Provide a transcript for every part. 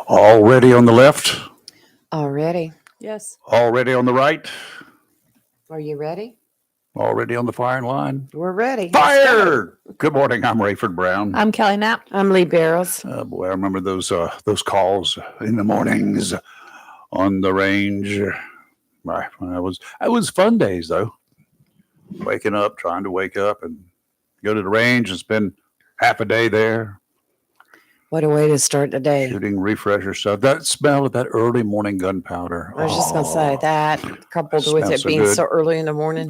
Already on the left, Already. Yes. already on the right, Are you ready? already on the firing line. We're ready. Let's go. Fire! Good morning. I'm Rayford Brown. I'm Kelly Knapp. I'm Lee Barrows. Boy, I remember those calls in the mornings on the range. Right, I was fun days though. Waking up, trying to wake up and go to the range and spend half a day there What a way to start the day. shooting refresher stuff. That smell of that early morning gunpowder. I was just going to say that, coupled That with smells it so being good. so early in the morning.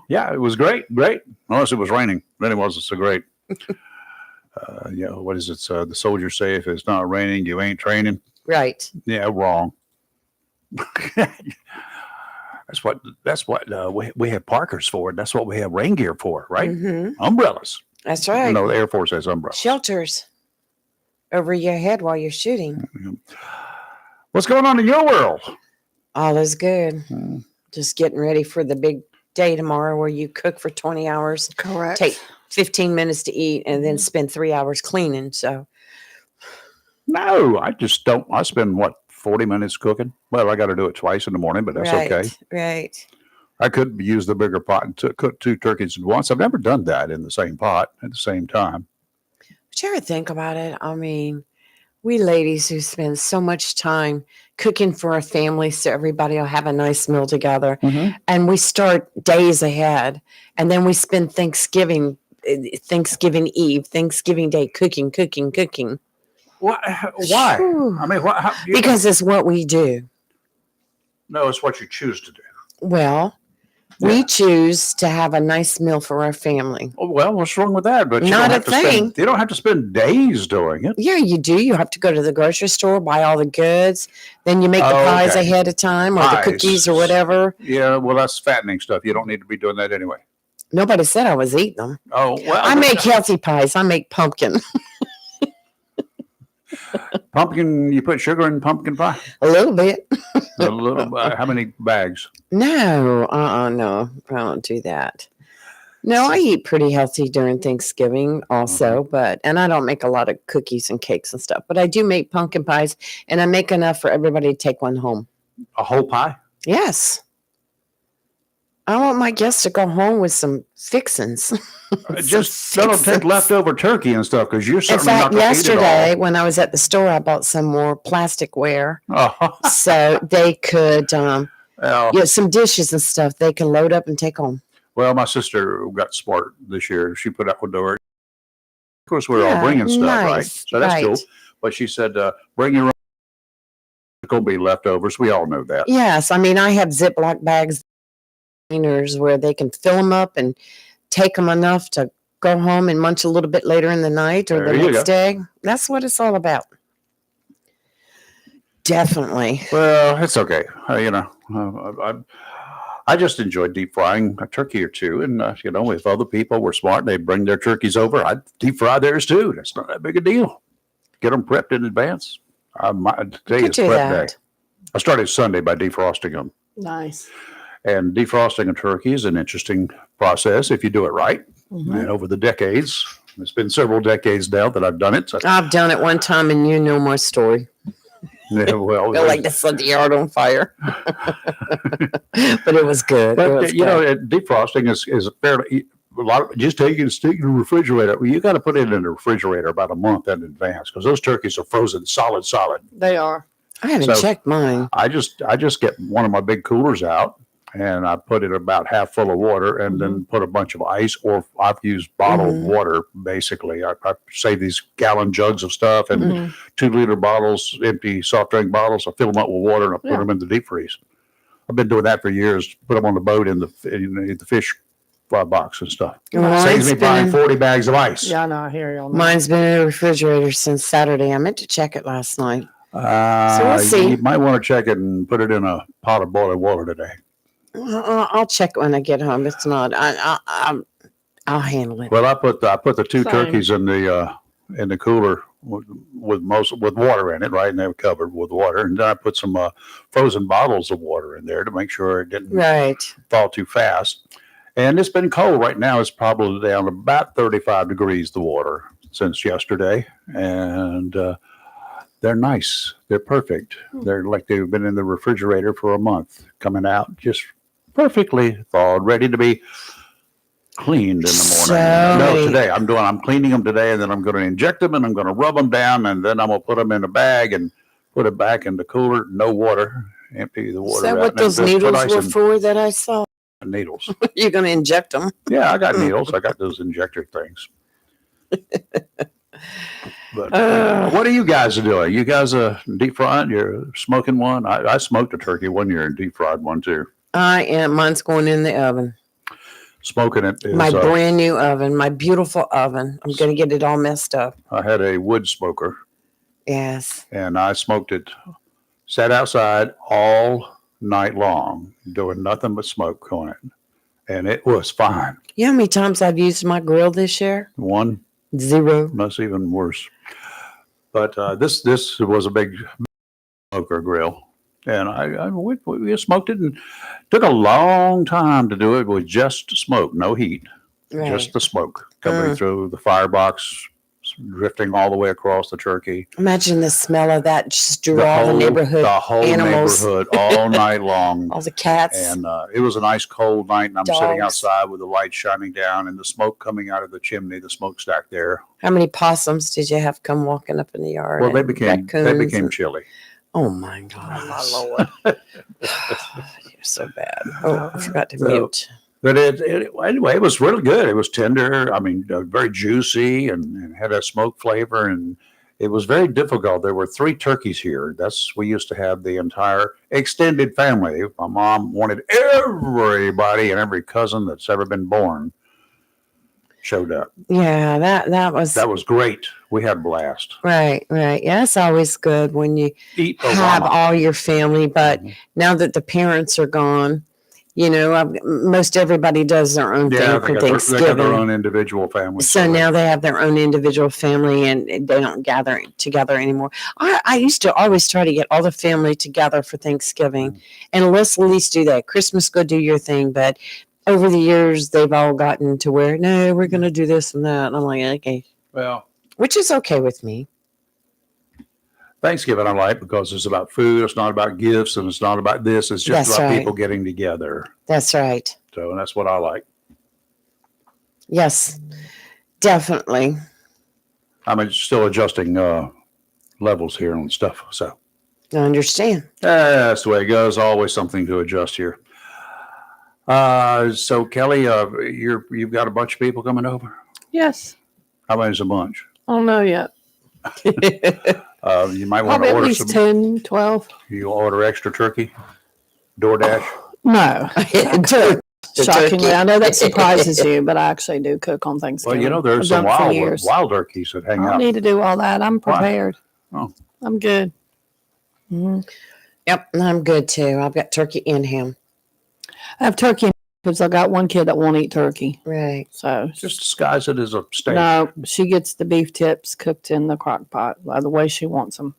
Yeah, it was great. Unless it was raining, then it wasn't so great. What is it? The soldiers say, if it's not raining, you ain't training. Right. Yeah, wrong. That's what we have Parkers for. And that's what we have rain gear for, right? Mm-hmm. Umbrellas. That's right. The Air Force has umbrellas. Shelters over your head while you're shooting. What's going on in your world? All is good. Hmm. Just getting ready for the big day tomorrow where you cook for 20 hours, Correct. take 15 minutes to eat, and then spend 3 hours cleaning. So, No, I just don't. I spend 40 minutes cooking. Well, I got to do it twice in the morning, but that's okay. Right. I could use the bigger pot and cook 2 turkeys at once. I've never done that in the same pot at the same time. But you ever think about it? I mean, we ladies who spend so much time cooking for our families so everybody will have a nice meal together. And we start days ahead. And then we spend Thanksgiving Eve, Thanksgiving Day cooking. Why? Whew. I mean, Because it's what we do. No, it's what you choose to do. Well, we choose to have a nice meal for our family. Oh, well, what's wrong with that? But you Not don't a have to thing. you don't have to spend days doing it. Yeah, you do. You have to go to the grocery store, buy all the goods. Then you make the pies Okay. ahead of time or Pies. the cookies or whatever. Yeah, well, that's fattening stuff. You don't need to be doing that anyway. Nobody said I was eating them. Oh, well. I make healthy pies. I make pumpkin. Pumpkin, you put sugar in pumpkin pie? A little bit. A little. How many bags? No, no, I don't do that. No, I eat pretty healthy during Thanksgiving also, and I don't make a lot of cookies and cakes and stuff, but I do make pumpkin pies, and I make enough for everybody to take one home. A whole pie? Yes. I want my guests to go home with some fixins. Just don't take leftover turkey and stuff because you're In certainly not fact, going to eat it yesterday when I was at the store, I bought some more plasticware all. so they could Well, get some dishes and stuff they can load up and take home. well, my sister got smart this year. She put out the door. Of course, we're all Yeah, bringing stuff, right? nice, So that's cool. right. But she said, bring your own. It's going to be leftovers. We all know that. Yes, I mean I have Ziploc bags, containers where they can fill them up and take them enough to go home and munch a little bit later in the night or There the you next go. day. That's what it's all about. Definitely. Well, it's okay. I just enjoy deep frying a turkey or two. And, if other people were smart, they bring their turkeys over. I'd deep fry theirs too. That's not that big a deal. Get them prepped in advance. Today Could is do prep that. day. I started Sunday by defrosting them. Nice. And defrosting a turkey is an interesting process if you do it right. And over the decades, it's been several decades now that I've done it. So, I've done it one time and you know my story. yeah, well, Feel like to set the yard on fire. But it was good. It was but good. defrosting is fairly a lot of just take it and stick it in the refrigerator. Well, you got to put it in the refrigerator about a month in advance because those turkeys are frozen solid. They are. I haven't so- checked mine. I just get one of my big coolers out and I put it about half full of water and then put a bunch of ice, or I've used bottled water. Basically, I save these gallon jugs of stuff and 2-liter bottles, empty soft drink bottles. I fill them up with water and I put them in the deep freeze. I've been doing that for years. Put them on the boat in the fish fry box and stuff. Saves me buying 40 bags of ice. Yeah, I know. I hear you on that. Mine's been in the refrigerator since Saturday. I meant to check it last night. So we'll see. You might want to check it and put it in a pot of boiling water today. I'll check when I get home. It's not. I'll handle it. Well, I put the 2 Same. turkeys in the cooler with water in it, right? And they were covered with water. And then I put some frozen bottles of water in there to make sure it didn't Right. thaw too fast. And it's been cold right now. It's probably down about 35 degrees, the water, since yesterday. And they're nice. They're perfect. They're like they've been in the refrigerator for a month, coming out just perfectly thawed, ready to be cleaned in the morning. So No, many- today I'm cleaning them today, and then I'm going to inject them, and I'm going to rub them down, and then I'm going to put them in a bag and put it back in the cooler. No water. Empty the Is water that out. what and then those just put needles ice were in- for that I saw? Needles. You're going to inject them. Yeah, I got needles. I got those injector things. But what are you guys doing? You guys deep frying? You're smoking one? I smoked a turkey one year and deep fried one too. I am. Mine's going in the oven. Smoking it is, My brand new oven, my beautiful oven. I'm going to get it all messed up. I had a wood smoker Yes. and I smoked it, sat outside all night long, doing nothing but smoke on it. And it was fine. You know how many times I've used my grill this year? One, 0. that's even worse. But this was a big smoker grill. And we smoked it and took a long time to do it with just smoke, no heat, Right. just the smoke coming through the firebox, drifting all the way across the turkey. Imagine the smell of that just drew all the neighborhood, the whole animals. neighborhood all night long. all the cats. And it was a nice cold night, and I'm sitting Dogs. outside with the light shining down and the smoke coming out of the chimney, the smokestack there. How many possums did you have come walking up in the yard? Well, they and became raccoons and- chilly. Oh my God. Oh, my Lord. You're so bad. Oh, I forgot to So- mute. But anyway, it was really good. It was tender. I mean, very juicy and had a smoke flavor. And it was very difficult. There were 3 turkeys here. We used to have the entire extended family. My mom wanted everybody and every cousin that's ever been born showed up. Yeah, that was That was great. We had a blast. right. Yeah, it's always good when you Eat have Obama. all your family, but Mhm. now that the parents are gone, most everybody does their own Yeah, thing they for got their Thanksgiving. own individual families. So now they have their own individual family and they don't gather together anymore. I used to always try to get all the family together for Thanksgiving. Mhm. And let's at least do that. Christmas, go do your thing. But over the years, they've all gotten to where, no, we're going to do this and that. And I'm like, okay, Well, which is okay with me. Thanksgiving I like because it's about food. It's not about gifts, and it's not about this. It's just That's about right. people getting together. That's right. So that's what I like. Yes, definitely. I'm still adjusting levels here on stuff. So I understand. that's the way it goes. Always something to adjust here. So Kelly, you've got a bunch of people coming over. Yes. How many's a bunch? I don't know yet. You might want Probably to at order least some. 10, 12. You order extra turkey, DoorDash. No. Shockingly. I know that surprises you, but I actually do cook on Well, Thanksgiving. there's I've some done it for years. wild turkeys that hang I don't out. need to do all that. I'm Why? prepared. Oh. I'm good. Mhm. Yep, I'm good too. I've got turkey and ham. I have turkey because I got one kid that won't eat turkey. Right. So Just disguise it as a steak. no, she gets the beef tips cooked in the crock pot by the way she wants them.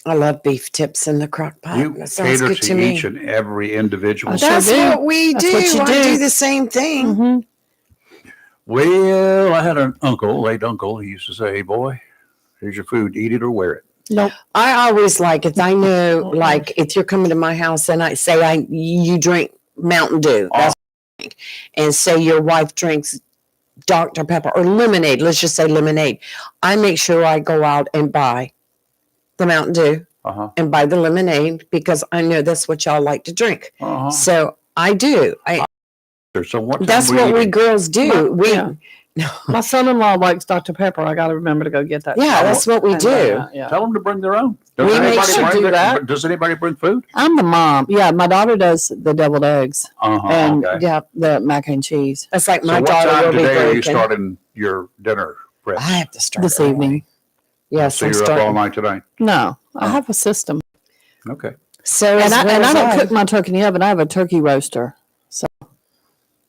I love beef tips in the crock pot. You That sounds cater good to to me. each and every individual. I sure That's do. what we That's do. what you I do. do the same thing. Mm-hmm. Well, I had an uncle, late uncle. He used to say, "Hey, boy, here's your food. Eat it or wear it." Nope. I always like if I know, like if you're coming to my house and I say you drink Mountain Dew, that's what I drink, and say your wife drinks Dr. Pepper or lemonade. Let's just say lemonade. I make sure I go out and buy the Mountain Dew Uh-huh. and buy the lemonade because I know that's what y'all like to drink. Uh-huh. So I do. So what time That's what we eating? girls do. We Yeah. My son-in-law likes Dr. Pepper. I got to remember to go get that. Yeah, that's what we And, do. yeah. Tell them to bring their own. We make anybody sure bring do that. Does anybody bring food? I'm the mom. Yeah, my daughter does the deviled eggs Uh-huh. and Okay. yeah, the mac and cheese That's like So my what daughter time will be today are you breaking. starting your dinner prep? I have to start this early. evening. Yes, So I'm you're up all starting. night today? No, I Oh. have a system. Okay. So And I as don't cook my turkey in the oven. I have a turkey roaster. So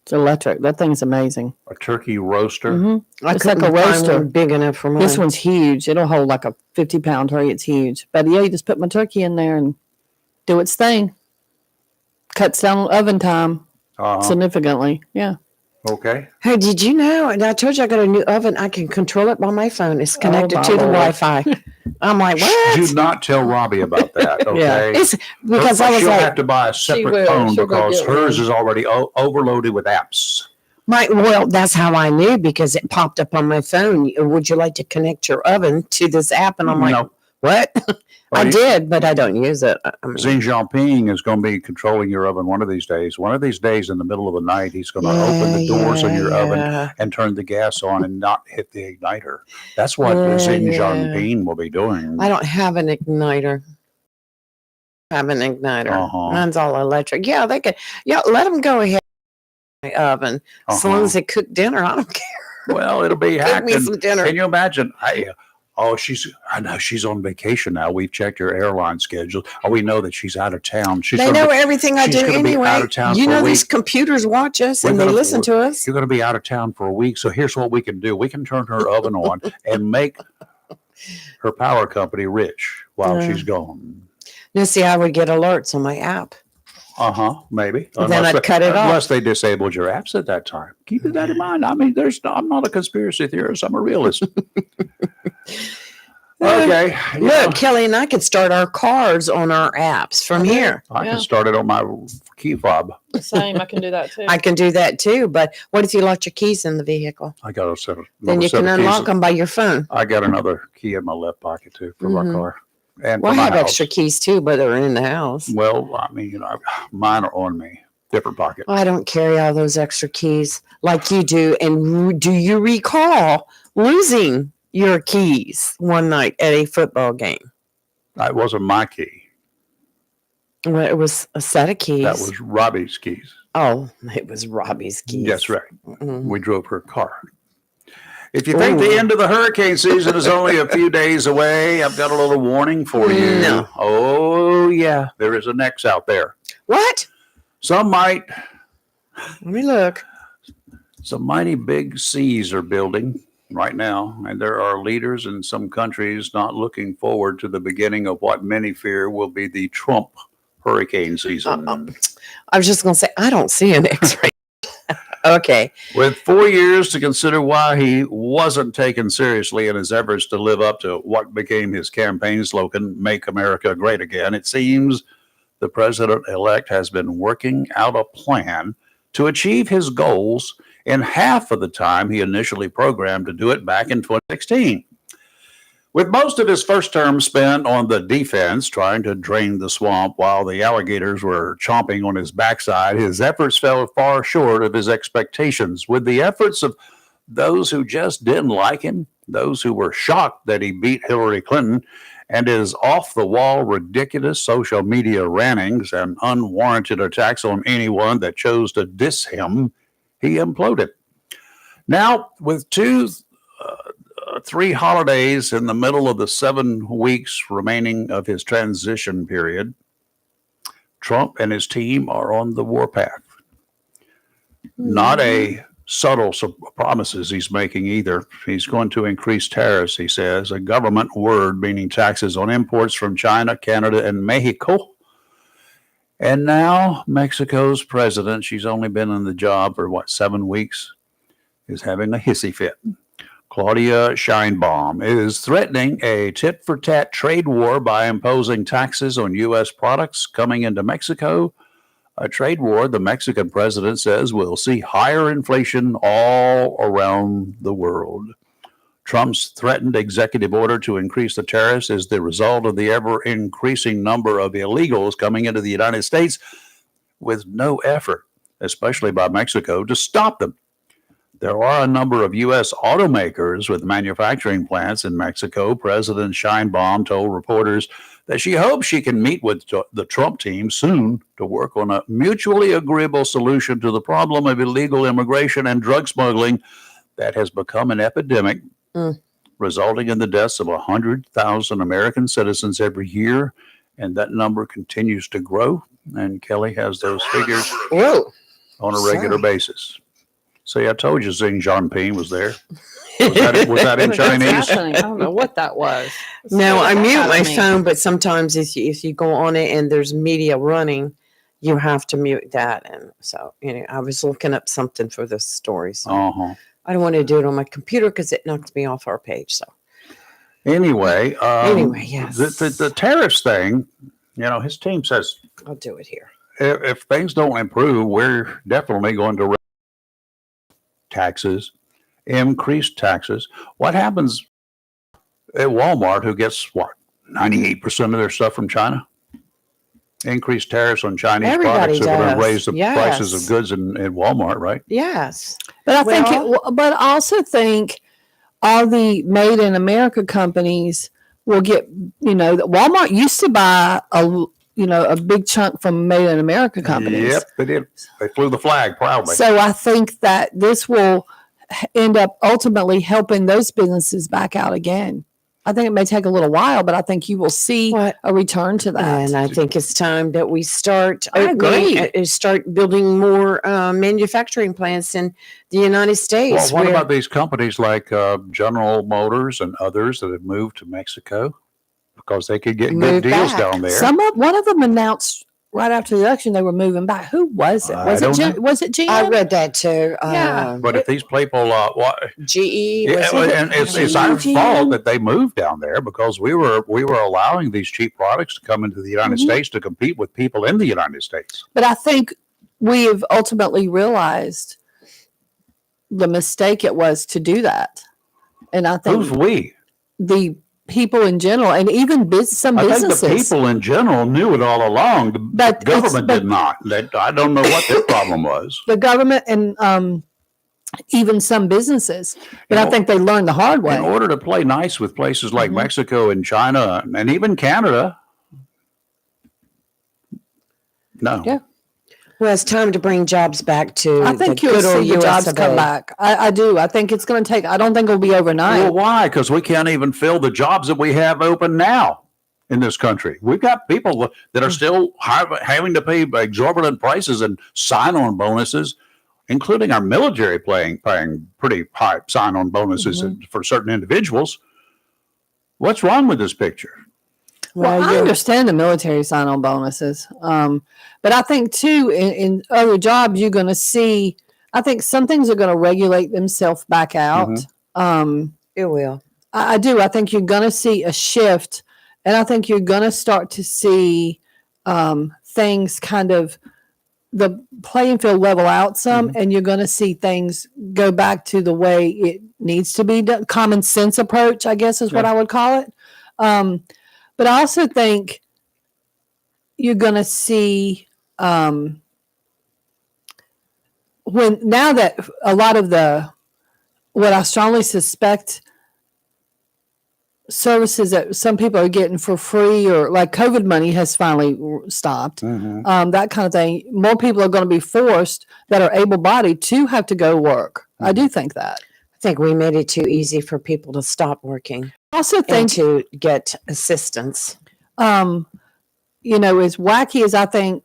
it's electric. That thing's amazing. A turkey roaster. Mm-hmm. I It's like a couldn't find roaster. one big enough for mine. This one's huge. It'll hold like a 50-pound turkey. It's huge. But yeah, you just put my turkey in there and do its thing. Cuts down oven time Uh-huh. significantly. Yeah. Okay. Hey, did you know? And I told you I got a new oven. I can control it by my phone. It's connected my to the Lord. Wi-Fi. I'm like, what? Do not tell Robbie about that, okay? It's because I was she'll like, have to buy a separate will. phone She'll go because get hers one. is already overloaded with apps. well, that's how I knew because it popped up on my phone. Would you like to connect your oven to this app? And I'm like, No. what? I Right. did, but I don't use it. I mean, Xi Jinping is going to be controlling your oven one of these days. One of these days in the middle of the night, he's going to open the doors on your oven and turn the gas on and not hit the igniter. That's what Xi Jinping will be doing. I don't have an igniter. Uh-huh. Mine's all electric. Yeah, they could. Yeah, let them go ahead. My oven, as long as they cook dinner, I don't care. Well, it'll be Cook hacked. me some dinner. Can you imagine? I know she's on vacation now. We've checked her airline schedule. We know that she's out of town. They know everything I she's do gonna be anyway. out of town You for a know, these week. computers watch us We're and they gonna- listen to us. You're going to be out of town for a week. So here's what we can do. We can turn her oven on and make her power company rich while she's gone. Now, see, I would get alerts on my app. Maybe. Then I'd cut it off. Unless they disabled your apps at that time. Keep that in mind. I mean, I'm not a conspiracy theorist. I'm a realist. Okay. Look, Kelly and I could start our cars on our apps from here. I can start it on my key fob. Same. I can do that too. I can do that too. But what if you locked your keys in the vehicle? I got a set of Then you can unlock them by your phone. I got another key in my left pocket too for my car. And Well, for I my have house. extra keys too, but they're in the house. Well, I mean, mine are on me. Different pocket. I don't carry all those extra keys like you do. And do you recall losing your keys one night at a football game? That wasn't my key. Well, it was a set of keys. That was Robbie's keys. Oh, it was Robbie's keys. That's right. Mhm. We drove her car. If you think the end of the hurricane season is only a few days away, I've got a little warning for you. No. Oh, yeah. There is an X out there. What? Some Let me look. mighty big seas are building right now, and there are leaders in some countries not looking forward to the beginning of what many fear will be the Trump hurricane season. I was just going to say, I don't see an X-ray. Okay. With 4 years to consider why he wasn't taken seriously in his efforts to live up to what became his campaign slogan, Make America Great Again, it seems the president-elect has been working out a plan to achieve his goals in half of the time he initially programmed to do it back in 2016. With most of his first term spent on the defense, trying to drain the swamp while the alligators were chomping on his backside, his efforts fell far short of his expectations. With the efforts of those who just didn't like him, those who were shocked that he beat Hillary Clinton, and his off-the-wall, ridiculous social media rantings and unwarranted attacks on anyone that chose to diss him, he imploded. Now, with 3 holidays in the middle of the 7 weeks remaining of his transition period, Trump and his team are on the warpath. Not a subtle promises he's making either. He's going to increase tariffs, he says, a government word meaning taxes on imports from China, Canada, and Mexico. And now Mexico's president, she's only been in the job for 7 weeks, is having a hissy fit. Claudia Sheinbaum is threatening a tit-for-tat trade war by imposing taxes on U.S. products coming into Mexico. A trade war, the Mexican president says, will see higher inflation all around the world. Trump's threatened executive order to increase the tariffs is the result of the ever-increasing number of illegals coming into the United States with no effort, especially by Mexico, to stop them. There are a number of U.S. automakers with manufacturing plants in Mexico. President Sheinbaum told reporters that she hopes she can meet with the Trump team soon to work on a mutually agreeable solution to the problem of illegal immigration and drug smuggling that has become an epidemic, resulting in the deaths of 100,000 American citizens every year. And that number continues to grow. And Kelly has those figures on a regular basis. See, I told you Xi Jinping was there. Was that in Chinese? I don't know what that was. No, I mute my phone. phone, but sometimes if you go on it and there's media running, you have to mute that. And so, I was looking up something for this story. So I don't want to do it on my computer because it knocks me off our page. So Anyway, yes. the tariffs thing, his team says I'll do it here. if things don't improve, we're definitely going to raise taxes, increase taxes. What happens at Walmart, who gets 98% of their stuff from China? Increased tariffs on Chinese Everybody products are going to does. raise the prices of Yes. goods in Walmart, right? Yes. But I Well- but I also think all the made in America companies will get, that Walmart used to buy a big chunk from made in America companies. Yep, they did. They flew the flag proudly. So I think that this will end up ultimately helping those businesses back out again. I think it may take a little while, but I think you will see a return to that. And I think it's time that we start. I agree. Start building more manufacturing plants in the United States. Well, what about these companies like General Motors and others that have moved to Mexico because they could get good deals down there? One of them announced right after the election they were moving back. Who was it? Was it GM? I read that too. Yeah. But if these people, GE, and it's our fault that they moved down there because we were allowing these cheap products to come into the United States to compete with people in the United States. But I think we have ultimately realized the mistake it was to do that, and I think Who's we? The people in general, and even some businesses. I think the people in general knew it all along. The government did not. I don't know what their problem was. The government and even some businesses, but I think they learned the hard way. In order to play nice with places like Mexico and China and even Canada, no. Yeah. Well, it's time to bring jobs back to. I think you'll see the jobs come back. I do. I think it's going to take. I don't think it'll be overnight. Well, why? Because we can't even fill the jobs that we have open now in this country. We've got people that are still having to pay exorbitant prices and sign-on bonuses, including our military paying pretty high sign-on bonuses for certain individuals. What's wrong with this picture? Well, I understand the military sign-on bonuses, but I think too in other jobs you're going to see. I think some things are going to regulate themselves back out. It will. I do. I think you're going to see a shift, and I think you're going to start to see things kind of the playing field level out some, and you're going to see things go back to the way it needs to be done. Common sense approach, I guess, is what I would call it. But I also think you're going to see now that a lot of what I strongly suspect services that some people are getting for free or like COVID money has finally stopped, that kind of thing. More people are going to be forced that are able-bodied to have to go work. I do think that. I think we made it too easy for people to stop working. I also think and to get assistance. As wacky as I think,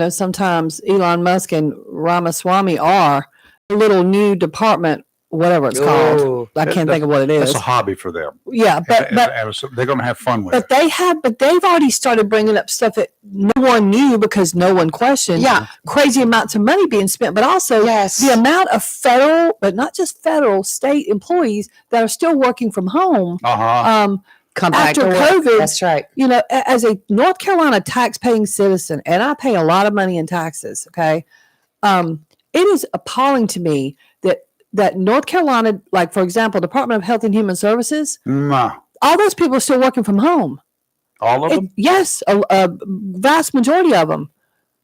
sometimes Elon Musk and Ramaswamy are, a little new department, whatever it's called. I can't think of what it is. It's a hobby for them. Yeah, but they're going to have fun with it. But they've already started bringing up stuff that no one knew because no one questioned. Yeah. Crazy amounts of money being spent, but also the amount of federal, but not just federal, state employees that are still working from home. Come back after to work. COVID. That's right. As a North Carolina tax-paying citizen, and I pay a lot of money in taxes. Okay, it is appalling to me that North Carolina, like for example, Department of Health and Human Services, all those people are still working from home. All of them? Yes, a vast majority of them.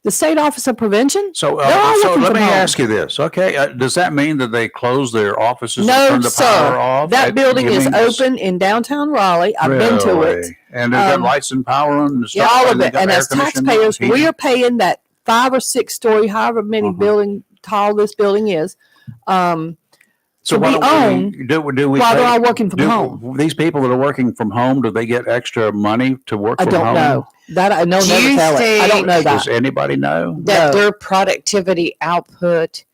The State Office of Prevention. So let me ask you this. Okay, does that mean that they close their offices and turn the power off? That building is open in downtown Raleigh. I've been to it. And they've got lights and power and stuff. Yeah, all of it. And as taxpayers, we are paying that 5 or 6 story, however many building tall this building is. So we own do we while they're all working from home. These people that are working from home, do they get extra money to work from home? I don't know. That I know. Never tell it. I don't know that. Does anybody know? That their productivity output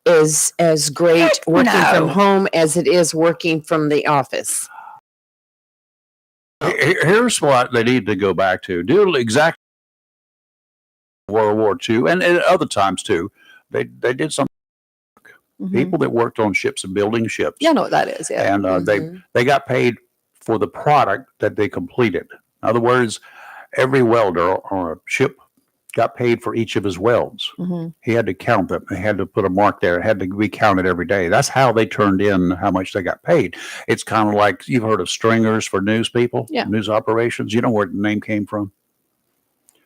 is as great working from home as it is working from the office. Here's what they need to go back to. Do exactly World War II and other times too. They did something. People that worked on ships and building ships. Yeah, I know what that is. Yeah. And they got paid for the product that they completed. In other words, every welder on a ship got paid for each of his welds. He had to count them. He had to put a mark there. It had to be counted every day. That's how they turned in how much they got paid. It's kind of like, you've heard of stringers for news people, Yeah. news operations. You know where the name came from?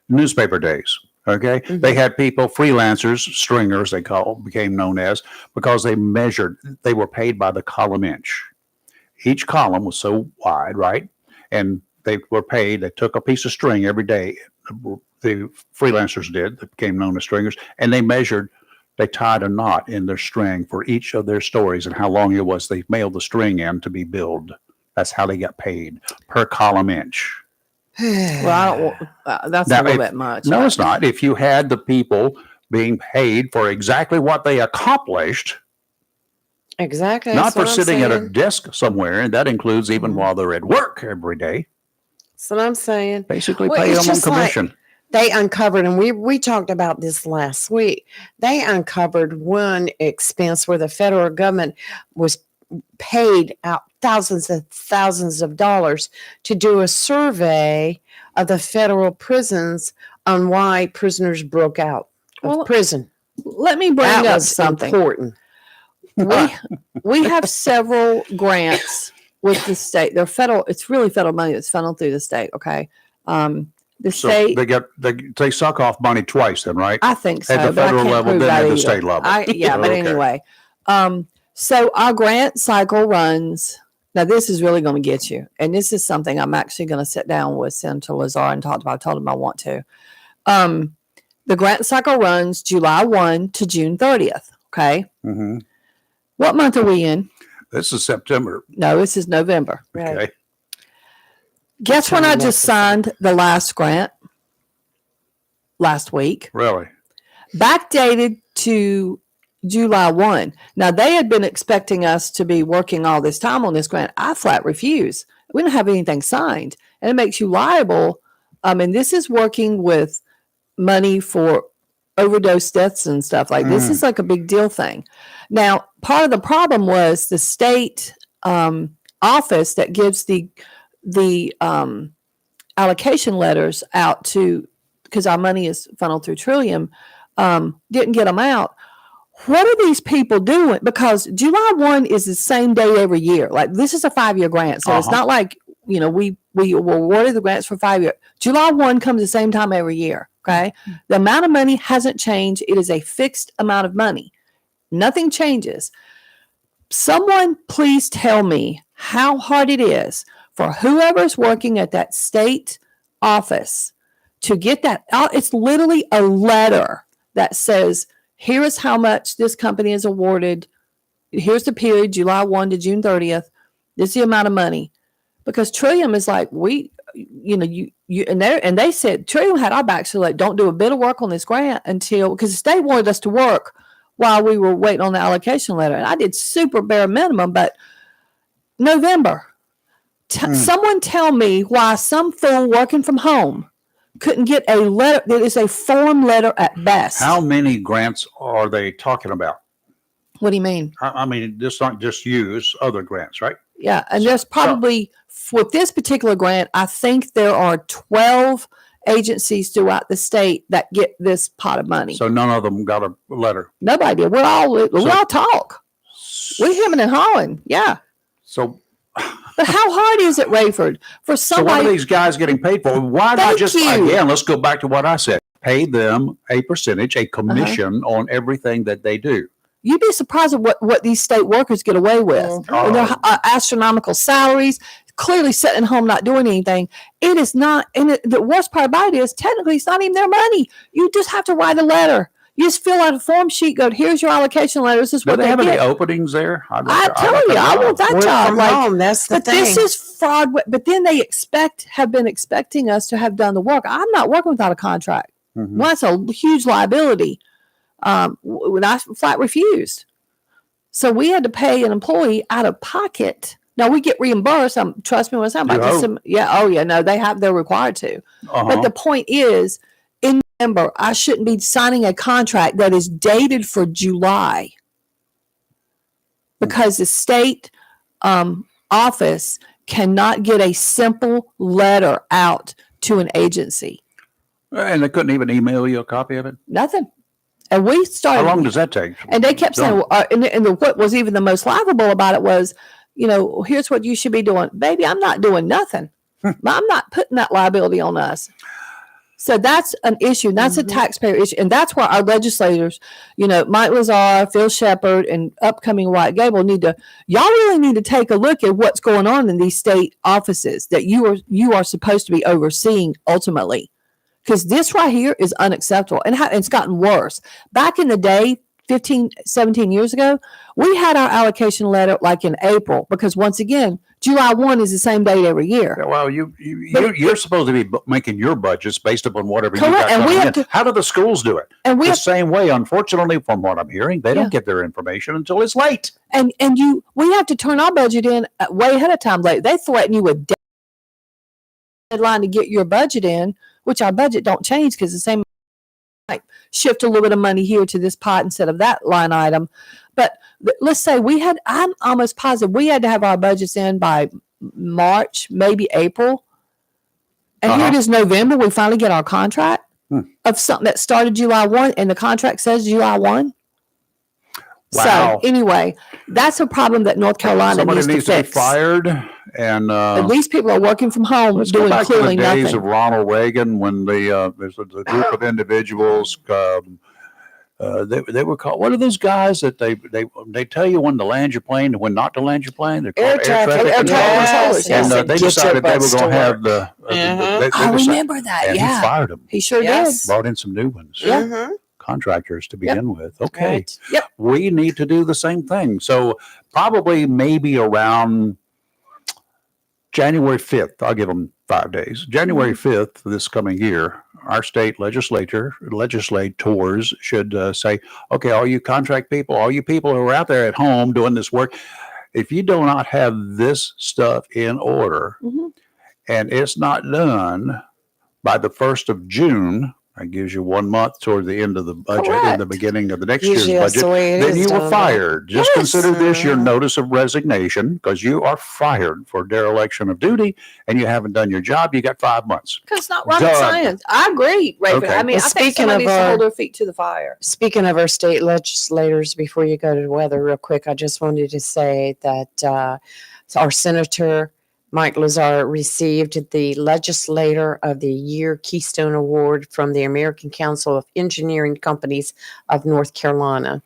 Newspaper days. Okay. They had people, freelancers, stringers, became known as, because they were paid by the column inch. Each column was so wide, right? And they were paid, they took a piece of string every day. The freelancers did, that became known as stringers, and they tied a knot in their string for each of their stories and how long it was. They mailed the string in to be billed. That's how they got paid, per column inch. Well, I don't, that's Now, a little bit much. No, it's not. If you had the people being paid for exactly what they accomplished, Exactly. not That's for what I'm sitting at a saying. desk somewhere, and that includes even while they're at work every day, That's what I'm saying. basically Well, pay it's them on just like- commission. They uncovered, and we talked about this last week. They uncovered one expense where the federal government was paid out thousands and thousands of dollars to do a survey of the federal prisons on why prisoners broke out of Well, prison. Let me bring That up was something. important. We have several grants with the state. They're federal. It's really federal money that's funneled through the state. Okay. The So state, they suck off money twice then, right? I think so. At the but I federal can't level, prove then that at the either. state level. Yeah, but Okay. anyway. So our grant cycle runs. Now this is really going to get you. And this is something I'm actually going to sit down with Senator Lazar and talk about. I told him I want to. The grant cycle runs July 1 to June 30th. Okay. Mm-hmm. What month are we in? This is September. No, this is November. Right. Okay. Guess when time I was just it? signed the last grant last week, Really? backdated to July 1. Now, they had been expecting us to be working all this time on this grant. I flat refuse. We don't have anything signed, and it makes you liable. And this is working with money for overdose deaths and stuff. Like this is like a big deal thing. Now, part of the problem was the state office that gives the allocation letters out to, because our money is funneled through Trillium, didn't get them out. What are these people doing? Because July 1 is the same day every year. Like this is a 5-year grant. So it's not like, we were awarded the grants for 5 years. July 1 comes the same time every year. Okay. The amount of money hasn't changed. It is a fixed amount of money. Nothing changes. Someone please tell me how hard it is for whoever's working at that state office to get that out. It's literally a letter that says, here is how much this company is awarded. Here's the period, July 1 to June 30th. This is the amount of money. Because Trillium is like, and they said Trillium had our back, so like, don't do a bit of work on this grant until, because the state wanted us to work while we were waiting on the allocation letter. And I did super bare minimum, but November, someone tell me why some fool working from home couldn't get a letter that is a form letter at best. How many grants are they talking about? What do you mean? I mean, this not just you, it's other grants, right? Yeah, and there's probably, with this particular grant, I think there are 12 agencies throughout the state that get this pot of money. So none of them got a letter. Nobody did. We all talk. We hemming and hawing. Yeah. So But how hard is it, Rayford, for So what somebody? are these guys getting paid for? Why not Thank just, you. again, let's go back to what I said. Pay them a percentage, a commission on everything that they do. You'd be surprised at what these state workers get away with. Mhm. And their astronomical salaries, clearly sitting at home not doing anything. It is not, and the worst part about it is technically it's not even their money. You just have to write a letter. You just fill out a form sheet, go, here's your allocation letter. This is Do what they they have any get. openings there? I'm telling you, I want that Work job. from Like, home. That's the but thing. this is fraud. But then they have been expecting us to have done the work. I'm not working without a contract. Mhm. Well, that's a huge liability. When I flat refused. So we had to pay an employee out of pocket. Now we get reimbursed. Trust me when I say about You this. Yeah. Oh yeah. No, they're required to. But the point is, in November, I shouldn't be signing a contract that is dated for July because the state office cannot get a simple letter out to an agency. And they couldn't even email you a copy of it? Nothing. And we started. How long does that take? And they kept saying, what was even the most laughable about it was, here's what you should be doing. Baby, I'm not doing nothing. I'm not putting that liability on us. So that's an issue. And that's a taxpayer issue. And that's where our legislators, Mike Lazar, Phil Shepard, and upcoming White Gable y'all really need to take a look at what's going on in these state offices that you are supposed to be overseeing ultimately. Because this right here is unacceptable. And it's gotten worse. Back in the day, 15, 17 years ago, we had our allocation letter like in April, because once again, July 1 is the same date every year. Well, you're supposed to be making your budgets based upon whatever Correct. you got And coming we in. have to, How do the schools do it? and we The have, same way, unfortunately, from what I'm hearing, they Yeah. don't get their information until it's late. and we have to turn our budget in way ahead of time. Like they threaten you with deadline to get your budget in, which our budget don't change because the same like shift a little bit of money here to this pot instead of that line item. But let's say I'm almost positive we had to have our budgets in by March, maybe April. And here it is November. We finally get our contract of something that started July 1 and the contract says July 1. Wow. So anyway, that's a problem that North Carolina Somebody needs needs to to be fix. fired. And These people are working from home let's go doing back to the clearly days nothing. of Ronald Reagan when there's a group of individuals. They were called. What are those guys that they tell you when to land your plane and when not to land your plane? They're called Air traffic controllers. And Yes. they Get your decided they were butts going to to have work. they I decided- remember that. and Yeah, he fired them. he sure Yes. Brought in some new ones. Yeah. Mhm. Contractors to Yep. begin with. Okay. Right. Yep. We need to do the same thing. So probably maybe around January 5th, I'll give them 5 days. January 5th, this coming year, our state legislators should say, okay, all you contract people, all you people who are out there at home doing this work, if you do not have this stuff in order Mhm. and it's not done by the 1st of June, that gives you 1 month toward the end of the budget and the Correct. beginning of the next Usually year's that's budget, the way it then is you were done, fired. Just Yes. consider this your Mhm. notice of resignation because you are fired for dereliction of duty and you haven't done your job. You got 5 months. Because it's not rocket Done. science. I agree, Raven. Okay. I mean, Well, I think speaking somebody of needs to our- hold their feet to the fire. Speaking of our state legislators, before you go to the weather, real quick, I just wanted to say that our Senator Mike Lazar received the Legislator of the Year Keystone Award from the American Council of Engineering Companies of North Carolina.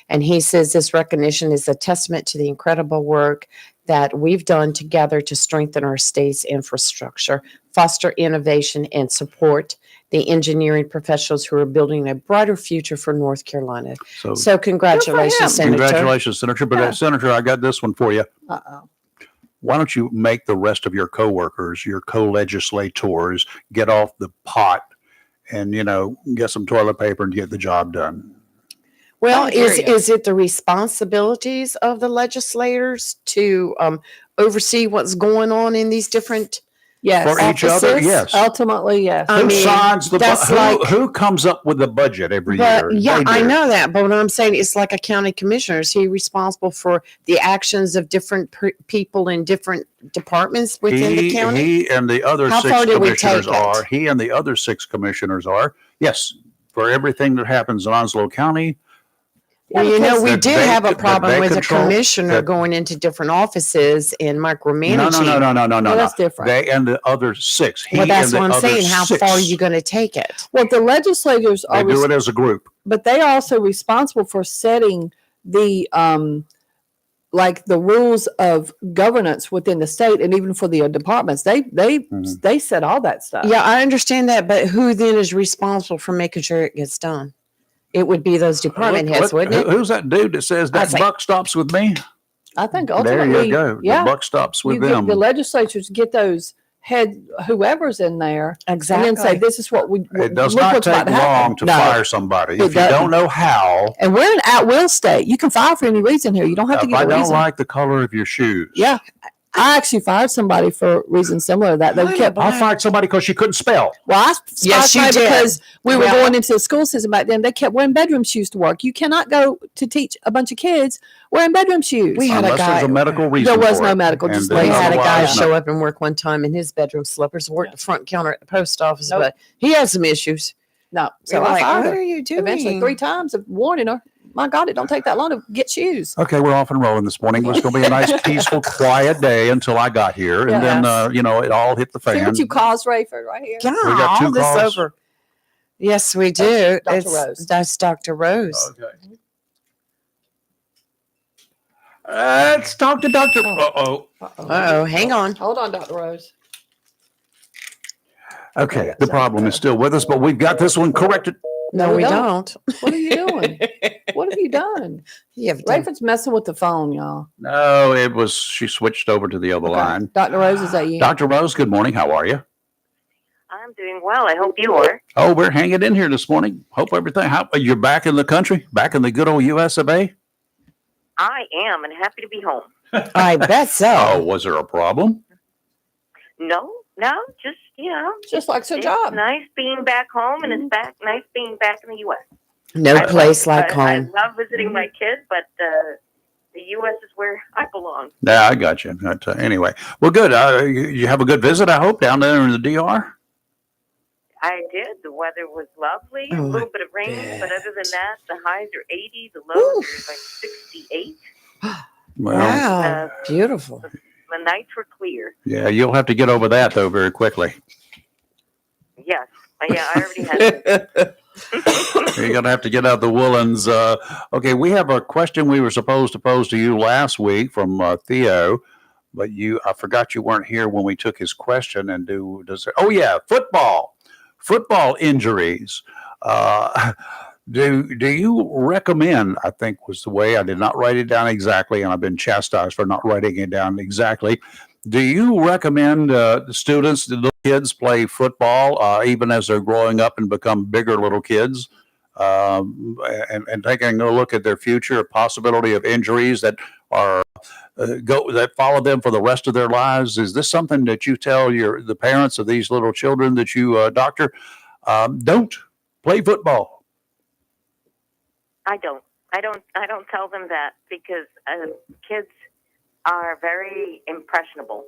And he says this recognition is a testament to the incredible work that we've done together to strengthen our state's infrastructure, foster innovation, and support the engineering professionals who are building a brighter future for North Carolina. So, So congratulations, him. Senator. congratulations, Senator. But Yeah. Senator, I got this one for you. Uh-oh. Why don't you make the rest of your coworkers, your co-legislators, get off the pot and, get some toilet paper and get the job done? Well, I hear you. is it the responsibilities of the legislators to oversee what's going on in these different? Yes. For each other, Offices? yes. Ultimately, yes. I Who mean, signs the that's budget? like- Who comes up with the budget every year? But yeah, They I do. know that. But what I'm saying is like a county commissioner. Is he responsible for the actions of different people in different departments within the county? He and the other How six far did we commissioners take it? are. He and the other six commissioners are. Yes, for everything that happens in Onslow County. Well, we that did they- have a that problem they with a control- commissioner that- going into different offices and micromanaging. No. That's different. They and the other six. He Well, that's and the what I'm other saying. How six. far are you going to take it? Well, the legislators They are, do it as a group. but they are also responsible for setting the like the rules of governance within the state and even for the departments. They set all that stuff. Yeah, I understand that, but who then is responsible for making sure it gets done? It would be those department heads, wouldn't it? Who's that dude that says that I'd say- buck stops with me? I think There ultimately, you go. yeah, The buck stops with you get them. the legislatures get those head whoever's in there Exactly. and then say this is what we. It does look not what's about take to happen." long to No. fire somebody. It If you doesn't. don't know how, And we're an at will state. You can fire for any reason here. You don't have to if give I a don't reason. like the color of your shoes, Yeah, I actually fired somebody for reasons similar to that. They What kept, about- I fired somebody because she couldn't spell. well, I fired Yes, you somebody did. because we were Yeah. going into the school system back then. They kept wearing bedroom shoes to work. You cannot go to teach a bunch of kids wearing bedroom shoes. We had a Unless there's guy. a medical reason. There was for no it. medical, And just then We had a guy otherwise, no. show up and work one time in his bedroom slippers, worked the front counter at the post office, Nope. but he had some issues. No. So So I like, fired what her. are you doing? Eventually 3 times of warning her. My God, it don't take that long to get shoes. Okay, we're off and rolling this morning. It was going to be a nice, peaceful, quiet day until I got here, and then Yes. it all hit the See fan. what you caused, Rayford, right here. God, We got two all this calls. over. Yes, we do. That's Dr. Rose. That's Dr. Rose. Okay. Let's talk to Dr. Uh-oh. Uh-oh, hang on. Hold on, Dr. Rose. Okay, the problem is still with us, but we've got this one corrected. No, we don't. What are you doing? What have you done? You have done. Rayford's messing with the phone, y'all. No, she switched over to the other line. Dr. Rose, is that you? Dr. Rose, good morning. How are you? I'm doing well. I hope you are. Oh, we're hanging in here this morning. Hope everything. You're back in the country, back in the good old US of A? I am and happy to be home. I bet Oh, so. was there a problem? No, just, Just like it's a it's job. nice being back home and it's nice being back in the U.S. No I place love- like I home. love visiting my kids, but the U.S. is where I belong. Yeah, I got you. But, anyway, well, good. You have a good visit, I hope, down there in the DR. I did. The weather was lovely. Oh, A little bit of rain, bet. but other than that, the highs are 80, the lows are like 68. Well, Wow, beautiful. The nights were clear. yeah, you'll have to get over that though very quickly. Yes. Yeah, I already had it. You're gonna have to get out the woolens. Okay, we have a question we were supposed to pose to you last week from Theo, but I forgot you weren't here when we took his question. And oh yeah, football injuries. Do you recommend? I think was the way I did not write it down exactly, and I've been chastised for not writing it down exactly. Do you recommend students, the little kids, play football even as they're growing up and become bigger little kids, and taking a look at their future, possibility of injuries that are that follow them for the rest of their lives? Is this something that you tell the parents of these little children that you doctor? Don't play football. I don't tell them that because kids are very impressionable,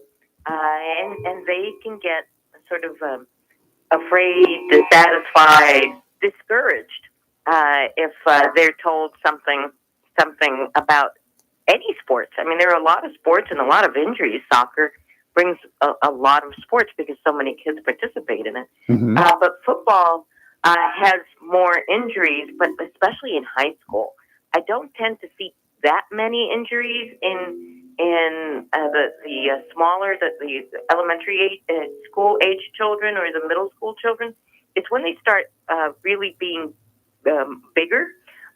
and they can get sort of afraid, dissatisfied, discouraged if they're told something about any sports. I mean, there are a lot of sports and a lot of injuries. Soccer brings a lot of sports because so many kids participate in it. Mm-hmm. But football has more injuries, but especially in high school. I don't tend to see that many injuries in the smaller, the elementary school age children or the middle school children. It's when they start really being bigger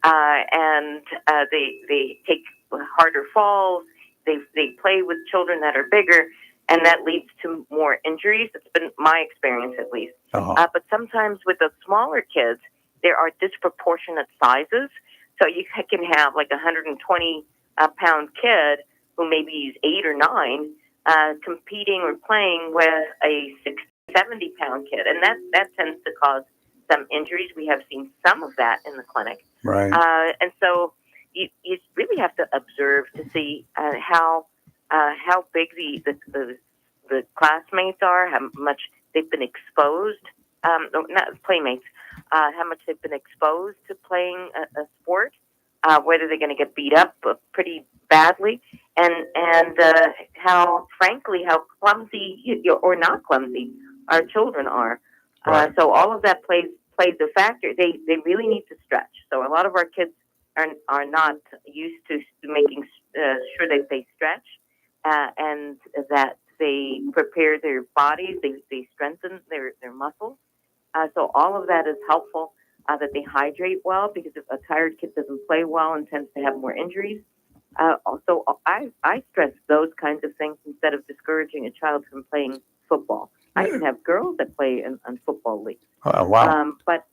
and they take harder falls. They play with children that are bigger, and that leads to more injuries. It's been my experience, at least. Uh-huh. But sometimes with the smaller kids, there are disproportionate sizes. So you can have like a 120-pound kid who maybe is 8 or 9 competing or playing with a 60, 70-pound kid. And that tends to cause some injuries. We have seen some of that in the clinic. Right. And so you really have to observe to see how big the classmates are, how much they've been exposed, not playmates, how much they've been exposed to playing a sport, whether they're going to get beat up pretty badly, and how clumsy or not clumsy our children are. Right. So all of that plays a factor. They really need to stretch. So a lot of our kids are not used to making sure that they stretch and that they prepare their bodies, they strengthen their muscles. So all of that is helpful, that they hydrate well, because if a tired kid doesn't play well and tends to have more injuries. Also, I stress those kinds of things instead of discouraging a child from playing football. I even have girls that play in football leagues. Oh, wow. But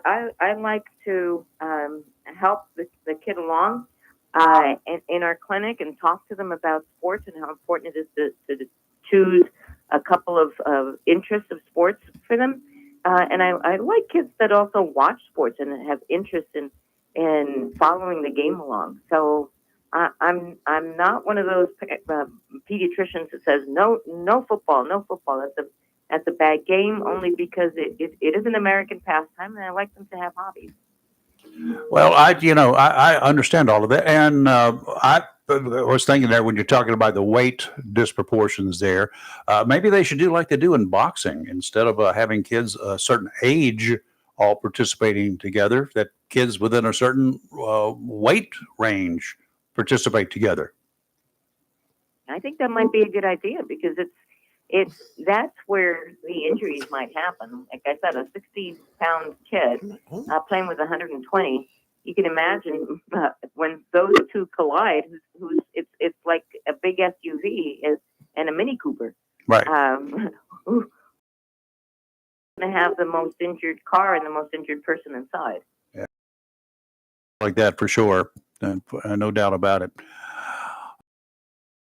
I like to help the kid along. in our clinic and talk to them about sports and how important it is to choose a couple of interests of sports for them. And I like kids that also watch sports and have interest in following the game along. So I'm not one of those pediatricians that says no football, no football. That's a bad game, only because it is an American pastime, and I like them to have hobbies. Well, I understand all of that, and I was thinking there when you're talking about the weight disproportions there, maybe they should do like they do in boxing instead of having kids a certain age all participating together. That kids within a certain weight range participate together. I think that might be a good idea because that's where the injuries might happen. Like I said, a 60-pound kid playing with 120. You can imagine when those two collide. It's like a big SUV and a Mini Cooper. Right. Who's going to have the most injured car and the most injured person inside? Yeah. Like that for sure. No doubt about it.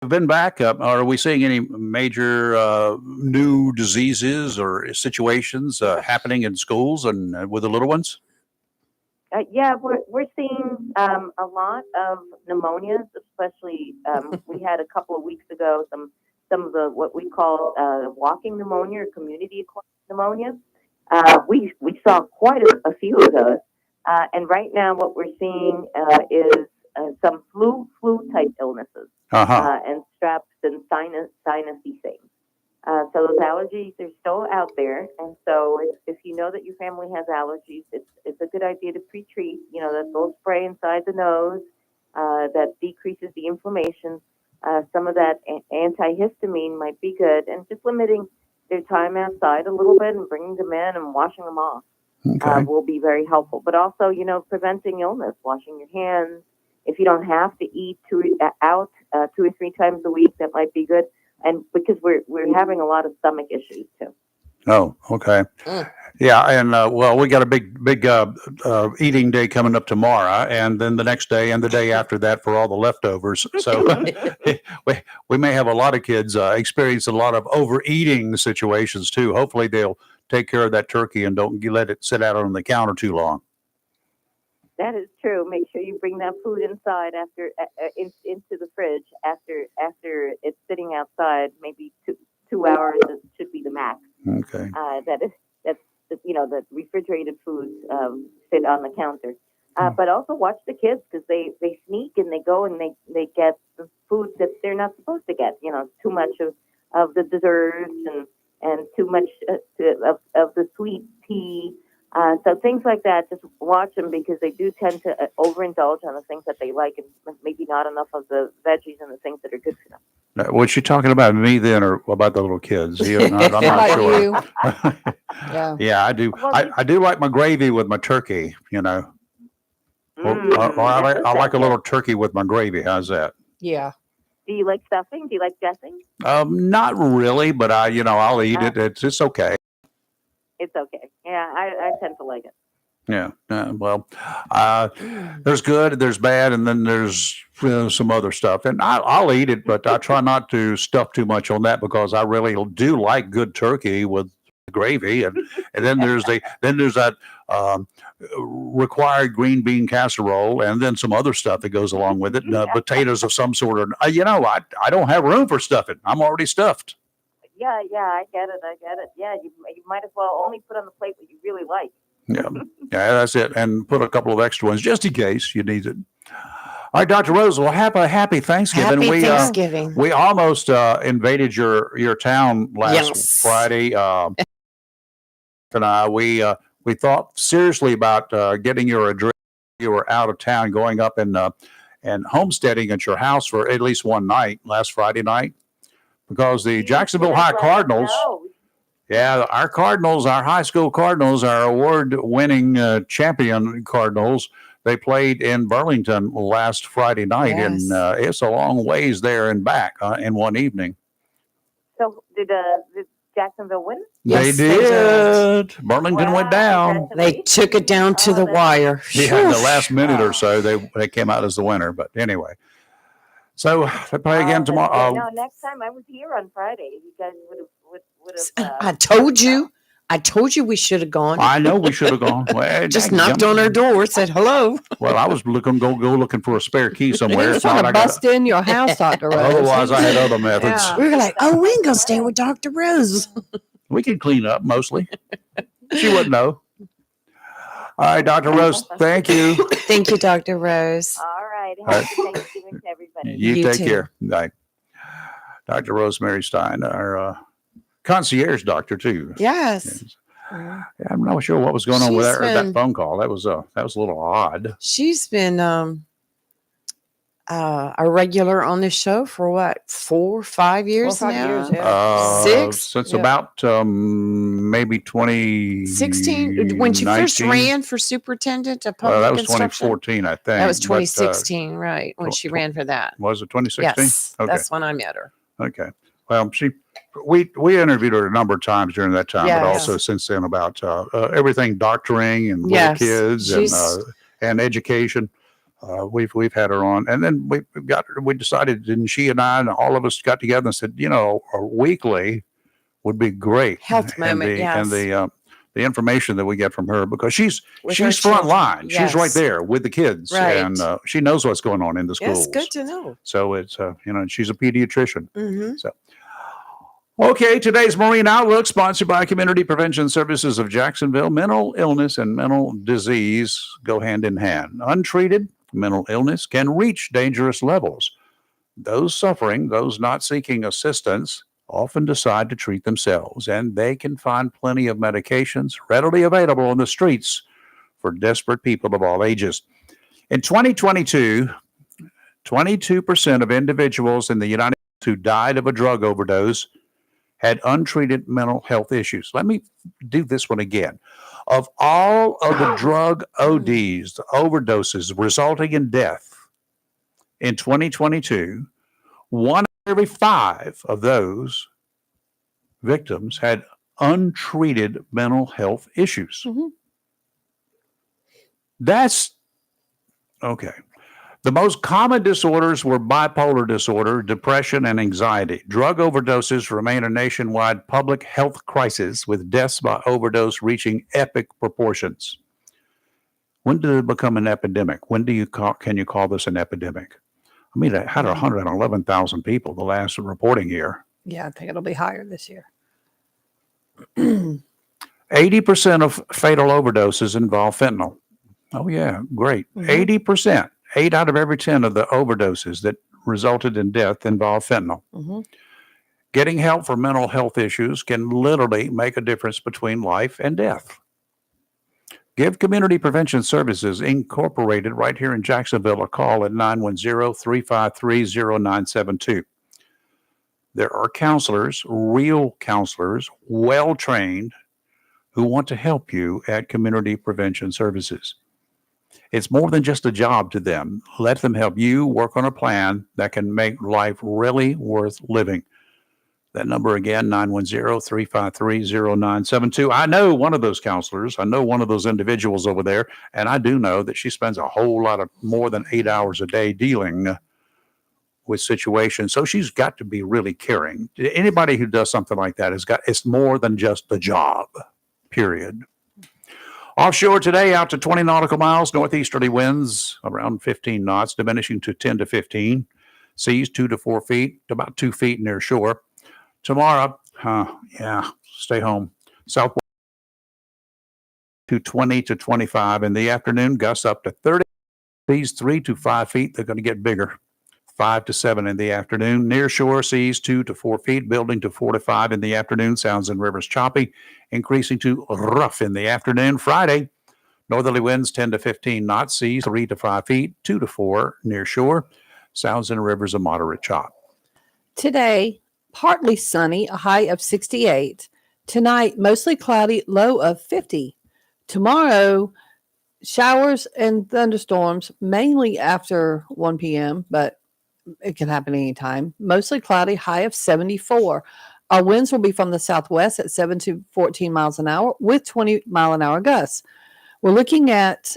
Been back up. Are we seeing any major new diseases or situations happening in schools and with the little ones? Yeah, we're seeing a lot of pneumonias, especially we had a couple of weeks ago some of the what we call walking pneumonia or community acquired pneumonia. We saw quite a few of those, and right now what we're seeing is some flu type illnesses. And straps and sinusy things. So those allergies are still out there, and so if you know that your family has allergies, it's a good idea to pre-treat. You know, that little spray inside the nose that decreases the inflammation. Some of that antihistamine might be good, and just limiting their time outside a little bit and bringing them in and washing them off will be very helpful. But also, preventing illness, washing your hands. If you don't have to eat out 2 or 3 times a week, that might be good. And because we're having a lot of stomach issues too. Oh, okay. Yeah, and well, we got a big eating day coming up tomorrow, and then the next day and the day after that for all the leftovers. So we may have a lot of kids experience a lot of overeating situations too. Hopefully, they'll take care of that turkey and don't let it sit out on the counter too long. That is true. Make sure you bring that food inside after into the fridge after it's sitting outside. Maybe 2 hours should be the max. Okay. That's the refrigerated foods sit on the counter. But also watch the kids because they sneak and they go and they get the food that they're not supposed to get. Too much of the desserts and too much of the sweet tea. So things like that, just watch them because they do tend to overindulge on the things that they like and maybe not enough of the veggies and the things that are good for them. Now, was she talking about me then or about the little kids? I'm not sure. You. Yeah. Yeah, I do. Well, I do like my gravy with my turkey, Or I like a little turkey with my gravy. How's that? Yeah. Do you like stuffing? Do you like dressing? Not really, but I'll eat it. It's okay. It's okay. Yeah, I tend to like it. Yeah. Well, there's good, there's bad, and then there's some other stuff. And I'll eat it, but I try not to stuff too much on that because I really do like good turkey with gravy. And then there's that required green bean casserole, and then some other stuff that goes along with it. Potatoes of some sort. Of I don't have room for stuffing. I'm already stuffed. Yeah, I get it. Yeah, you might as well only put on the plate what you really like. Yeah, that's it. And put a couple of extra ones just in case you need it. All right, Dr. Rose, well, have a happy Thanksgiving. Happy Thanksgiving. We almost invaded your town last Friday. And we thought seriously about getting your address. You were out of town, going up and homesteading at your house for at least one night last Friday night. Because the Jacksonville High Cardinals, our Cardinals, our high school Cardinals, our award-winning champion Cardinals, they played in Burlington last Friday night, and it's a long ways there and back in one evening. So did Jacksonville win? Yes, they they did. Burlington went down. They took it down to the wire. Yeah, in the Phew. last minute or so, they came out as the winner. But anyway, so they play again tomorrow. No, next time I was here on Friday. You guys would have. I told you. I told you we should have gone. I know we should have gone. Well, Just knocked on our door, said hello. Well, I was looking go looking for a spare key somewhere. You're If trying not, to I got. bust in your house, Dr. Rose. Otherwise, I had other methods. Yeah. We were like, oh, we can go stay with Dr. Rose. We can clean up mostly. She wouldn't know. All right, Dr. Rose, thank you. Thank you, Dr. Rose. All right. All right. Happy Thanksgiving to everybody. You You take too. care. Bye. Dr. Rosemary Stein, our concierge doctor, too. Yes. Yeah, I'm not sure what was going on with She's that been- phone call. That was a little odd. She's been a regular on this show for what, 4 or 5 years 4 or 5 now? years, yeah. 6? Since Yep. about maybe 16 when she first 19. ran for superintendent of public Well, that was instruction. 2014, I think. That was but, 2016, right? When she ran for that. Was it 2016? Yes, Okay. that's when I met her. Okay. Well, we interviewed her a number of times during that time, but Yes. also since then about everything doctoring and little Yes, kids she's- and education. We've had her on, and then we decided, and she and I and all of us got together and said, a weekly would be great. Health And moment, the, yes. and the information that we get from her, because she's With her front children. line. She's right Yes. there with the kids, Right. and she knows what's going on in the schools. Yes, good to know. So it's she's a pediatrician. Hmm. Okay, today's Marine Outlook, sponsored by Community Prevention Services of Jacksonville. Mental illness and mental disease go hand in hand. Untreated mental illness can reach dangerous levels. Those suffering, those not seeking assistance, often decide to treat themselves, and they can find plenty of medications readily available on the streets for desperate people of all ages. In 2022, 22% of individuals in the United States who died of a drug overdose had untreated mental health issues. Let me do this one again. Of all of the drug ODs, the overdoses resulting in death in 2022, 1 out of every 5 of those victims had untreated mental health issues. Mhm. That's okay. The most common disorders were bipolar disorder, depression, and anxiety. Drug overdoses remain a nationwide public health crisis, with deaths by overdose reaching epic proportions. When did it become an epidemic? When can you call this an epidemic? I mean, it had 111,000 people, the last reporting year. Yeah, I think it'll be higher this year. 80% of fatal overdoses involve fentanyl. Oh, yeah, great. Mhm. 80%. 8 out of every 10 of the overdoses that resulted in death involve fentanyl. Hmm. Getting help for mental health issues can literally make a difference between life and death. Give Community Prevention Services Incorporated right here in Jacksonville a call at 910-353-0972. There are counselors, real counselors, well-trained, who want to help you at Community Prevention Services. It's more than just a job to them. Let them help you work on a plan that can make life really worth living. That number again, 910-353-0972. I know one of those counselors. I know one of those individuals over there, and I do know that she spends a whole lot of more than 8 hours a day dealing with situations. So she's got to be really caring. Anybody who does something like that it's more than just a job, period. Offshore today, out to 20 nautical miles, northeasterly winds around 15 knots, diminishing to 10 to 15. Seas 2 to 4 feet, to about 2 feet near shore. Tomorrow, stay home. South to 20 to 25 in the afternoon, gusts up to 30. Seas 3 to 5 feet. They're going to get bigger. 5 to 7 in the afternoon. Near shore, seas 2 to 4 feet, building to 4 to 5 in the afternoon. Sounds and rivers choppy, increasing to rough in the afternoon. Friday, northerly winds 10 to 15 knots, seas 3 to 5 feet, 2 to 4 near shore. Sounds and rivers a moderate chop. Today, partly sunny, a high of 68. Tonight, mostly cloudy, low of 50. Tomorrow, showers and thunderstorms, mainly after 1 p.m., but it can happen anytime. Mostly cloudy, high of 74. Our winds will be from the southwest at 7 to 14 miles an hour with 20-mile-an-hour gusts. We're looking at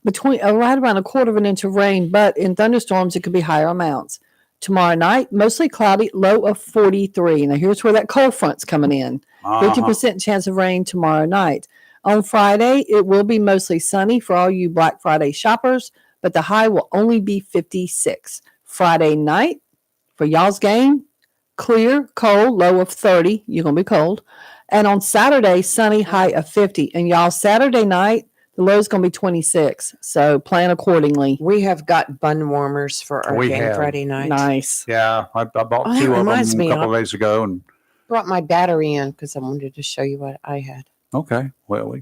between right around a quarter of an inch of rain, but in thunderstorms, it could be higher amounts. Tomorrow night, mostly cloudy, low of 43. Now, here's where that cold front's coming in. 50% chance of rain tomorrow night. On Friday, it will be mostly sunny for all you Black Friday shoppers, but the high will only be 56. Friday night, for y'all's game, clear, cold, low of 30. You're going to be cold. And on Saturday, sunny, high of 50. And y'all, Saturday night, the low is going to be 26. So plan accordingly. We have got bun warmers for our We game have. Friday night. Nice. Yeah, I bought Oh, that two of them reminds me, a couple of days ago, and Brought my battery in because I wanted to show you what I had. okay, well,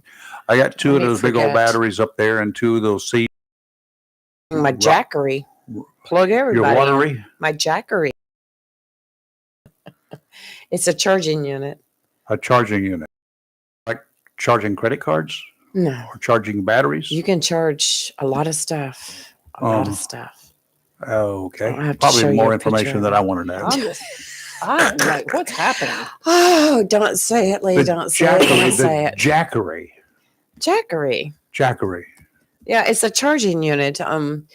I got two of I those big old forget. batteries up there, and two of those seat. My jackery. Plug Your everybody in. watery, My jackery. It's a charging unit. a charging unit, like charging credit cards No, or charging batteries. you can charge a lot of stuff. A lot Um, of stuff. Okay, I'll have to show probably you more a picture information of than it. I wanted to know. I'm like, what's happening? Oh, don't say it, Lee. The Don't say it. Don't say it. Jackery. Jackery. Yeah, it's a charging unit. And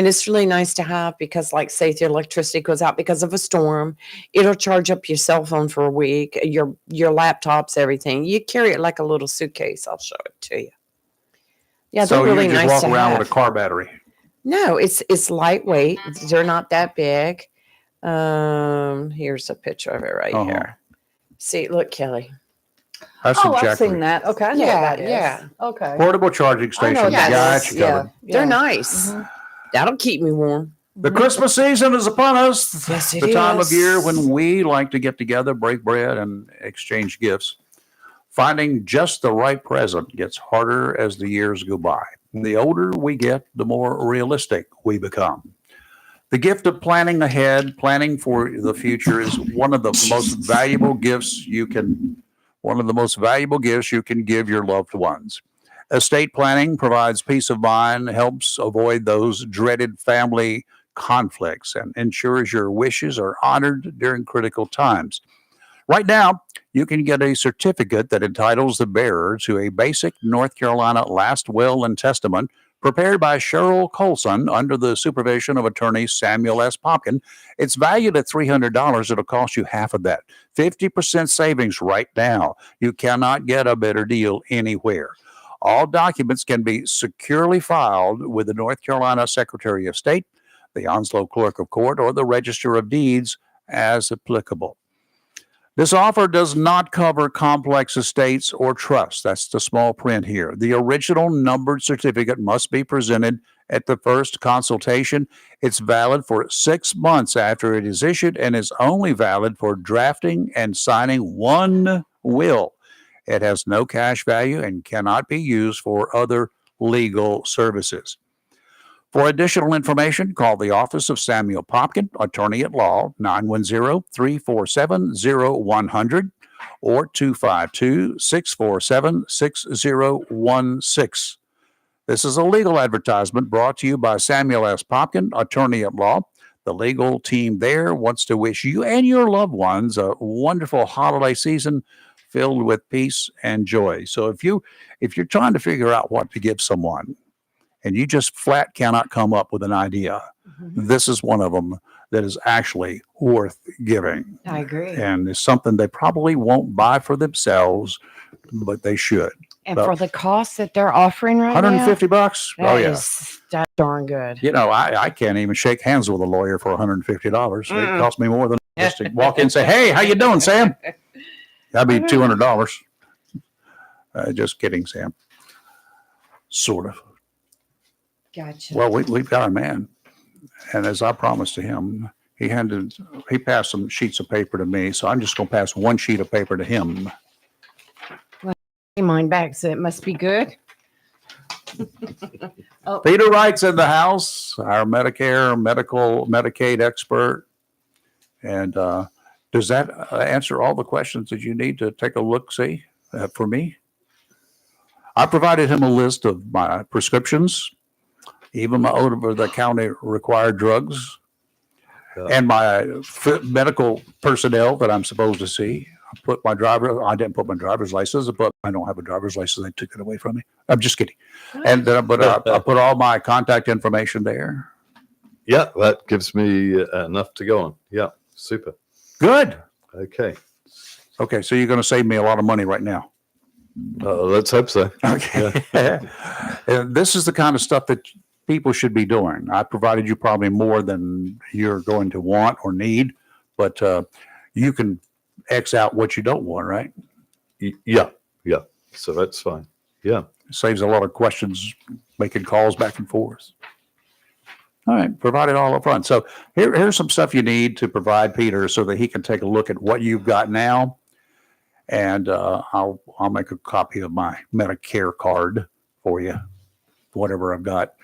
it's really nice to have because, like, say if your electricity goes out because of a storm, it'll charge up your cell phone for a week, your laptops, everything. You carry it like a little suitcase. I'll show it to you. Yeah, So they're really you just nice walk to around have. with a car battery. No, it's lightweight. They're not that big. Here's a picture of it right Uh-huh. here. See, look, Kelly. That's Oh, a I've seen Jackery. that. Okay. I know Yeah, what that is. yeah. Okay. Portable charging I station. know what Yes. You that got is. you covered. They're Yeah. nice. Mhm. That'll keep me warm. The Christmas season is upon us. Yes, it the time of year is. when we like to get together, break bread, and exchange gifts. Finding just the right present gets harder as the years go by. The older we get, the more realistic we become. The gift of planning ahead, planning for the future is one of the most valuable gifts you can give your loved ones. Estate planning provides peace of mind, helps avoid those dreaded family conflicts, and ensures your wishes are honored during critical times. Right now, you can get a certificate that entitles the bearer to a basic North Carolina last will and testament prepared by Cheryl Colson under the supervision of attorney Samuel S. Popkin. It's valued at $300. It'll cost you half of that. 50% savings right now. You cannot get a better deal anywhere. All documents can be securely filed with the North Carolina Secretary of State, the Onslow Clerk of Court, or the Register of Deeds as applicable. This offer does not cover complex estates or trusts. That's the small print here. The original numbered certificate must be presented at the first consultation. It's valid for 6 months after it is issued and is only valid for drafting and signing one will. It has no cash value and cannot be used for other legal services. For additional information, call the office of Samuel Popkin, attorney at law, 910-347-0100 or 252-647-6016. This is a legal advertisement brought to you by Samuel S. Popkin, attorney at law. The legal team there wants to wish you and your loved ones a wonderful holiday season filled with peace and joy. So if you're trying to figure out what to give someone, and you just flat cannot come up with an idea, this is one of them that is actually worth giving. I agree. And it's something they probably won't buy for themselves, but they should. And But for the cost that they're offering right $150? now, Oh, yeah. that's darn good. You know, I can't even shake hands with a lawyer for $150. It costs me more than just to walk in and say, "Hey, how you doing, Sam?" That'd be $200. Just kidding, Sam. Sort of. Gotcha. Well, we've got a man, and as I promised to him, he passed some sheets of paper to me, so I'm just going to pass one sheet of paper to him. Mine back, so it must be good. Peter Wright's in the house, our Medicaid expert, and does that answer all the questions that you need to take a look-see for me? I provided him a list of my prescriptions, even my over-the-counter required drugs. and my medical personnel that I'm supposed to see. I didn't put my driver's license, but I don't have a driver's license. They took it away from me. I'm just kidding. And but I put all my contact information there. Yeah, that gives me enough to go on. Yeah, super. Good. Okay. Okay, so you're going to save me a lot of money right now. Let's hope so. Okay. And this is the kind of stuff that people should be doing. I provided you probably more than you're going to want or need, but you can X out what you don't want, right? Yeah. So that's fine. Yeah. It saves a lot of questions, making calls back and forth. All right, provide it all up front. So here's some stuff you need to provide Peter so that he can take a look at what you've got now. And I'll make a copy of my Medicare card for you, whatever I've got.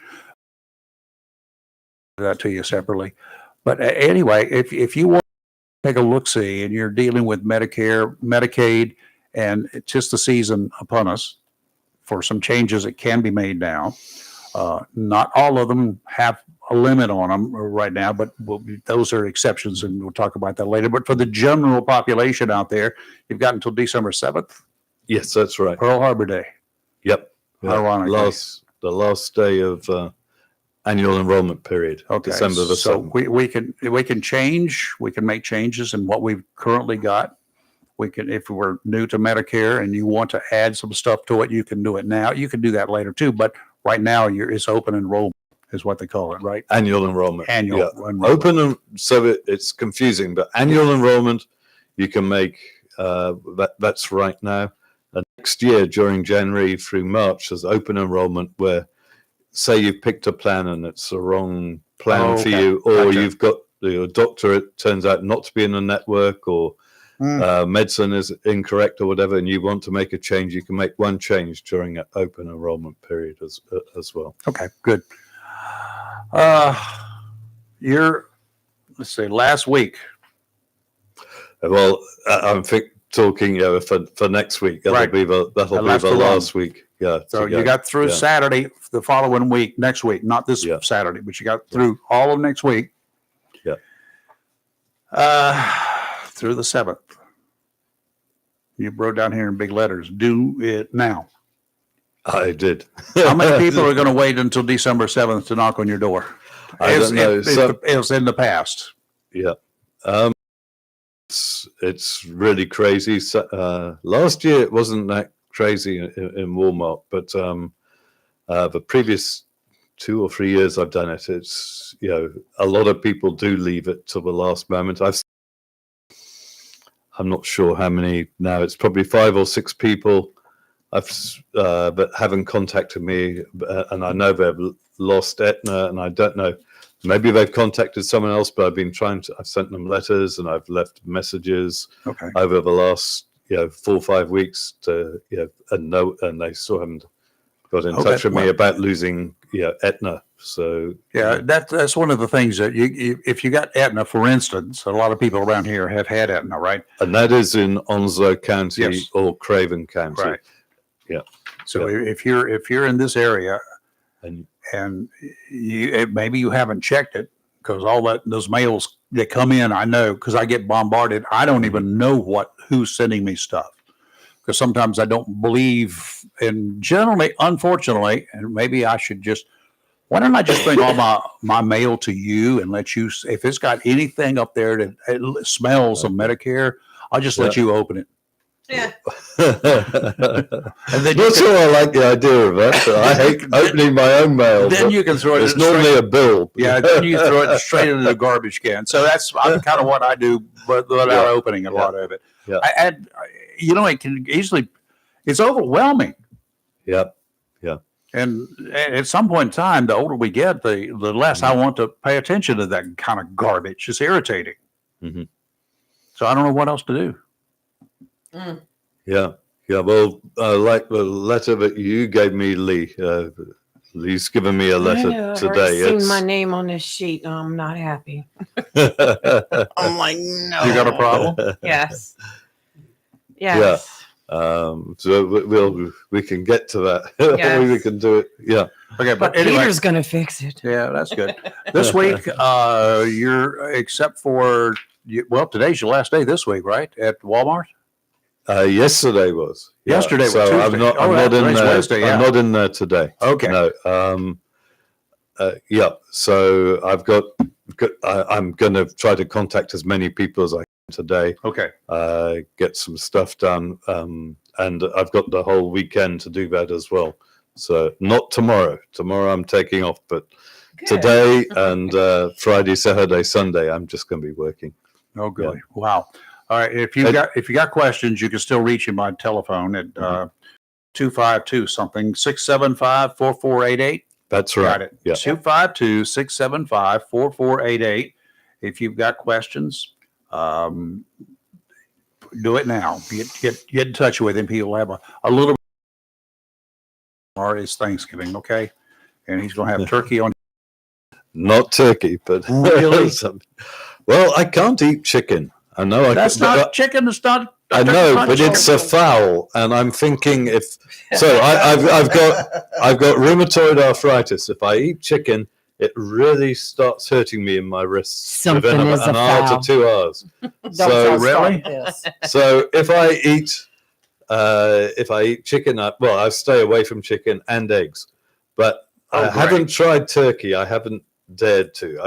That to you separately. But anyway, if you want to take a look-see and you're dealing with Medicare, Medicaid, and it's just the season upon us for some changes that can be made now. Not all of them have a limit on them right now, but those are exceptions, and we'll talk about that later. But for the general population out there, you've got until December 7th, Yes, that's right. Pearl Harbor Day. Yep. Ironically. The last day of annual enrollment period. Okay, December the so 7th. we can change. We can make changes in what we've currently got. We can, if we're new to Medicare and you want to add some stuff to it, you can do it now. You can do that later too. But right now, it's open enrollment is what they call it, right? Annual enrollment. Annual enrollment. Open, so it's confusing, but annual enrollment, you can make, that's right now. Next year, during January through March, there's open enrollment where, say you've picked a plan and it's the wrong plan for you, or Gotcha. you've got your doctor, it turns out not to be in a network, or medicine is incorrect or whatever, and you want to make a change, you can make one change during an open enrollment period as well. Okay, good. Let's say last week. Well, I'm talking for next week. That'll Right. be the last last week. Yeah. So you got through Saturday, the following week, next week, not this Yeah. Saturday, but you got through all of next week. Yeah. Through the 7th. You wrote down here in big letters, do it now. I did. How many people are going to wait until December 7th to knock on your door? I don't know. It's in the past. Yeah. It's really crazy. So, last year it wasn't that crazy in Walmart, but the previous 2 or 3 years I've done it, it's, a lot of people do leave it till the last moment. I'm not sure how many now. It's probably 5 or 6 people that haven't contacted me, and I know they've lost Aetna, and I don't know. Maybe they've contacted someone else, but I've sent them letters and I've left messages over the last 4 or 5 weeks to and they still haven't got in touch with me about losing Aetna. So that's one of the things that if you got Aetna, for instance, a lot of people around here have had Aetna, right? And that is in Onslow County or Craven County. Right. Yeah. So if you're in this area and maybe you haven't checked it, because those mails that come in, I know, because I get bombarded. I don't even know who's sending me stuff, because sometimes I don't believe. And generally, unfortunately, and maybe I should why don't I just bring all my mail to you and let you, if it's got anything up there that it smells of Medicare, I'll just let you open it. Yeah. And then not sure I like the idea of that. I hate opening my own mail. Then you can throw it. It's normally a bill. Yeah, then you throw it straight into the garbage can. So that's kind of what I do, but without opening a lot of it. Yeah. It can easily. It's overwhelming. Yeah. And at some point in time, the older we get, the less I want to pay attention to that kind of garbage. It's irritating. Mm-hmm. So I don't know what else to do. Yeah. Well, like the letter that you gave me, Lee. Lee's given me a letter today. I've seen my name on this sheet. And I'm not happy. I'm like, no. You got a problem? Yes. Yeah. So we can get to that. Yes. We can do it. Yeah. Okay, But but anyway, Peter's going to fix it. yeah, that's good. This week, you're except for well, today's your last day this week, right? At Walmart. Yesterday was. Yeah. Yesterday was So Tuesday. I'm not. Oh, I'm not in today's there. Wednesday, yeah. I'm not in there today. Okay. No. Yeah. So I'm going to try to contact as many people as I can today. Okay. Get some stuff done. And I've got the whole weekend to do that as well. So not tomorrow. Tomorrow I'm taking off, but today and Friday, Saturday, Sunday, I'm just going to be working. Oh, good. Yeah. Wow. All right. If you got questions, you can still reach him by telephone at 252 something 675-4488. That's right. Got it. Yeah. 252-675-4488. If you've got questions, do it now. Get in touch with him. He'll have a little. Or is Thanksgiving, okay? And he's going to have turkey on. Not turkey, but really. Well, I can't eat chicken. I know. That's not chicken. It's not. I know, but it's a fowl, and I'm thinking if so. I've got rheumatoid arthritis. If I eat chicken, it really starts hurting me in my wrists Something within is an a hour foul. to 2 hours. Don't really? So if I eat chicken, I stay away from chicken and eggs. But I haven't tried turkey. I haven't dared to.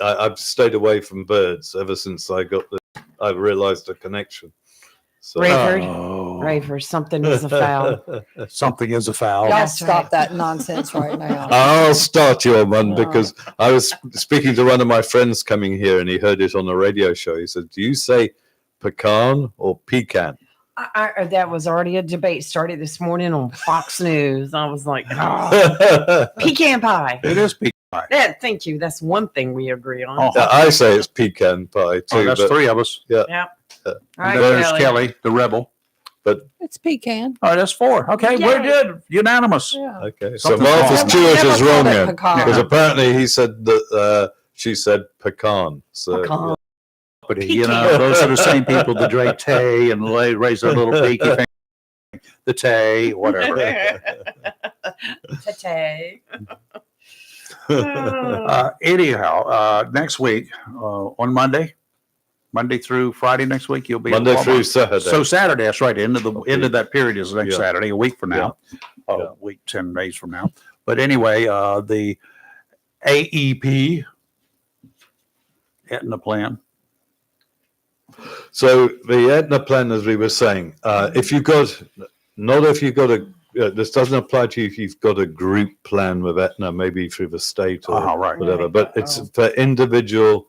I've stayed away from birds ever since I realized the connection. So, Rayford, something is a foul. Something is a foul. Y'all That's stop right. that nonsense right now. I'll start you on one No. because I was speaking to one of my friends coming here and he heard it on a radio show. He said, "Do you say pecan or pecan?" That was already a debate started this morning on Fox News. I was like, oh, pecan pie. It is pecan pie. Yeah, thank you. That's one thing we agree on. Oh. I say it's pecan pie too. Oh, that's but, three of us. All And right, there's Kelly. Kelly, the rebel. It's pecan. All right, that's four. Okay, Yay. we're good. Unanimous. Yeah. Okay, so Something's Martha wrong. Stewart Never is called wrong it then pecan. because apparently he said that she said pecan. So Pecan. But those are the same people that drink tea and raise their little pinky finger. The tea, whatever. Tay. Anyhow, next week on Monday through Friday next week, you'll be at Monday Walmart. through Saturday. So Saturday, that's right. End of that period is next Yeah. Saturday, a week from now, Yeah. a week 10 days from now. But anyway, the AEP Aetna plan. So the Aetna plan, as we were saying, this doesn't apply to you if you've got a group plan with Aetna, maybe through the state or Right. whatever, but it's for individual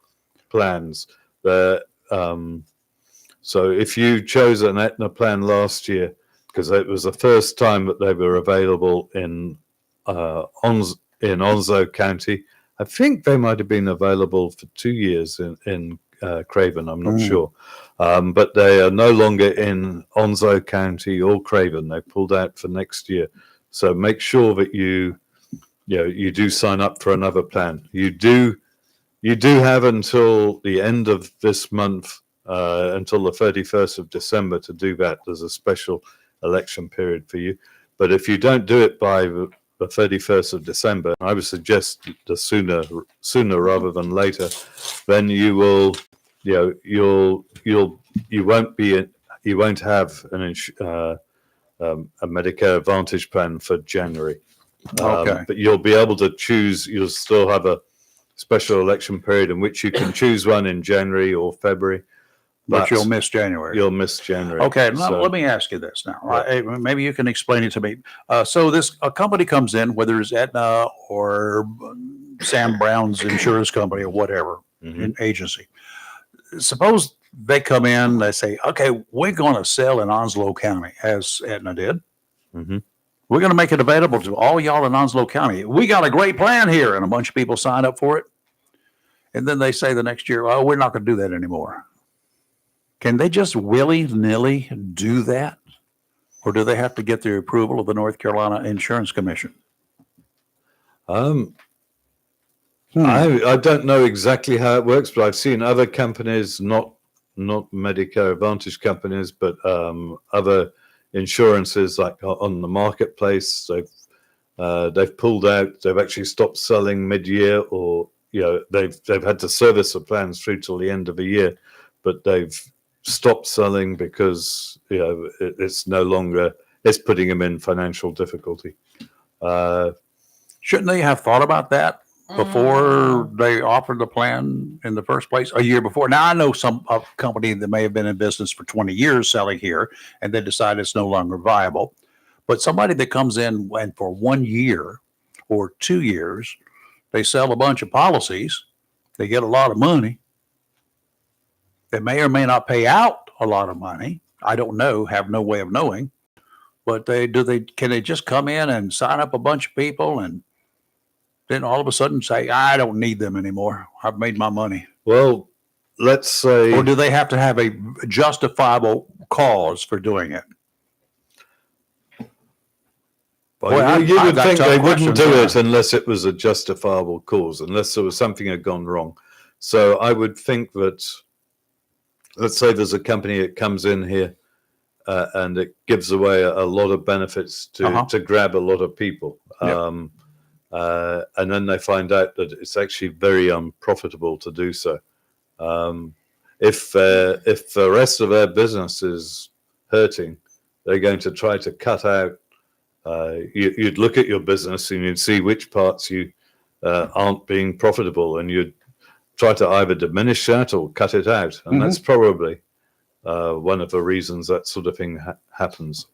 plans. So if you chose an Aetna plan last year, because it was the first time that they were available in Onslow County, I think they might have been available for 2 years in Craven. I'm not sure, but they are no longer in Onslow County or Craven. They pulled out for next year. So make sure that you do sign up for another plan. You do have until the end of this month, until the 31st of December to do that. There's a special election period for you. But if you don't do it by the 31st of December, I would suggest the sooner rather than later, then you will, you won't have a Medicare Advantage plan for January. Okay. But you'll be able to choose. You'll still have a special election period in which you can choose one in January or February. But you'll miss January. You'll miss January. Okay, So- let me ask you this now. Maybe you can explain it to me. So a company comes in, whether it's Aetna or Sam Brown's insurance company or whatever, an agency. Suppose they come in, they say, okay, we're going to sell in Onslow County, as Aetna did. Mhm. We're going to make it available to all y'all in Onslow County. We got a great plan here. And a bunch of people sign up for it. And then they say the next year, oh, we're not going to do that anymore. Can they just willy-nilly do that? Or do they have to get the approval of the North Carolina Insurance Commission? I don't know exactly how it works, but I've seen other companies, not Medicare Advantage companies, but other insurances like on the marketplace. They've pulled out. They've actually stopped selling mid-year, or they've had to service the plans through till the end of the year, but they've stopped selling because it's no longer, it's putting them in financial difficulty. Shouldn't they have thought about that before they offered the plan in the first place, a year before? Now, I know a company that may have been in business for 20 years selling here, and they decide it's no longer viable. But somebody that comes in and for 1 year or 2 years, they sell a bunch of policies, they get a lot of money. They may or may not pay out a lot of money. I don't know, have no way of knowing. But can they just come in and sign up a bunch of people and then all of a sudden say, I don't need them anymore, I've made my money? Well, let's say. Or do they have to have a justifiable cause for doing it? Well, you would got think tough they wouldn't questions, do it unless it was a justifiable cause, unless there was something had gone wrong. So I would think that, let's say there's a company that comes in here and it gives away a lot of benefits to grab a lot of people. Yep. And then they find out that it's actually very unprofitable to do so. If the rest of their business is hurting, they're going to try to cut out. You'd look at your business and you'd see which parts you aren't being profitable, and you'd try to either diminish that or cut it out. And that's probably one of the reasons that sort of thing happens.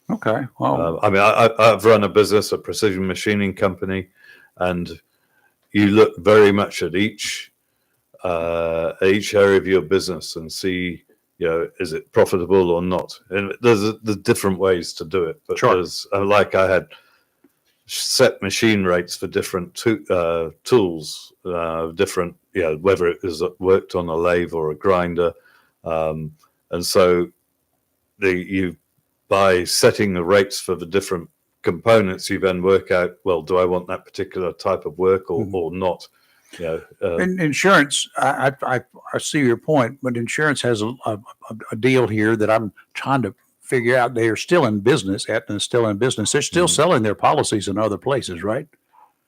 Okay. Well, I mean, I've run a business, a precision machining company, and you look very much at each area of your business and see, is it profitable or not? And there's different ways to do it, but there's like I had set machine rates for different tools, different, whether it is worked on a lathe or a grinder, and so by setting the rates for the different components, you then work out, well, do I want that particular type of work or not? in insurance, I see your point, but insurance has a deal here that I'm trying to figure out. They are still in business. Aetna's still in business. They're still selling their policies in other places, right?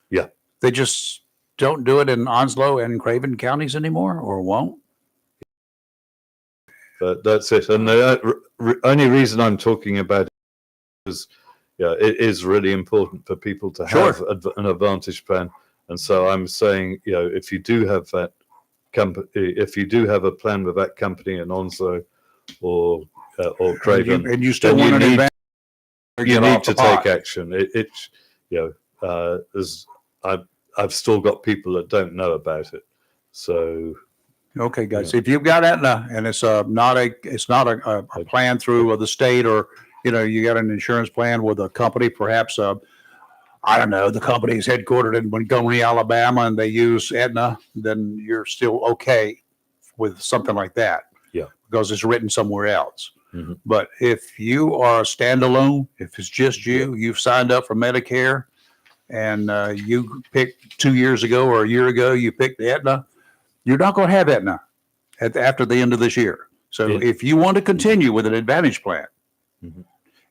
Yeah. They just don't do it in Onslow and Craven counties anymore, or won't? But that's it. And the only reason I'm talking about it is, it is really important for people to have an Advantage plan. And so I'm saying, if you do have that company, if you do have a plan with that company in Onslow or Craven, and you still want an advantage, you need to take action. I've still got people that don't know about it. So. Okay, guys, if you've got Aetna and it's not a plan through the state, or, you got an insurance plan with a company, perhaps, I don't know, the company is headquartered in Montgomery, Alabama, and they use Aetna, then you're still okay with something like that. Yeah. Because it's written somewhere else. Mm-hmm. But if you are a standalone, if it's just you, you've signed up for Medicare, and you picked 2 years ago or a year ago, you picked Aetna, you're not going to have Aetna after the end of this year. So if you want to continue with an Advantage plan,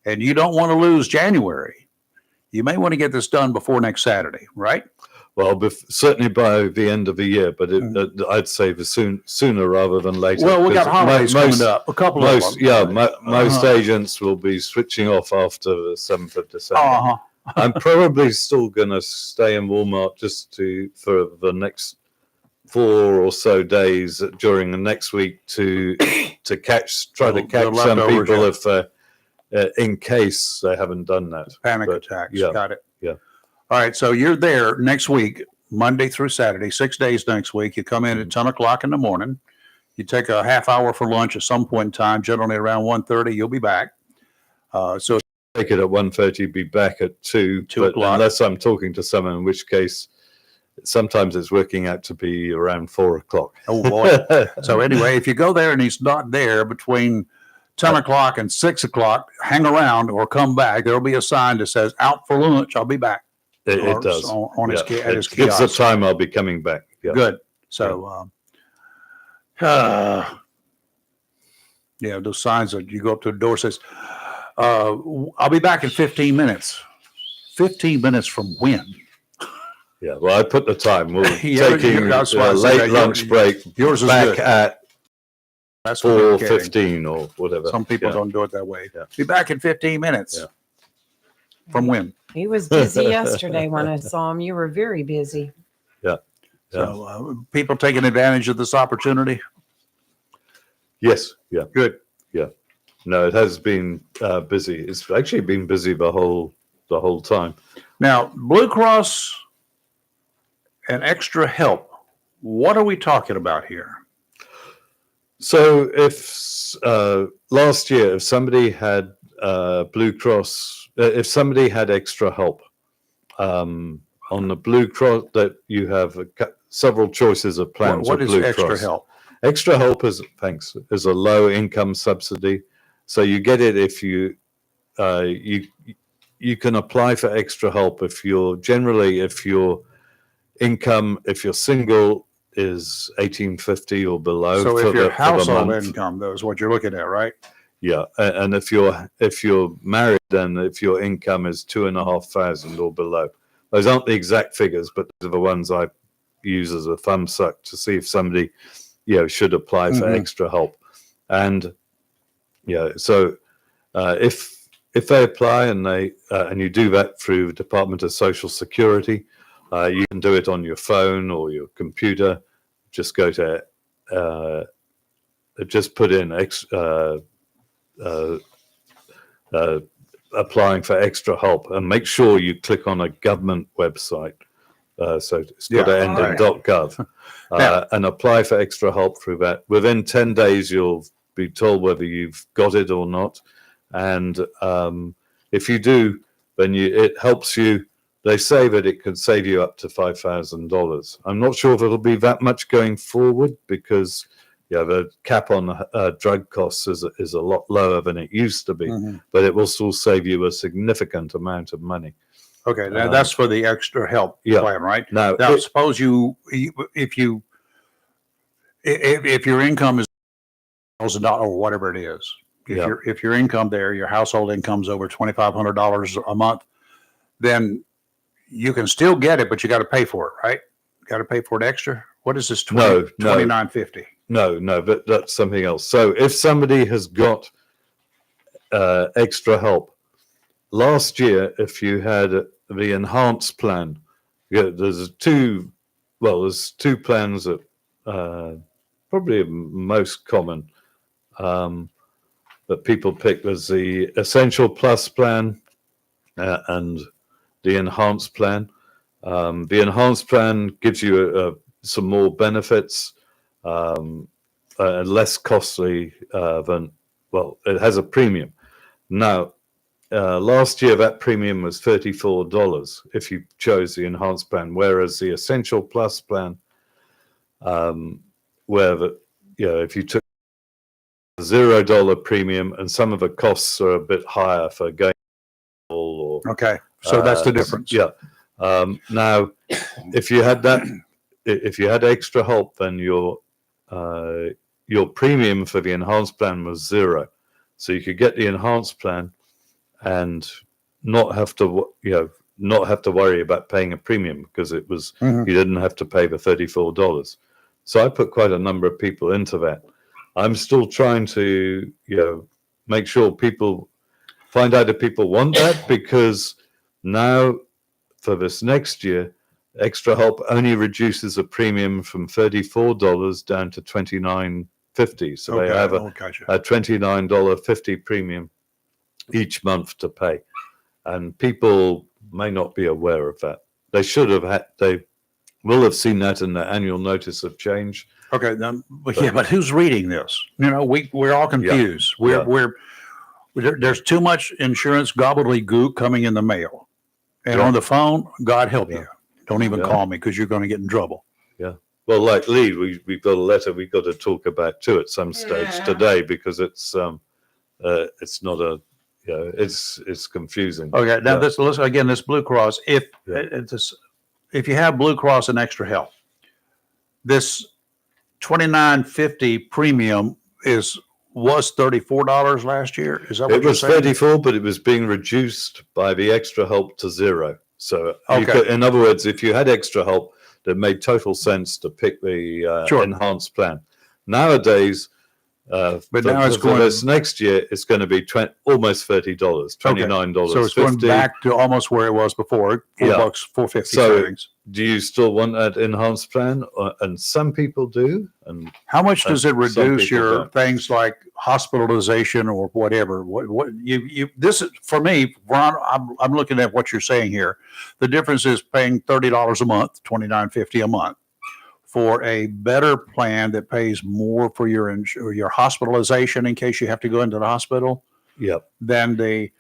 and you don't want to lose January, you may want to get this done before next Saturday, right? Well, certainly by the end of the year, but I'd say sooner rather than later. Well, we got holidays coming up, a couple of them. Yeah, most agents will be switching off after the 7th of December. I'm probably still going to stay in Walmart for the next 4 or so days during the next week to catch some people in case they haven't done that. Panic attacks. Yeah, got it. Yeah. All right. So you're there next week, Monday through Saturday, 6 days next week. You come in at 10 o'clock in the morning. You take a half hour for lunch at some point in time, generally around 1:30. You'll be back. So take it at 1:30, be back at 2 o'clock. Unless I'm talking to someone, in which case sometimes it's working out to be around 4 o'clock. Oh boy. So anyway, if you go there and he's not there between 10 o'clock and 6 o'clock, hang around or come back. There'll be a sign that says out for lunch. I'll be back. It does. On his, at his gives kiosk. the time I'll be coming back. Yeah. Good. So, those signs that you go up to the door says, I'll be back in 15 minutes. 15 minutes from when? Yeah, well, I put the time. We're Yeah, taking that's a why I said late that lunch break yours is back good. at That's communicating. 4:15 or whatever. Some people Yeah. don't do it that way. Yeah. Be back in 15 minutes. Yeah. From when? He was busy yesterday when I saw him. You were very busy. So people taking advantage of this opportunity. Yes. Yeah. Good. No, it has been busy. It's actually been busy the whole time. Now, Blue Cross and Extra Help. What are we talking about here? So if last year, if somebody had Blue Cross, if somebody had Extra Help on the Blue Cross, that you have several choices of plans. What with is Blue Extra Cross. Help? Extra Help is a low income subsidy. So you get it if you can apply for Extra Help if your income, if you're single, is 1850 or below. So for if your the household month. income, though, is what you're looking at, right? Yeah, and if you're married, then if your income is 2,500 or below, those aren't the exact figures, but those are the ones I use as a thumbsuck to see if somebody, should apply for Extra Help. And so if they apply and you do that through the Department of Social Security, you can do it on your phone or your computer. Just go to just put in applying for Extra Help and make sure you click on a government website. So it's got to end in .gov and apply for Extra Help through that. Within 10 days, you'll be told whether you've got it or not. And if you do, then it helps you. They say that it could save you up to $5,000. I'm not sure if it'll be that much going forward because the cap on drug costs is a lot lower than it used to be, but it will still save you a significant amount of money. Okay, now that's for the Extra Help plan, right? Now, suppose if your income is $1,000 or whatever it is, if your income there, your household income's over $2,500 a month, then you can still get it, but you got to pay for it, right? Got to pay for it extra. What is this? $2,950. No, but that's something else. So if somebody has got Extra Help, last year, if you had the enhanced plan, there's two plans that probably most common that people pick. There's the Essential Plus plan and the enhanced plan. The enhanced plan gives you some more benefits, less costly it has a premium. Now, last year that premium was $34 if you chose the enhanced plan, whereas the Essential Plus plan, if you took $0 premium, and some of the costs are a bit higher for going or okay, so that's the difference. Now, if you had Extra Help, then your premium for the enhanced plan was $0, so you could get the enhanced plan and not have to worry about paying a premium because it was you didn't have to pay the $34. So I put quite a number of people into that. I'm still trying to make sure people find out if people want that, because now for this next year, Extra Help only reduces the premium from $34 down to $29.50. So they have a $29.50 premium each month to pay. And people may not be aware of that. They should have they will have seen that in the annual notice of change. Okay, but who's reading this? We're all confused. There's too much insurance gobbledygook coming in the mail, and on the phone. God help you! Don't even call me because you're going to get in trouble. Yeah. Well, like Lee, we've got a letter we've got to talk about too at some stage today, because it's not it's confusing. Okay, now this Blue Cross. If you have Blue Cross and Extra Help, this $29.50 premium is was $34 last year. Is that what It you're was saying? 34, but it was being reduced by the extra help to 0. So, Okay. in other words, if you had extra help, it made total sense to pick the Sure. enhanced plan. Nowadays, But now it's for going- this next year, it's going to be almost $30, $29. So it's going back to almost where it was before, Yeah. $4, $4.50 So- savings. Do you still want that enhanced plan? And some people do. And How much does it some reduce people your don't. things like hospitalization or whatever? What you this is for me, Ron, I'm looking at what you're saying here. The difference is paying $30 a month, $29.50 a month for a better plan that pays more for your hospitalization in case you have to go into the hospital Yep. than the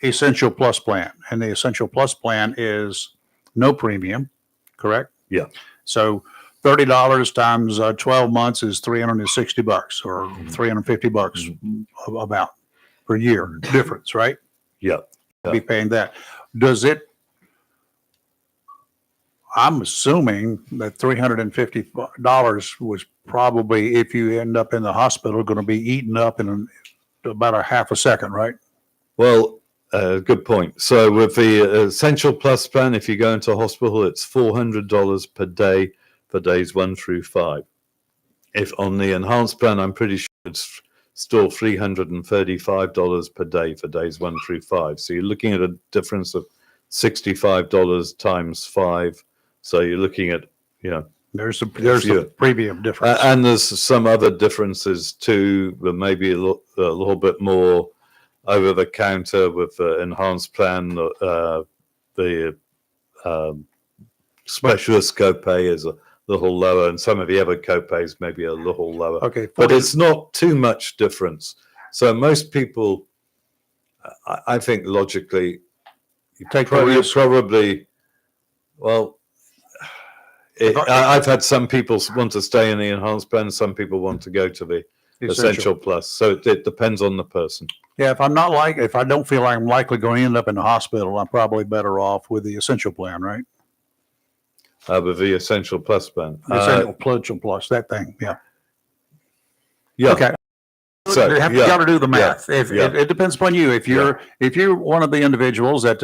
Essential Plus plan. And the Essential Plus plan is no premium, correct? Yeah. So $30 times 12 months is $360 or $350 about per year difference, right? Yep. Be paying that. Does it? I'm assuming that $350 was probably, if you end up in the hospital, going to be eaten up in about a half a second, right? Well, good point. So with the Essential Plus plan, if you go into hospital, it's $400 per day for days 1 through 5. If on the enhanced plan, I'm pretty sure it's still $335 per day for days 1 through 5. So you're looking at a difference of $65 times 5. So you're looking at, There's a Yeah. premium difference. and there's some other differences too, but maybe a little bit more over the counter with the enhanced plan. The specialist copay is a little lower, and some of the other copays maybe a little lower. Okay, But it's not too much difference. So most people, I think logically, take the risk. probably, well, I've had some people want to stay in the enhanced plan, some people want to go to the Essential Plus. So it depends on the person. Yeah, if I don't feel like I'm likely going to end up in the hospital, I'm probably better off with the Essential plan, right? With the Essential Plus plan. The Essential Plus, that thing, yeah. Yeah. Okay. So, You got to do the math. It depends upon you. If you're one of the individuals that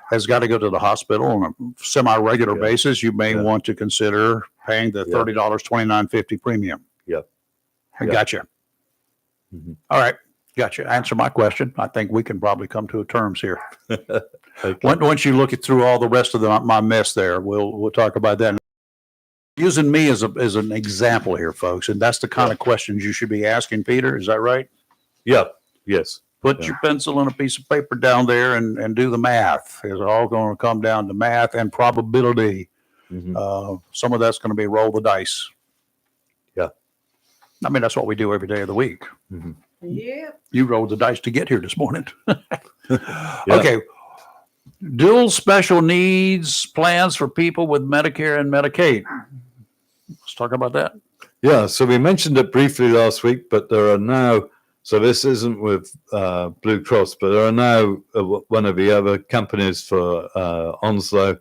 has got to go to the hospital on a semi-regular Yeah. basis, you may Yeah. want to consider paying the Yeah. $30, $29.50 premium. Yeah. I Yeah. gotcha. Mhm. All right. Gotcha. Answer my question. I think we can probably come to terms here. Okay. Once you look through all the rest of my mess there, we'll talk about that. Using me as an example here, folks, and that's the kind of questions you should be asking, Peter. Is that right? Yeah. Yes. Put Yeah. your pencil and a piece of paper down there and do the math. It's all going to come down to math and probability. Mhm. Some of that's going to be roll the dice. Yeah. I mean, that's what we do every day of the week. Mhm. Yeah. You rolled the dice to get here this morning. Okay. Dual special needs plans for people with Medicare and Medicaid. Let's talk about that. Yeah, so we mentioned it briefly last week, but there are now, so this isn't with Blue Cross, but there are now one of the other companies for Onslow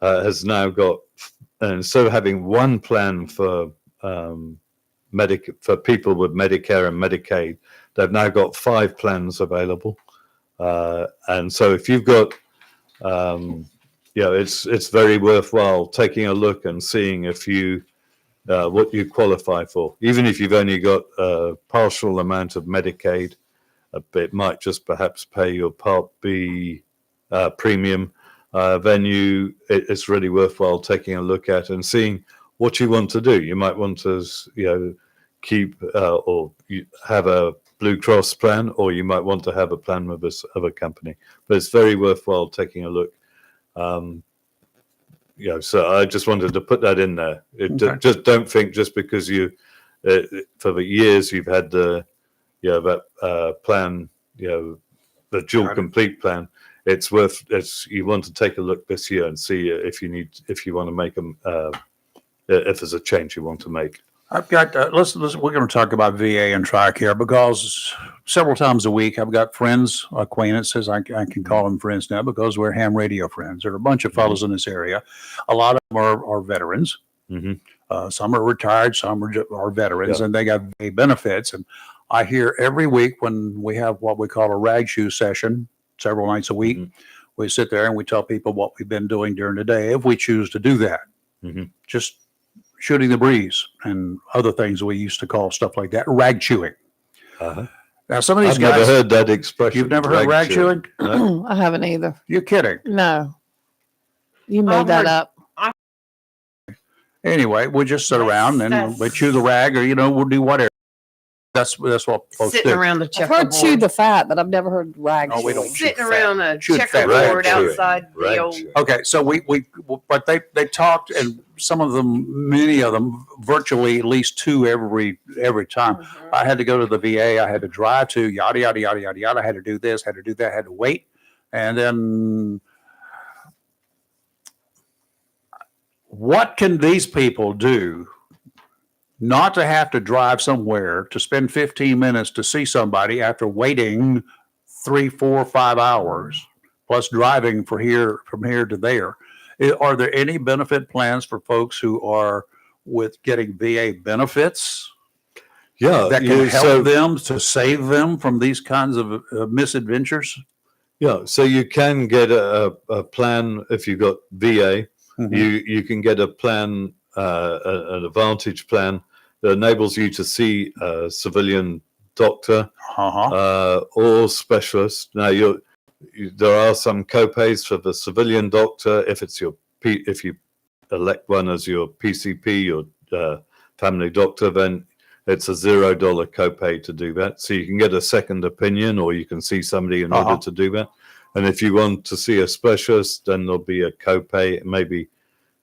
has now got, instead of having one plan for for people with Medicare and Medicaid, they've now got 5 plans available. And so if you've got, it's very worthwhile taking a look and seeing if what you qualify for. Even if you've only got a partial amount of Medicaid, it might just perhaps pay your Part B premium. Then it's really worthwhile taking a look at and seeing what you want to do. You might want to, keep or have a Blue Cross plan, or you might want to have a plan with this other company. But it's very worthwhile taking a look. So I just wanted to put that in there. Okay. Just don't think just because you, for the years you've had that plan, the dual complete plan. You want to take a look this year and see if you want to make them, if there's a change you want to make. I've got, we're going to talk about VA and TRICARE because several times a week I've got friends, acquaintances, I can call them friends now because we're ham radio friends. There are a bunch of fellows in this area. A lot of them are veterans. Mhm. Some are retired, some are veterans, and they got VA benefits. And I hear every week when we have what we call a rag shoe session, several nights a week, we sit there and we tell people what we've been doing during the day if we choose to do that. Just shooting the breeze and other things we used to call stuff like that, rag chewing. Now, some of these I've guys, never heard that expression. you've never heard rag chewing? No. I haven't either. You're kidding. No. You made I've that heard- up. Anyway, we'll just sit around and we chew the rag, or we'll do whatever. That's what folks Sitting do. around the I've heard chew checkerboard. the fat, but I've never heard rag. No, we chewing. don't chew Sitting fat. around a Chewed fat. checkerboard Rag chewing. outside Rag the old. chewing. Okay, so but they talked, and some of them, many of them, virtually at least two every time. I had to go to the VA. I had to drive to yada yada yada yada yada. I had to do this, had to do that, had to wait, and then what can these people do not to have to drive somewhere to spend 15 minutes to see somebody after waiting 3, 4, 5 hours plus driving from here to there? Are there any benefit plans for folks who are with getting VA benefits Yeah, that can you- help so- them to save them from these kinds of misadventures? Yeah, so you can get a plan if you've got VA. You can get a plan, an advantage plan that enables you to see a civilian doctor or specialist. Now, there are some copays for the civilian doctor if it's if you elect one as your PCP, your family doctor, then it's a $0 copay to do that. So you can get a second opinion, or you can see somebody in order to do that. And if you want to see a specialist, then there'll be a copay, maybe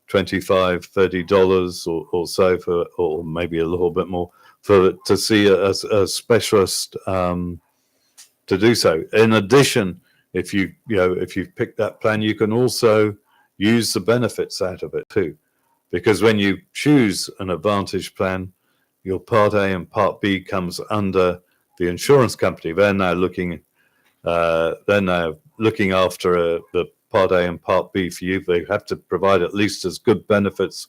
$25, $30 or so or maybe a little bit more to see a specialist to do so. In addition, if you've picked that plan, you can also use the benefits out of it too, because when you choose an advantage plan, your Part A and Part B comes under the insurance company. They're now looking after the Part A and Part B for you. They have to provide at least as good benefits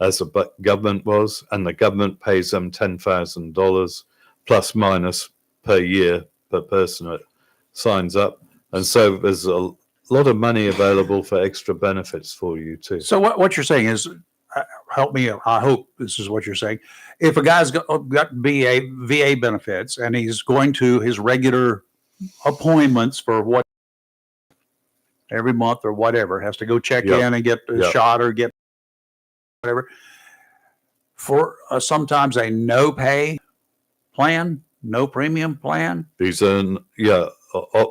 as the government was, and the government pays them $10,000 plus minus per year per person that signs up. And so there's a lot of money available for extra benefits for you too. So what you're saying is, help me. I hope this is what you're saying. If a guy's got VA benefits and he's going to his regular appointments for what every month or whatever, has to go check in and get a shot or get whatever, for sometimes a no pay plan, no premium plan. These are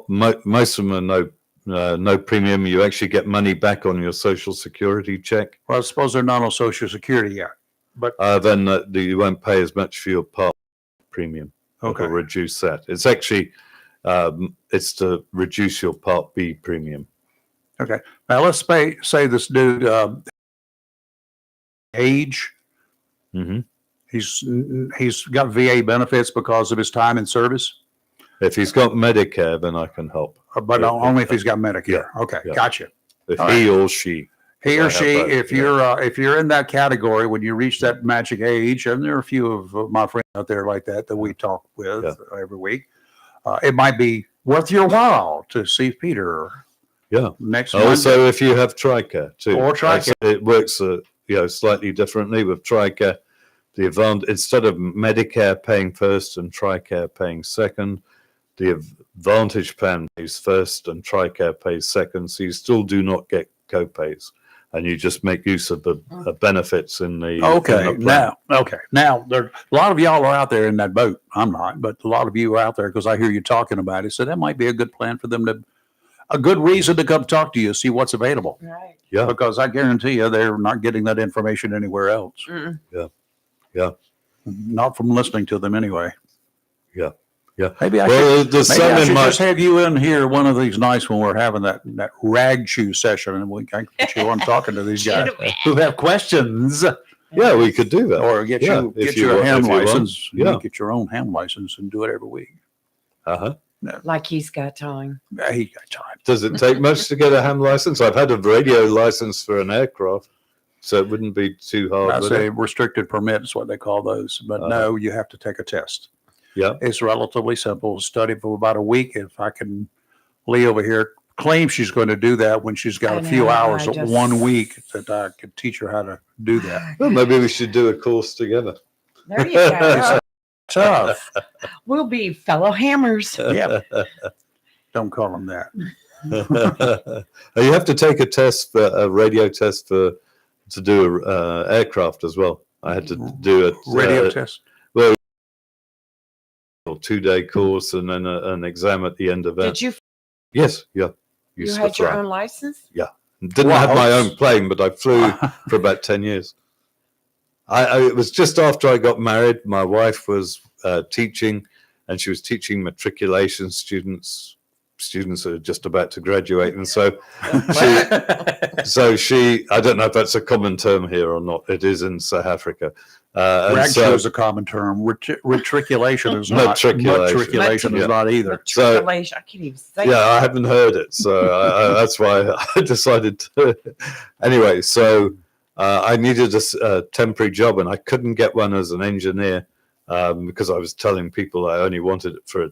most of them are no premium. You actually get money back on your Social Security check. Well, I suppose they're not on Social Security yet, but Then you won't pay as much for your Part premium. Okay. It'll reduce that. It's actually it's to reduce your Part B premium. okay. Now let's say this dude age. Mm-hmm. He's got VA benefits because of his time in service, If he's got Medicare, then I can help. but Yeah. only if he's got Medicare. Okay, Yeah. gotcha. If All he or she. He I or have she, both, if you're in that category, when you reach that magic age, and there are a few of my friends out there like that we talk with every week, it might be worth your while to see Peter. Yeah. Next Monday. Also, if you have TRICARE too. Or TRICARE. It works slightly differently with TRICARE. Instead of Medicare paying first and TRICARE paying second, the Advantage plan pays first and TRICARE pays second. So you still do not get copays, and you just make use of the benefits in the Okay, in the plan. now there a lot of y'all are out there in that boat. I'm not, but a lot of you are out there because I hear you talking about it. So that might be a good plan for them a good reason to come talk to you, see what's available. Right. Yeah. Because I guarantee you they're not getting that information anywhere else. Mm. Yeah. Not from listening to them anyway. Yeah. Maybe I Well, should, there's maybe some I in should my just have you in here one of these nights when we're having that rag chew session, and we can get you on talking to these guys who have questions, Yeah, we could do that. or get Yeah, you if get you your want- ham if you want. license. Yeah. Get your own ham license and do it every week. Uh-huh. Like he's got time. He got time. Does it take much to get a ham license? I've had a radio license for an aircraft. so it wouldn't be too I hard. Would say it? restricted permit is what they call those, but no, you have to take a test. Yeah. It's relatively simple. Study for about a week. If I can, Lee over here claims she's going to do that when she's got I a few know, hours I of just- 1 week that I could teach her how to do that. Well, maybe we should do a course together. There you go. Tough. We'll be fellow hammers. Yeah. Don't call them that. You have to take a radio test to do aircraft as well. I had to do a Radio test. Well, a 2-day course and then an exam at the end of it. Did you? Yes, yeah. You Used to had your fly. own license? Didn't Wow. have my own plane, but I flew for about 10 years. It was just after I got married. My wife was teaching, and she was teaching matriculation students who are just about to graduate. And so she, I don't know if that's a common term here or not. It is in South Africa. And Rag so, is a common term. Retriculation is not. Matriculation. Matriculation is Yeah. not either. So- Matriculation. I can't even say yeah, I haven't heard it. So that's why I decided to. Anyway, so I needed a temporary job, and I couldn't get one as an engineer because I was telling people I only wanted it for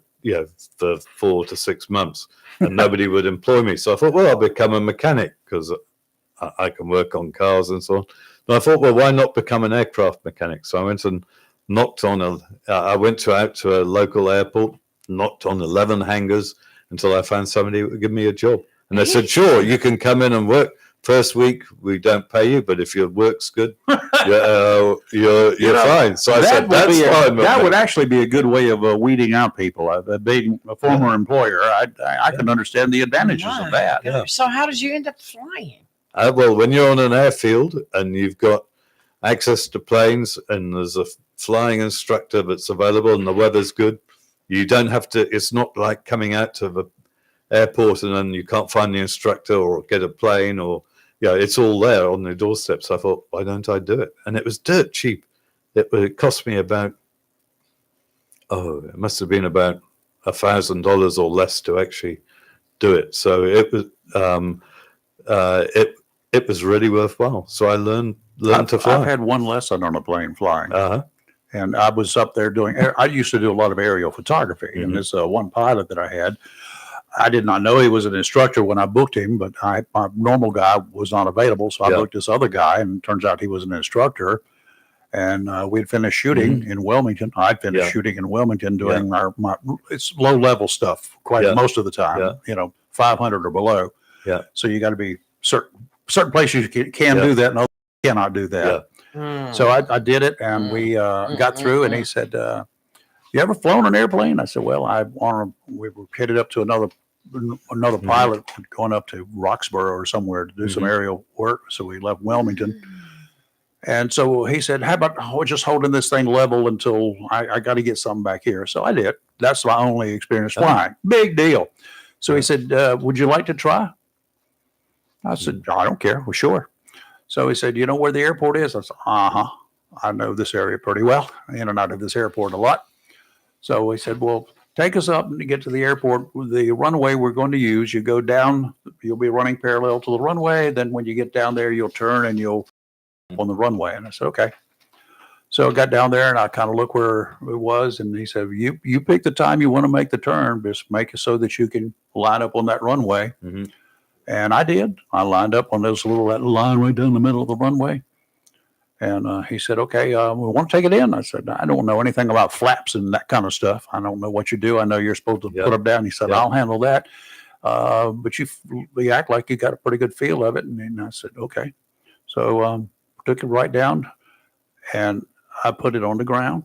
4 to 6 months, and nobody would employ me. So I thought, well, I'll become a mechanic because I can work on cars and so on. And I thought, well, why not become an aircraft mechanic? So I went and knocked on I went out to a local airport, knocked on 11 hangars until I found somebody who would give me a job. And they said, sure, you can come in and work. First week, we don't pay you, but if your work's good, you're fine. So I said, that's fine. That would actually be a good way of weeding out people. Being a former employer, I can understand the advantages My of that. gosh. So how did you end up flying? Well, when you're on an airfield and you've got access to planes and there's a flying instructor that's available and the weather's good, you don't have to. It's not like coming out to the airport and then you can't find the instructor or get a plane or. Yeah, it's all there on the doorstep. So I thought, why don't I do it? And it was dirt cheap. It cost me about, it must have been about $1,000 or less to actually do it. So it was, it was really worthwhile. So I learned to fly. I've had one lesson on a plane flying, Uh-huh. and I was up there doing. I used to do a lot of aerial photography, and this one pilot that I had. I did not know he was an instructor when I booked him, but my normal guy was not available. So I booked this other guy, and it turns out he was an instructor. And we'd finished shooting in Wilmington. I'd finished shooting in Wilmington doing it's low level stuff most of the time, 500 or below. Yeah. So you got to be certain places you can do that and others cannot do that. So I did it, and we got through, and he said, you ever flown an airplane? I said, well, we were headed up to another pilot going up to Roxborough or somewhere to do some aerial work. So we left Wilmington. And so he said, how about just holding this thing level until I got to get something back here. So I did. That's my only experience flying. Big deal. So he said, would you like to try? I said, I don't care. Well, sure. So he said, you know where the airport is? I said, I know this area pretty well. In and out of this airport a lot. So he said, well, take us up and get to the airport. The runway we're going to use, you go down, you'll be running parallel to the runway. Then when you get down there, you'll turn and you'll on the runway. And I said, okay. So I got down there and I kind of looked where it was. And he said, you pick the time you want to make the turn, just make it so that you can line up on that runway. And I did. I lined up on that line right down the middle of the runway. And he said, okay, we want to take it in. I said, I don't know anything about flaps and that kind of stuff. I don't know what you do. I know you're supposed to put them down. He said, I'll handle that. But you act like you got a pretty good feel of it. And I said, okay. So took it right down and I put it on the ground.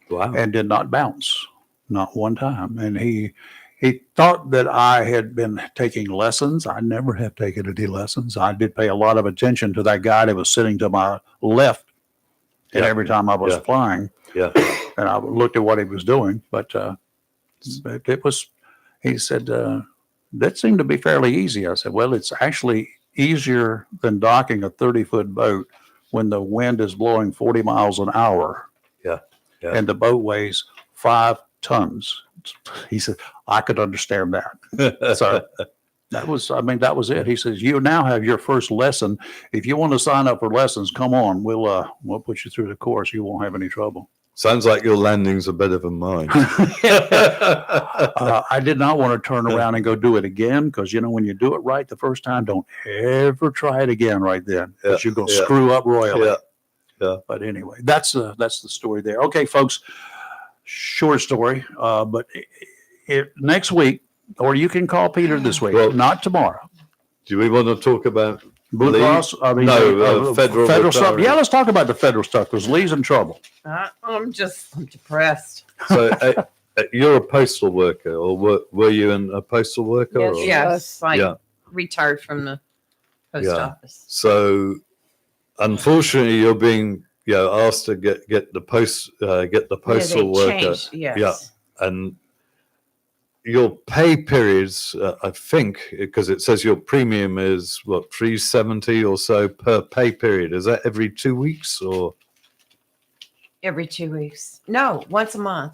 Wow. And did not bounce, not one time. And he thought that I had been taking lessons. I never have taken any lessons. I did pay a lot of attention to that guy that was sitting to my left. And every time I was flying, and I looked at what he was doing, but it was, he said, that seemed to be fairly easy. I said, well, it's actually easier than docking a 30-foot boat when the wind is blowing 40 miles an hour. And the boat weighs 5 tons. He said, I could understand that. So That was it. He says, you now have your first lesson. If you want to sign up for lessons, come on. We'll put you through the course. You won't have any trouble. Sounds like your landings are better than mine. I did not want to turn around and go do it again because, when you do it right the first time, don't ever try it again right then because you're going to screw up royally. Yeah. But anyway, that's the story there. Okay, folks, short story. But next week, or you can call Peter this week, not tomorrow. Do we want to talk about Blue Cross? federal stuff. Yeah, let's talk about the federal stuff because Lee's in trouble. I'm depressed. So you're a postal worker, or were you a postal worker? Yes, or? yes. Yeah. Retired from the post office. So unfortunately, you're being asked to get the postal worker. Changed, yes. Yeah, and your pay periods, I think, because it says your premium is what, $370 or so per pay period. Is that every 2 weeks or? Every 2 weeks. No, once a month.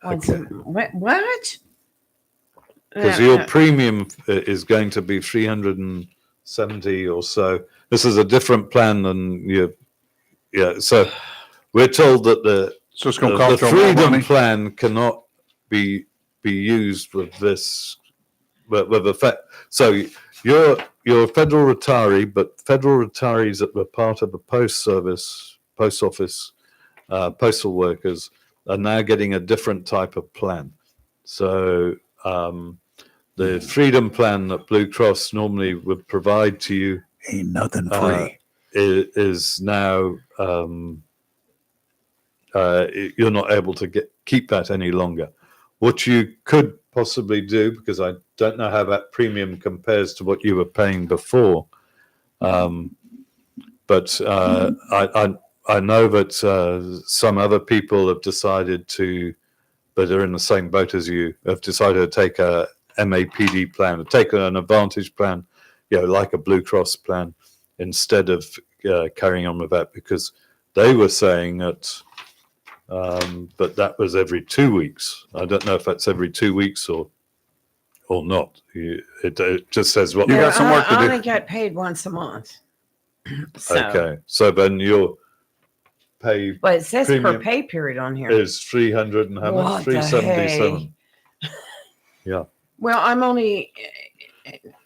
What? Because your premium is going to be $370 or so. This is a different plan than you. Yeah, so we're told that the freedom plan cannot be used with this, with effect. So you're a federal retiree, but federal retirees that were part of the post office, postal workers are now getting a different type of plan. So the freedom plan that Blue Cross normally would provide to you ain't nothing free. Is now you're not able to keep that any longer. What you could possibly do, because I don't know how that premium compares to what you were paying before, but I know that some other people have decided to, but are in the same boat as you, have decided to take a MAPD plan, take an advantage plan, like a Blue Cross plan, instead of carrying on with that, because they were saying that but that was every 2 weeks. I don't know if that's every 2 weeks or not. It just says what. You got some work to do. I only get paid once a month. Okay, so then your pay. But it says per premium pay period on here. is 300 and how much? What the 377. hey? Yeah. Well, I'm only.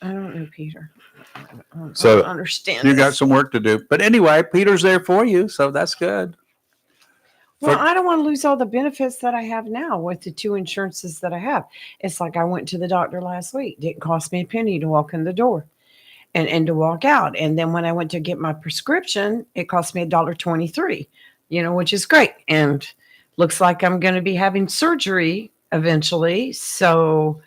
I don't know, Peter. I So don't understand. You got this. some work to do. But anyway, Peter's there for you, so that's good. Well, I don't want to lose all the benefits that I have now with the two insurances that I have. It's like I went to the doctor last week. Didn't cost me a penny to walk in the door and to walk out. And then when I went to get my prescription, it cost me $1.23, which is great. And looks like I'm going to be having surgery eventually. So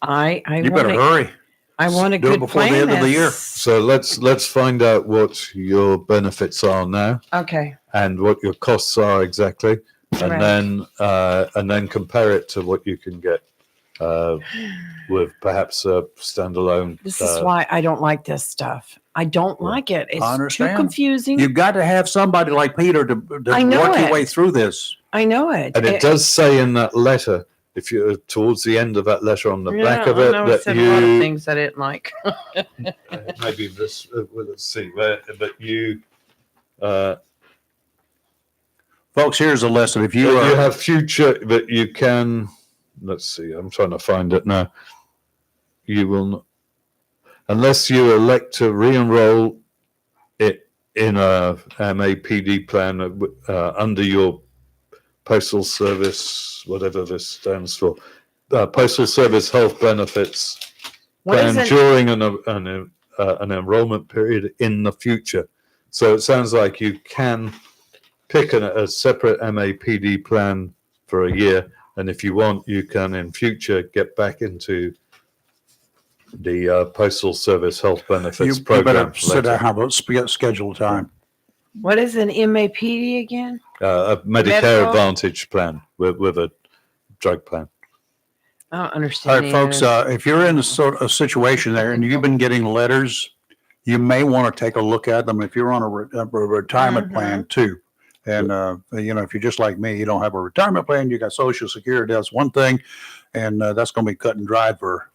I You better hurry. I want a Do it good before the plan. end of the year. So let's find out what your benefits are now Okay. and what your costs are exactly, and Right. then compare it to what you can get with perhaps a standalone. This is why I don't like this stuff. I don't like it. It's too understand. confusing. You've got to have somebody like Peter to I know work your it. way through this. I know it. And it does say in that letter, if you're towards the end of that letter on the back of it, I that said a lot of things I didn't like. maybe this, let's see, but you Folks, here's a lesson. If you you are, have future, but you can, let's see, I'm trying to find it now. You will not, unless you elect to re-enroll it in a MAPD plan under your Postal Service, whatever this stands for, Postal Service Health Benefits plan during an enrollment period in the future. So it sounds like you can pick a separate MAPD plan for a year, and if you want, you can in future get back into the Postal Service Health Benefits you program. better sit down. How about schedule time? What is an MAPD again? A Medicare Medical? Advantage plan with a drug plan. I don't All understand. right, folks. If you're in a sort of situation there and you've been getting letters, you may want to take a look at them. If you're on a retirement plan too, and if you're just like me, you don't have a retirement plan, you got Social Security. That's one thing, and that's going to be cut and dried for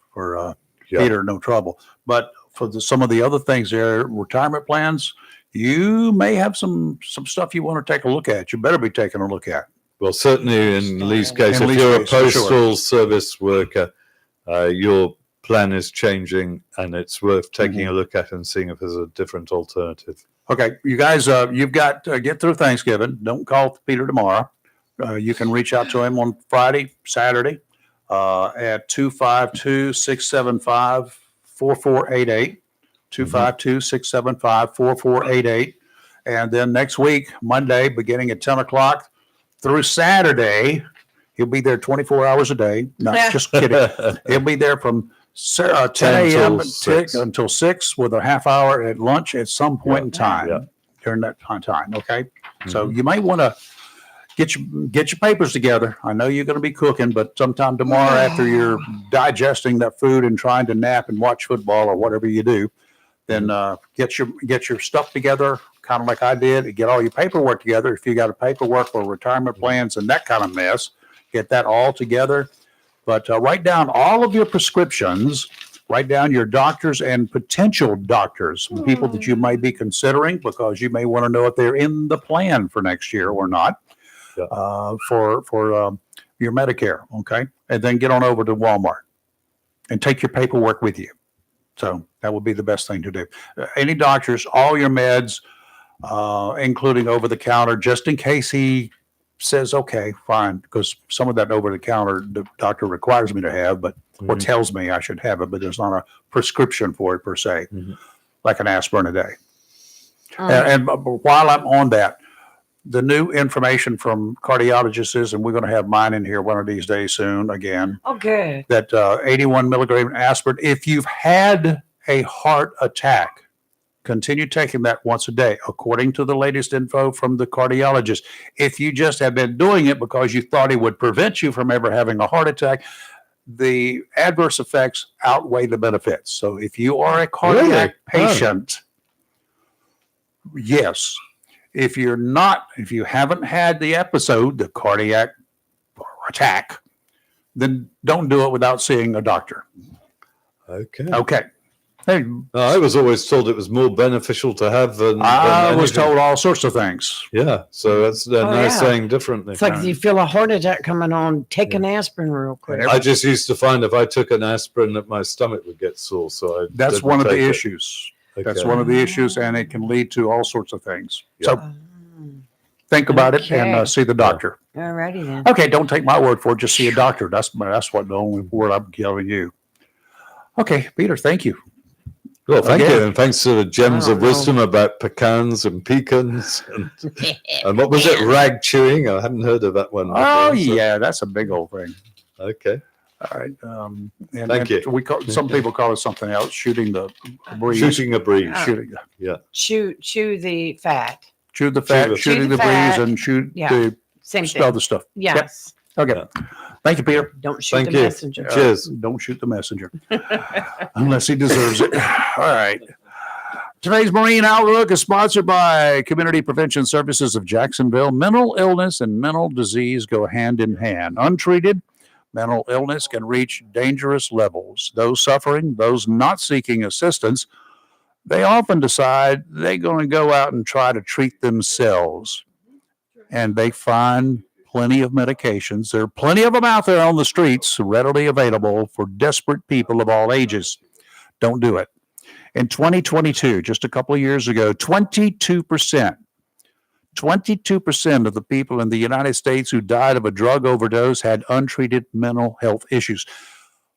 Yeah. Peter, no trouble. But for some of the other things there, retirement plans, you may have some stuff you want to take a look at. You better be taking a look at. Well, certainly in Lee's case, In if Lee's you're case, a for sure. postal service worker, your plan is changing, and it's worth taking a look at and seeing if there's a different alternative. Okay, you guys, you've got to get through Thanksgiving. Don't call Peter tomorrow. You can reach out to him on Friday, Saturday at 252-675-4488. 252-675-4488. And then next week, Monday, beginning at 10 o'clock through Saturday, he'll be there 24 hours a day. No, just kidding. He'll be there from 10 a.m. until 6 with a half hour at lunch at some point in time during that time. Okay. So you might want to get your papers together. I know you're going to be cooking, but sometime tomorrow after you're digesting that food and trying to nap and watch football or whatever you do, then get your stuff together, kind of like I did. Get all your paperwork together. If you got a paperwork for retirement plans and that kind of mess, get that all together. But write down all of your prescriptions. Write down your doctors and potential doctors, people that you may be considering, because you may want to know if they're in the plan for next year or not. For your Medicare, okay? And then get on over to Walmart and take your paperwork with you. So that would be the best thing to do. Any doctors, all your meds, including over the counter, just in case he says, okay, fine, because some of that over the counter the doctor requires me to have, but or tells me I should have it, but there's not a prescription for it per se, like an aspirin a day. And while I'm on that, the new information from cardiologists is, and we're going to have mine in here one of these days soon again. Oh, good. That 81 milligram aspirin, if you've had a heart attack, continue taking that once a day, according to the latest info from the cardiologist. If you just have been doing it because you thought it would prevent you from ever having a heart attack, the adverse effects outweigh the benefits. So if you are a cardiac patient, yes. If you haven't had the episode, the cardiac attack, then don't do it without seeing a doctor. Okay. Hey, I was always told it was more beneficial to have than I was anything. told all sorts of things. Yeah, so that's now yeah. saying differently. It's like if you feel a heart attack coming on, take an aspirin real quick. I just used to find if I took an aspirin that my stomach would get sore. So That's didn't one of the take it. issues. That's Okay. one of the issues, and it can lead to all sorts of things. Yeah. So think about it and Okay. see the doctor. All righty then. Okay, don't take my word for it. Just see a doctor. That's what the only word I'm telling you. Okay, Peter, thank you. Well, thank Again. you, and thanks to the gems I of don't know. wisdom about pecans and pecans, and what was it, rag chewing? I hadn't heard of that one. Oh, before, so- yeah, that's a big old thing. Okay. All right. And Thank you. We some people call it something else, shooting the breeze. Shooting a breeze. Shooting, Chew the fat. chew the fat, the- shooting Chew the the fat. breeze, and shoot Yeah. the Same other thing. stuff. Yes. Okay. Yeah. Thank you, Peter. Don't shoot Thank the you. messenger. Cheers. Don't shoot the messenger unless he deserves it. All right. Today's Marine Outlook is sponsored by Community Prevention Services of Jacksonville. Mental illness and mental disease go hand in hand. Untreated, mental illness can reach dangerous levels. Those suffering, those not seeking assistance, they often decide they're going to go out and try to treat themselves. And they find plenty of medications. There are plenty of them out there on the streets, readily available for desperate people of all ages. Don't do it. In 2022, just a couple of years ago, 22% of the people in the United States who died of a drug overdose had untreated mental health issues.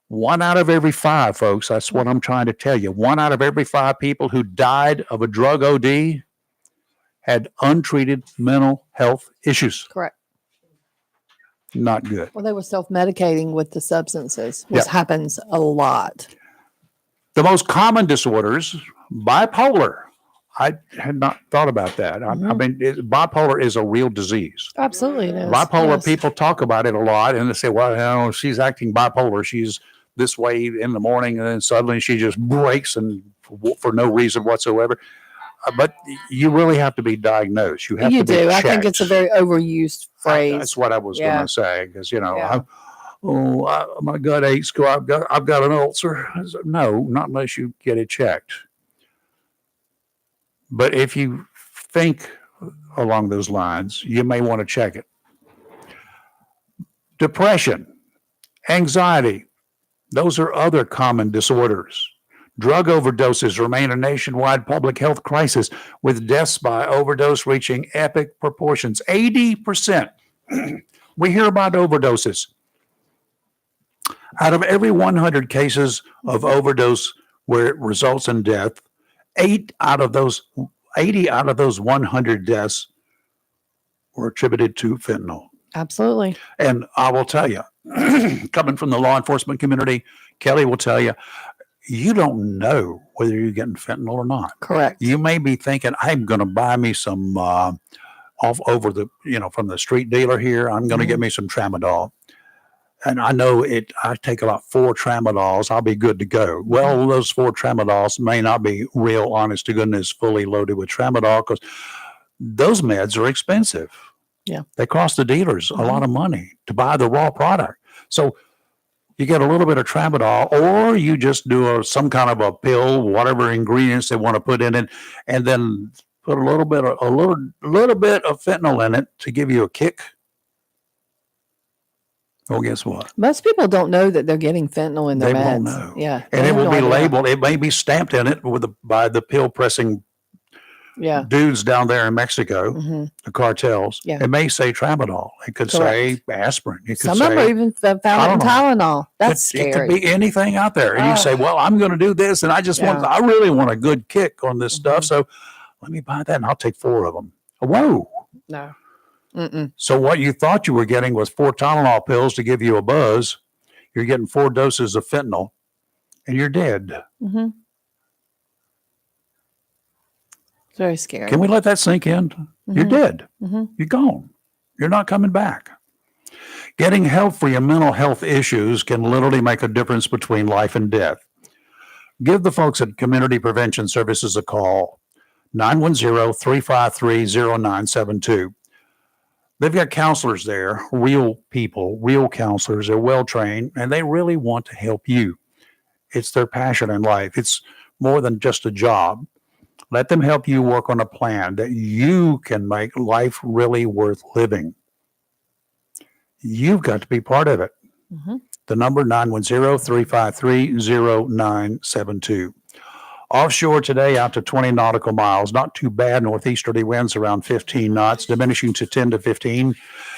1 out of every 5, folks, that's what I'm trying to tell you. 1 out of every 5 people who died of a drug OD had untreated mental health issues. Correct. Not good. Well, they were self-medicating with the substances, which Yeah. happens a lot. The most common disorders, bipolar. I had not thought about that. I mean, bipolar is a real disease. Absolutely, it is. Bipolar Yes. people talk about it a lot, and they say, well, you know, she's acting bipolar. She's this way in the morning, and then suddenly she just breaks and for no reason whatsoever. But you really have to be diagnosed. You have You to be do. I checked. think it's a very overused phrase. That's what I was Yeah. going to say, because, you know, Yeah. oh, my gut aches. I've got an ulcer. I said, no, not unless you get it checked. But if you think along those lines, you may want to check it. Depression, anxiety, those are other common disorders. Drug overdoses remain a nationwide public health crisis, with deaths by overdose reaching epic proportions. 80%. We hear about overdoses. Out of every 100 cases of overdose where it results in death, 80 out of those 100 deaths were attributed to fentanyl. Absolutely. And I will tell you, coming from the law enforcement community, Kelly will tell you, you don't know whether you're getting fentanyl or not. Correct. You may be thinking, I'm going to buy me some from the street dealer here. I'm going to get me some tramadol. And I know I take about 4 tramadols. I'll be good to go. Well, those 4 tramadols may not be real, honest to goodness, fully loaded with tramadol, because those meds are expensive. Yeah. They cost the dealers a lot of money to buy the raw product. So you get a little bit of tramadol, or you just do some kind of a pill, whatever ingredients they want to put in it, and then put a little bit of fentanyl in it to give you a kick. Well, guess what? Most people don't know that they're getting fentanyl in their They meds. won't know. Yeah. And they it have will no be idea. labeled. It may be stamped in it by the pill pressing Yeah. dudes down there in Mexico, hmm the cartels. Yeah. It may say tramadol. It could say aspirin. It could Some say of them are even found in Tylenol. That's it scary. could be anything out there. And you say, well, I'm going to do this, and I really want a good kick on this stuff. So let me buy that, and I'll take 4 of them. Whoa. No. Mm-mm. So what you thought you were getting was 4 Tylenol pills to give you a buzz. You're getting 4 doses of fentanyl, and you're dead. Mm-hmm. It's very scary. Can we let that sink in? You're dead. Mm-hmm. You're gone. You're not coming back. Getting help for your mental health issues can literally make a difference between life and death. Give the folks at Community Prevention Services a call, 910-353-0972. They've got counselors there, real people, real counselors. They're well-trained, and they really want to help you. It's their passion in life. It's more than just a job. Let them help you work on a plan that you can make life really worth living. You've got to be part of it. Mm-hmm. The number 910-353-0972. Offshore today out to 20 nautical miles. Not too bad. Northeasterly winds around 15 knots, diminishing to 10 to 15.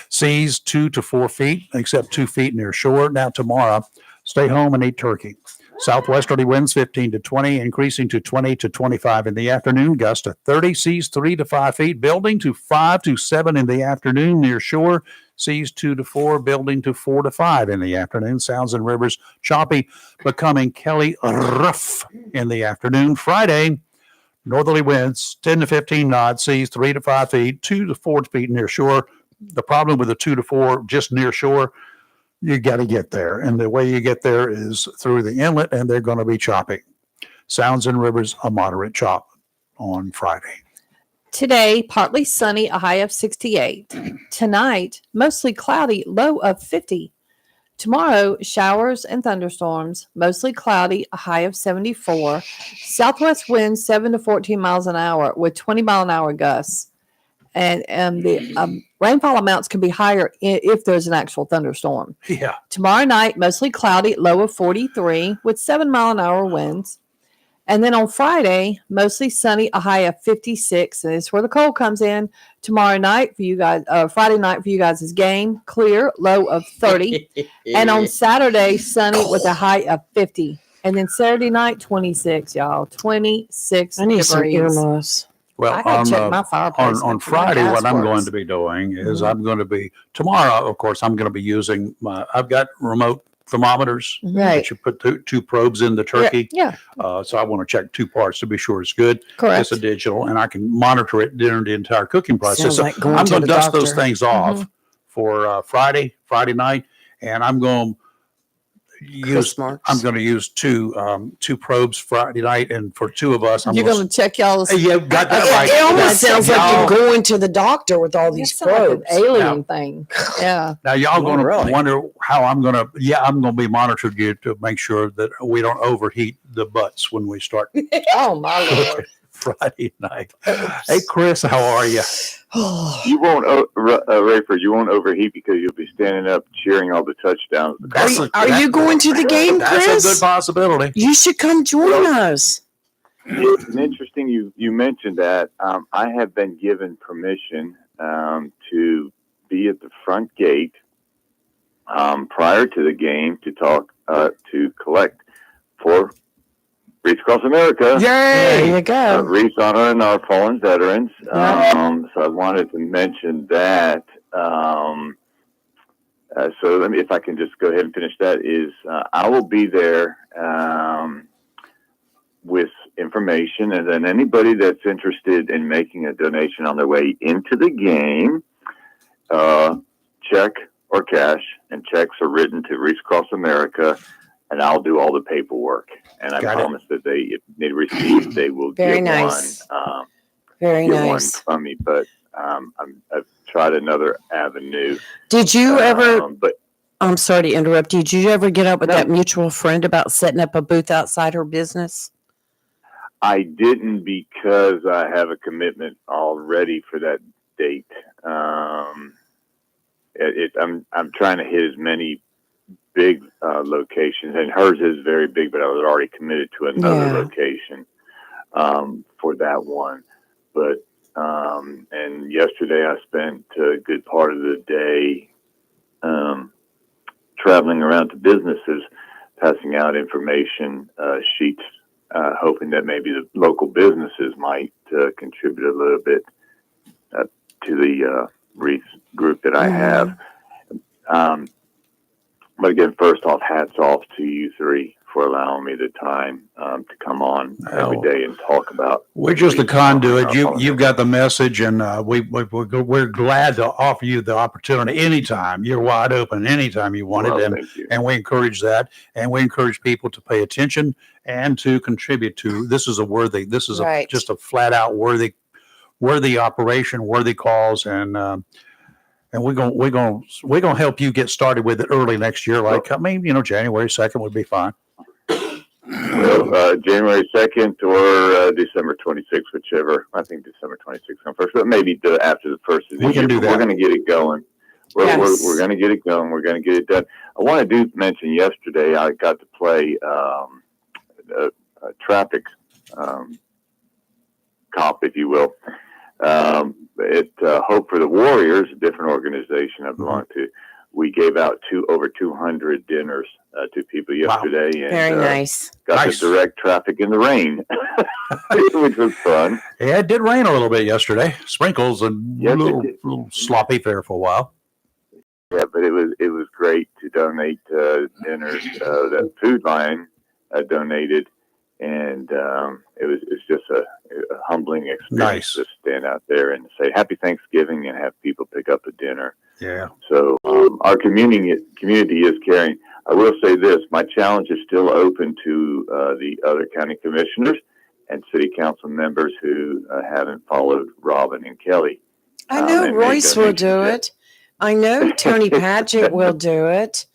Seas 2 to 4 feet, except 2 feet near shore. Now tomorrow, stay home and eat turkey. Southwesterly winds 15 to 20, increasing to 20 to 25 in the afternoon. Gust to 30, seas 3 to 5 feet, building to 5 to 7 in the afternoon near shore. Seas 2 to 4, building to 4 to 5 in the afternoon. Sounds and rivers choppy, becoming Kelly rough in the afternoon. Friday, northerly winds 10 to 15 knots, seas 3 to 5 feet, 2 to 4 feet near shore. The problem with the 2 to 4 just near shore, you got to get there. And the way you get there is through the inlet, and they're going to be choppy. Sounds and rivers, a moderate chop on Friday. Today, partly sunny, a high of 68. Tonight, mostly cloudy, low of 50. Tomorrow, showers and thunderstorms, mostly cloudy, a high of 74. Southwest winds 7 to 14 miles an hour with 20-mile-an-hour gusts. And the rainfall amounts can be higher if there's an actual thunderstorm. Yeah. Tomorrow night, mostly cloudy, low of 43 with 7-mile-an-hour winds. And then on Friday, mostly sunny, a high of 56. And it's where the cold comes in. Tomorrow night for you guys, Friday night for you guys is game, clear, low of 30. And on Saturday, sunny with a high of 50. And then Saturday night, 26, y'all. 26 I need some degrees. earmuffs. Well, I gotta check my fireplace. on Friday, what I'm going to be doing is I'm going to be, tomorrow, of course, I'm going to be using I've got remote thermometers. Right. That you put two probes in the turkey. Yeah, So I want to check 2 parts to be sure it's good. correct. It's a digital, and I can monitor it during the entire cooking process. Sounds So like going I'm to going to the dust those doctor. things off for Friday night, and I'm going to use. marks. I'm going to use two probes Friday night, and for two of us, I'm You're going to check y'all's. Yeah, got that right. It almost Yeah, sounds like y'all- you're going to the doctor with all these It's like an probes. alien thing. Yeah. Now y'all Oh, going to really? wonder how I'm going to. Yeah, I'm going to be monitoring you to make sure that we don't overheat the butts when we start Oh my Lord. Friday night. Hey, Chris, how are you? You won't, Rayford, you won't overheat because you'll be standing up cheering all the touchdowns. Are you going to the game, That's a good Chris? possibility. You should come join us. It's interesting you mentioned that. I have been given permission to be at the front gate prior to the game to talk to collect for Reach Across America. There you go. Reach honoring our fallen veterans. Yeah. So I wanted to mention that. So let me, if I can just go ahead and finish that, is I will be there with information, and then anybody that's interested in making a donation on their way into the game, check or cash, and checks are written to Reach Across America, and I'll do all the paperwork. And I Got it. promise that if they receive, they will Very get nice. one. Very Get one nice. from me, but I've tried another avenue. Did you ever? But I'm sorry to interrupt you. Did you ever get up with No. that mutual friend about setting up a booth outside her business? I didn't because I have a commitment already for that date. I'm trying to hit as many big locations, and hers is very big, but I was already committed to another Yeah. location for that one. But and yesterday I spent a good part of the day traveling around to businesses, passing out information sheets, hoping that maybe the local businesses might contribute a little bit to the Wreath group that I have. But again, first off, hats off to you three for allowing me the time to come on every day and talk about. We're just the Wreath conduit. honoring our fallen You've got the message, and we're glad to offer you the opportunity anytime. You're wide open anytime you want it, Well, and thank you. and we encourage that, and we encourage people to pay attention and to contribute to. This is Right. just a flat out worthy operation, worthy cause, and we're gonna help you get started with it early next year. Like January 2nd would be fine. Well, January 2nd or December 26th, whichever. I think December 26th comes first, but maybe after the first of the We year. can do But that. We're going to get it going. Yes. We're going to get it going. We're going to get it done. I want to mention yesterday I got to play a traffic cop, if you will. At Hope for the Warriors, a different organization I belong to, we gave out over 200 dinners to people yesterday, and Very nice. got Nice. to direct traffic in the rain, which was fun. Yeah, it did rain a little bit yesterday. Sprinkles and Yes, a it little, did. little sloppy there for a while. Yeah, but it was great to donate dinners that Food Line donated, and it's just a humbling experience Nice. to stand out there and say Happy Thanksgiving and have people pick up a dinner. Yeah. So our community is caring. I will say this: my challenge is still open to the other county commissioners and city council members who haven't followed Robin and Kelly. I know and Royce made will do donations it. I know Tony Padgett will do it.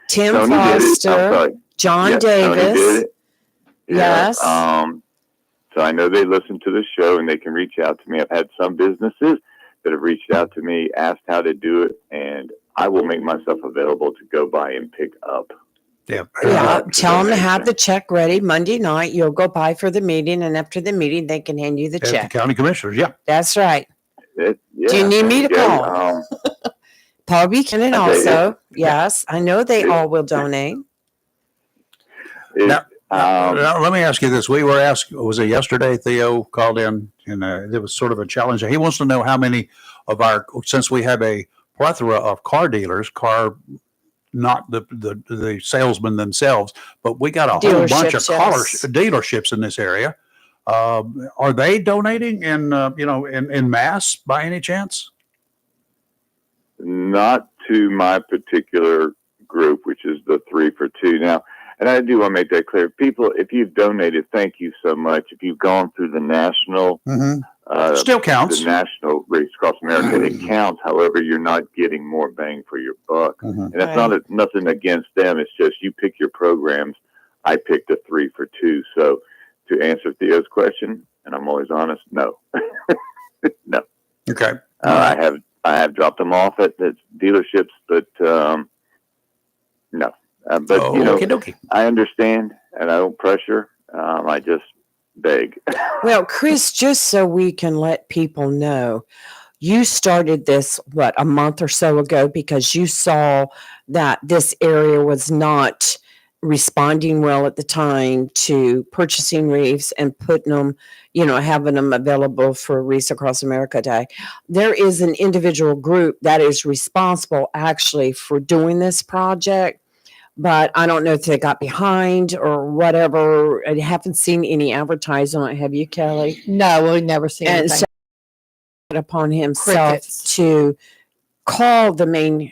Tim Tony did it. I'm Foster, sorry. John Yes, Tony Davis. did it. Yeah. Yes. So I know they listen to the show and they can reach out to me. I've had some businesses that have reached out to me, asked how to do it, and I will make myself available to go by and pick up. Yeah. Yeah, to tell them to have donation. the check ready Monday night. You'll go by for the meeting, and after the meeting, they can hand you the At the check. county commissioners. Yeah. That's right. Yeah, Do you need me to yeah, call? Paul Buchanan Okay, also. Yes, I know they all will donate. Now, Um, Now, let me ask you this. We were asked, was it yesterday, Theo called in, and it was sort of a challenge. He wants to know how many of since we have a plethora of car dealers, not the salesmen themselves, but we got a whole bunch of Dealerships, car yes. dealerships in this area. Are they donating in mass by any chance? Not to my particular group, which is the 3 for 2. Now, and I do want to make that clear. People, if you've donated, thank you so much. If you've gone through the national, Still counts. the national race across America, it counts. However, you're not getting more bang for your buck. And that's nothing against them. It's just you pick your programs. I picked a 3 for 2. So to answer Theo's question, and I'm always honest, no. No. Okay. I have dropped them off at the dealerships, but no. But you know, okey-dokey. I understand, and I don't pressure. I just beg. Well, Chris, just so we can let people know, you started this, what, a month or so ago because you saw that this area was not responding well at the time to purchasing reefs and putting them, having them available for Reefs Across America Day. There is an individual group that is responsible actually for doing this project, but I don't know if they got behind or whatever. I haven't seen any advertising on it. Have you, Kelly? No, we've never seen And anything. so upon himself Crickets. to call the main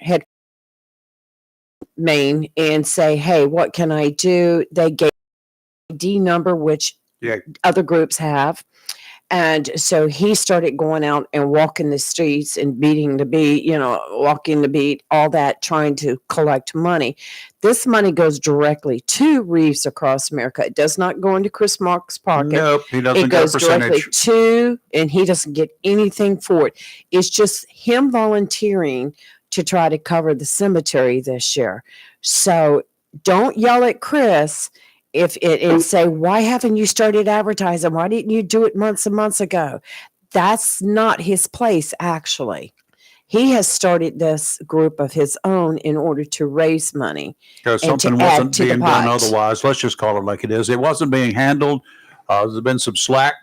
and say, hey, what can I do? They gave a ID number, which other groups have. And so he started going out and walking the streets and beating the beat, walking the beat, all that, trying to collect money. This money goes directly to Reefs Across America. It does not go into Chris Mark's pocket. Nope, he doesn't It get a goes directly percentage. to, and he doesn't get anything for it. It's just him volunteering to try to cover the cemetery this year. So don't yell at Chris and say, why haven't you started advertising? Why didn't you do it months and months ago? That's not his place, actually. He has started this group of his own in order to raise money. Because and to something add wasn't to the being done pot. otherwise. Let's just call it like it is. It wasn't being handled. There's been some slack,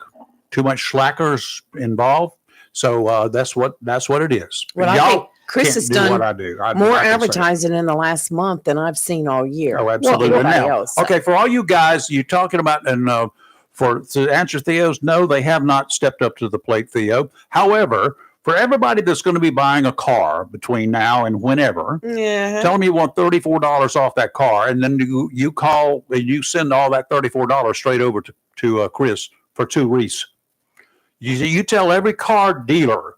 too much slackers involved. So that's what it is. Well, I Y'all think Chris can't has do done what I do. more I can say. advertising in the last month than I've seen all year. Oh, absolutely. Anybody Now, else. okay, for all you guys, you're talking about, and to answer Theo's, no, they have not stepped up to the plate, Theo. However, for everybody that's going to be buying a car between now and whenever, tell them you want $34 off that car, and then you call and you send all that $34 straight over to Chris for 2 wreaths. You tell every car dealer,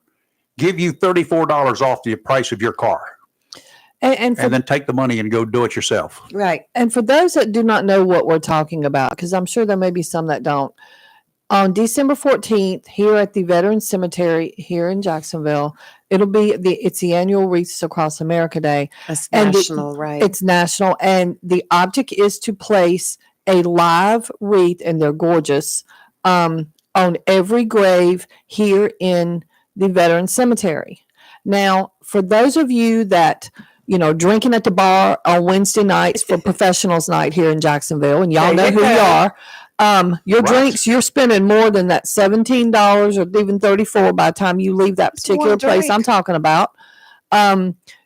give you $34 off the price of your car, And and then take the money and go do it yourself. Right. And for those that do not know what we're talking about, because I'm sure there may be some that don't, on December 14th, here at the Veterans Cemetery here in Jacksonville, it's the annual Wreaths Across America Day. That's And national, right? It's national, and the object is to place a live wreath, and they're gorgeous, on every grave here in the Veterans Cemetery. Now, for those of you that drinking at the bar on Wednesday nights for professionals night here in Jacksonville, and y'all know who you are. Your Right. drinks, you're spending more than that $17 or even $34 by the time you leave that particular one place drink. I'm talking about.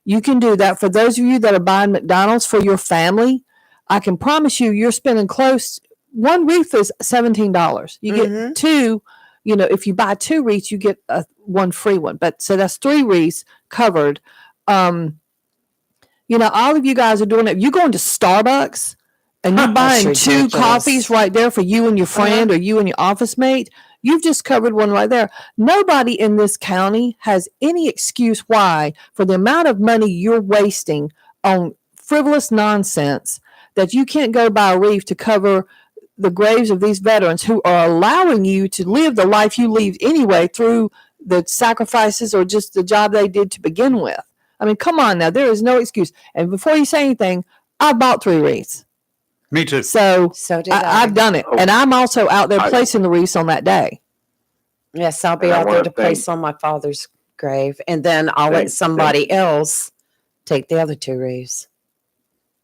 You can do that. For those of you that are buying McDonald's for your family, I can promise you're spending close. One wreath is $17. You get 2. If you buy 2 wreaths, you get one free one. But so that's 3 wreaths covered. All of you guys are doing it. You're going to Starbucks and you're buying That's 2 ridiculous. coffees right there for you and your friend or you and your office mate. You've just covered one right there. Nobody in this county has any excuse why, for the amount of money you're wasting on frivolous nonsense, that you can't go buy a wreath to cover the graves of these veterans who are allowing you to live the life you live anyway through the sacrifices or just the job they did to begin with. I mean, come on now. There is no excuse. And before you say anything, I bought 3 wreaths. Me too. So did I. I've done it. And I'm also out there placing the wreaths on that day. Yes, I'll be And I out there wanna to place on my father's grave, and then I'll let somebody else take the other 2 wreaths.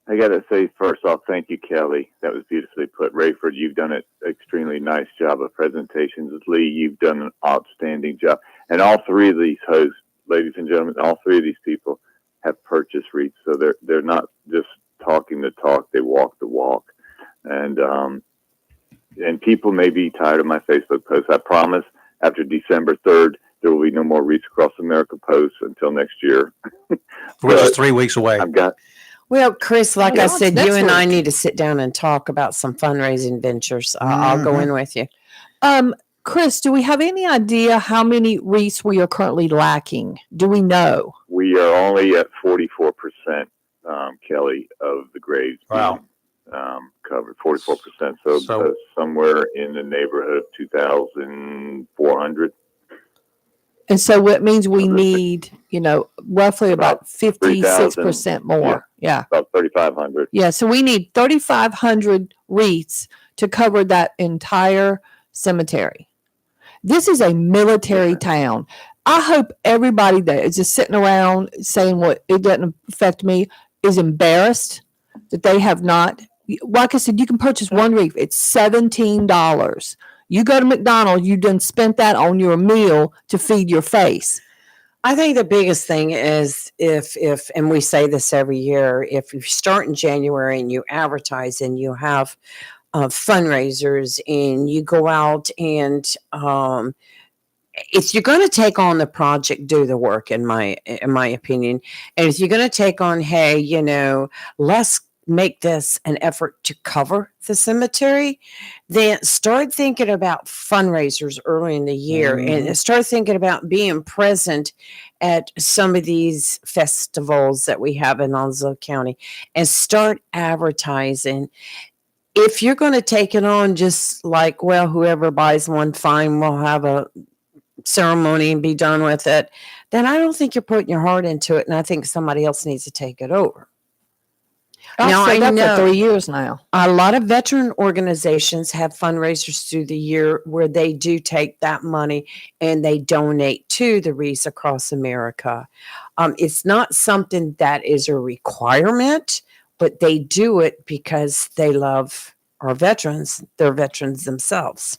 I got to say, first off, thank you, Kelly. That was beautifully put. Rayford, you've done an extremely nice job of presentations. Lee, you've done an outstanding job. And all 3 of these hosts, ladies and gentlemen, all 3 of these people have purchased wreaths. So they're not just talking the talk, they walk the walk. And people may be tired of my Facebook posts. I promise after December 3rd, there will be no more Wreaths Across America posts until next year. Which is 3 weeks away. Well, Chris, like I Well, it's said, you next and I week. need to sit down and talk about some fundraising ventures. I'll go in with you. Chris, do we have any idea how many wreaths we are currently lacking? Do we know? We are only at 44%, Kelly, of the graves Wow. being covered. 44%. So somewhere in the neighborhood of 2,400. And so it means we need, roughly about About 56% more. Yeah. About 3,500. Yeah. So we need 3,500 wreaths to cover that entire cemetery. This is a military town. I hope everybody that is just sitting around saying what it doesn't affect me is embarrassed that they have not. Like I said, you can purchase one wreath. It's $17. You go to McDonald's, you done spent that on your meal to feed your face. I think the biggest thing is if and we say this every year, if you start in January and you advertise and you have fundraisers and you go out and if you're going to take on the project, do the work in my opinion. And if you're going to take on, hey, let's make this an effort to cover the cemetery, then start thinking about fundraisers early in the year and start thinking about being present at some of these festivals that we have in Onslow County and start advertising. If you're going to take it on just like, well, whoever buys one, fine, we'll have a ceremony and be done with it, then I don't think you're putting your heart into it. And I think somebody else needs to take it over. Now, I've I said that know for 3 years now. a lot of veteran organizations have fundraisers through the year where they do take that money and they donate to the wreaths across America. It's not something that is a requirement, but they do it because they love our veterans. They're veterans themselves.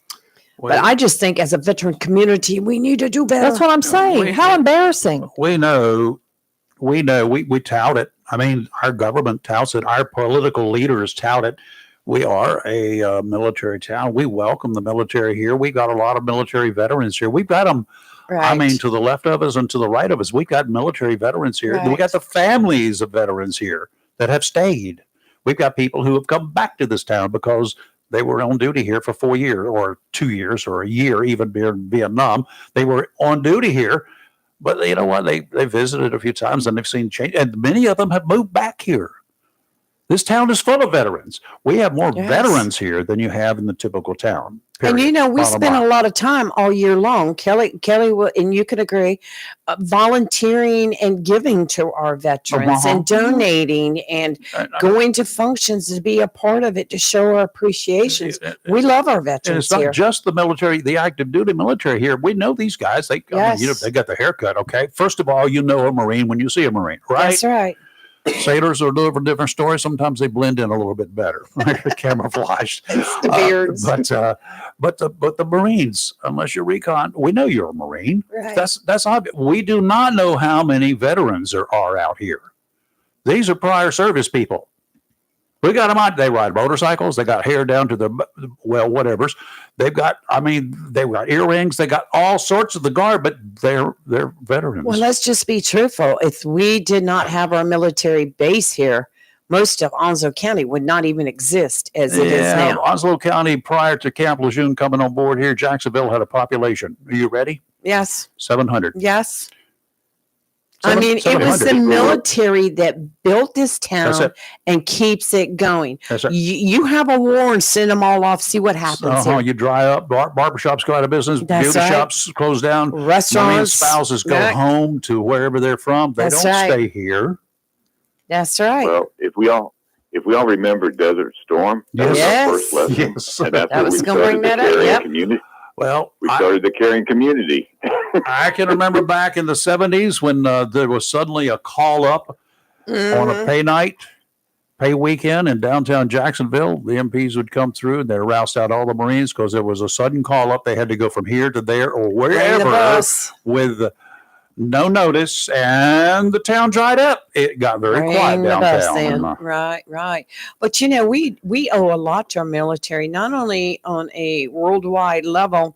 But I just think as a veteran community, we need to do better. That's what I'm saying. How embarrassing. We know, we tout it. I mean, our government touts it. Our political leaders tout it. We are a military town. We welcome the military here. We got a lot of military veterans here. We've got them, Right. I mean, to the left of us and to the right of us. We got military veterans here. We Right. got the families of veterans here that have stayed. We've got people who have come back to this town because they were on duty here for 4 years or 2 years or a year, even in Vietnam. They were on duty here. But you know what? They visited a few times and they've seen change. And many of them have moved back here. This town is full of veterans. We have more Yes. veterans here than you have in the typical town. And period. we Bottom spend line. a lot of time all year long, Kelly, and you could agree, volunteering and giving to our veterans Uh-huh. and donating and going to functions to be a part of it to show our appreciation. We love our And veterans it's not here. just the military, the active duty military here. We know these guys. They, I mean, Yes. they got the haircut. Okay. First of all, you know a Marine when you see a Marine, right? That's right. Sailors are a little different story. Sometimes they blend in a little bit better, camouflaged. It's the beards. But the Marines, unless you're recon, we know you're a Marine. Right. That's obvious. We do not know how many veterans there are out here. These are prior service people. We got them out. They ride motorcycles. They got hair down to whatever's. They've got earrings. They got all sorts of the garb, but they're veterans. Well, let's just be truthful. If we did not have our military base here, most of Onslow County would not even exist as it is now. Onslow County, prior to Camp Lejeune coming on board here, Jacksonville had a population. Are you ready? Yes. 700. Yes. I mean, it was the 700. military that built this That's town it. and keeps it going. That's it. You have a war and send them all off, see what happens here. You dry up. Barbershops go out of business. That's Beauty right. shops close down. Marine Restaurants. spouses go Right. home to wherever they're from. They That's don't right. stay here. That's right. Well, if we all remember Desert Storm, that was Yes. our first lesson. Yes. And that's I when was we gonna bring started the that up, caring yep. community. Well, We started the caring community. I can remember back in the 70s when there was suddenly a call up on a Mhm. pay weekend in downtown Jacksonville. The MPs would come through and they roused out all the Marines because there was a sudden call up. They had to go from here to there or Bring the wherever bus. with no notice, and the town dried up. It got very quiet Bring the bus downtown. in. Right. But we owe a lot to our military, not only on a worldwide level,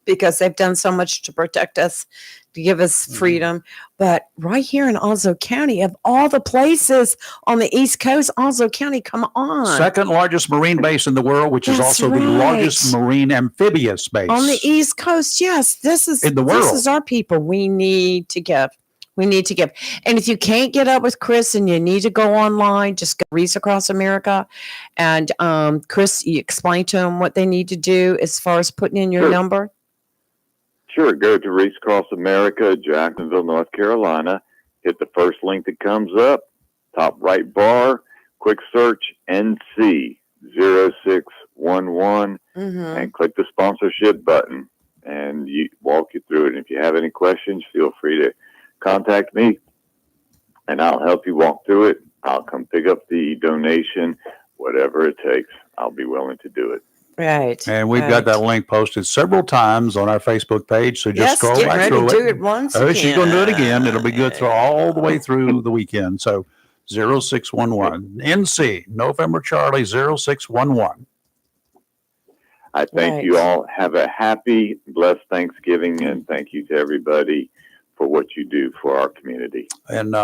because they've done so much to protect us, to give us freedom. But right here in Onslow County, of all the places on the East Coast, Onslow County, come on. Second largest marine base in the world, which is That's also the largest right. marine amphibious base On the East Coast, yes, this is in the This world. is our people. We need to give. We need to give. And if you can't get up with Chris and you need to go online, just go Reach Across America. And Chris, you explain to them what they need to do as far as putting in your Sure. number. Sure. Go to Reach Across America, Jacksonville, North Carolina. Hit the first link that comes up, top right bar, quick search NC 0611, and click the sponsorship button, and you walk you through it. And if you have any questions, feel free to contact me, and I'll help you walk through it. I'll come pick up the donation, whatever it takes. I'll be willing to do it. Right. And we've got that link posted several times on our Facebook page. So just Yes, scroll get back ready through to it. do it once Oh, again. she's going to do it again. It'll be good through all the way through the weekend. So 0611 NC November Charlie 0611. I thank Right. you all. Have a happy, blessed Thanksgiving, and thank you to everybody for what you do for our community. And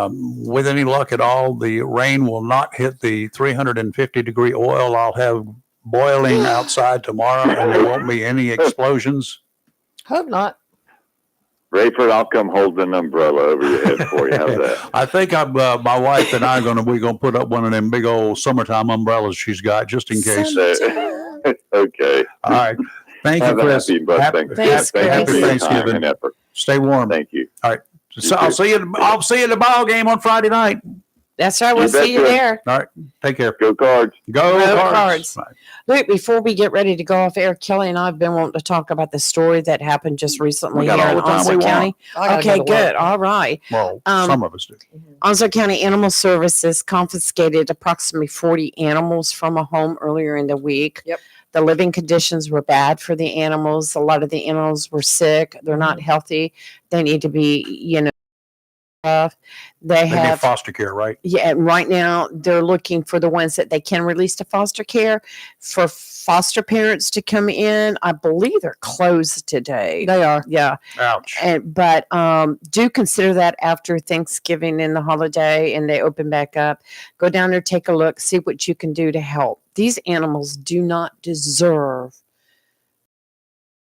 with any luck at all, the rain will not hit the 350-degree oil I'll have boiling outside tomorrow, and there won't be any explosions. Hope not. Rayford, I'll come hold an umbrella over your head for you. How's that? I think my wife and I we're gonna put up one of them big old summertime umbrellas she's got just in case. Okay. All right. Thank you, Have a Chris. happy, blessed Thanksgiving. Thanks, Thank you happy for your time Thanksgiving. and effort. Stay warm. Thank you. So I'll see you. I'll see you at the ball game on Friday night. That's right. We'll You see you betcha. there. All right. Take care. Go Cards. Go Go Cards. Cards. Luke, before we get ready to go off air, Kelly and I have been wanting to talk about the story that happened just recently We got here all in the time Onslow we want. County. Okay, good. All right. Well, Um, some of us do. Onslow County Animal Services confiscated approximately 40 animals from a home earlier in the week. Yep. The living conditions were bad for the animals. A lot of the animals were sick. They're not healthy. They need to be, they They need have, foster care, right? yeah, right now they're looking for the ones that they can release to foster care. For foster parents to come in, I believe they're closed today. They are. Yeah. Ouch. But do consider that after Thanksgiving and the holiday and they open back up. Go down there, take a look, see what you can do to help. These animals do not deserve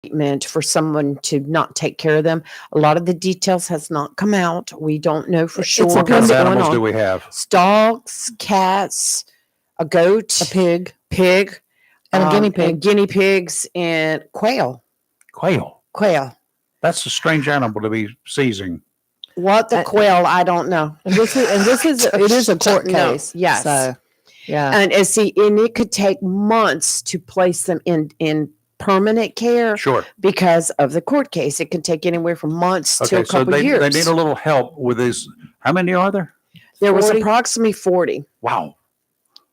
treatment for someone to not take care of them. A lot of the details has not come out. We don't know for sure It's What kind what's of dependent going animals on. do we have? Dogs, cats, a goat, A pig pig, and a guinea pig. and guinea pigs, and quail. Quail. Quail. That's a strange animal to be seizing. What the quail? I don't know. And this is it is a court No, case. yes. So yeah. And it could take months to place them in permanent care Sure. because of the court case. It can take anywhere from months to Okay. a So couple they years. need a little help with these. How many are there? There was 40. approximately 40. Wow.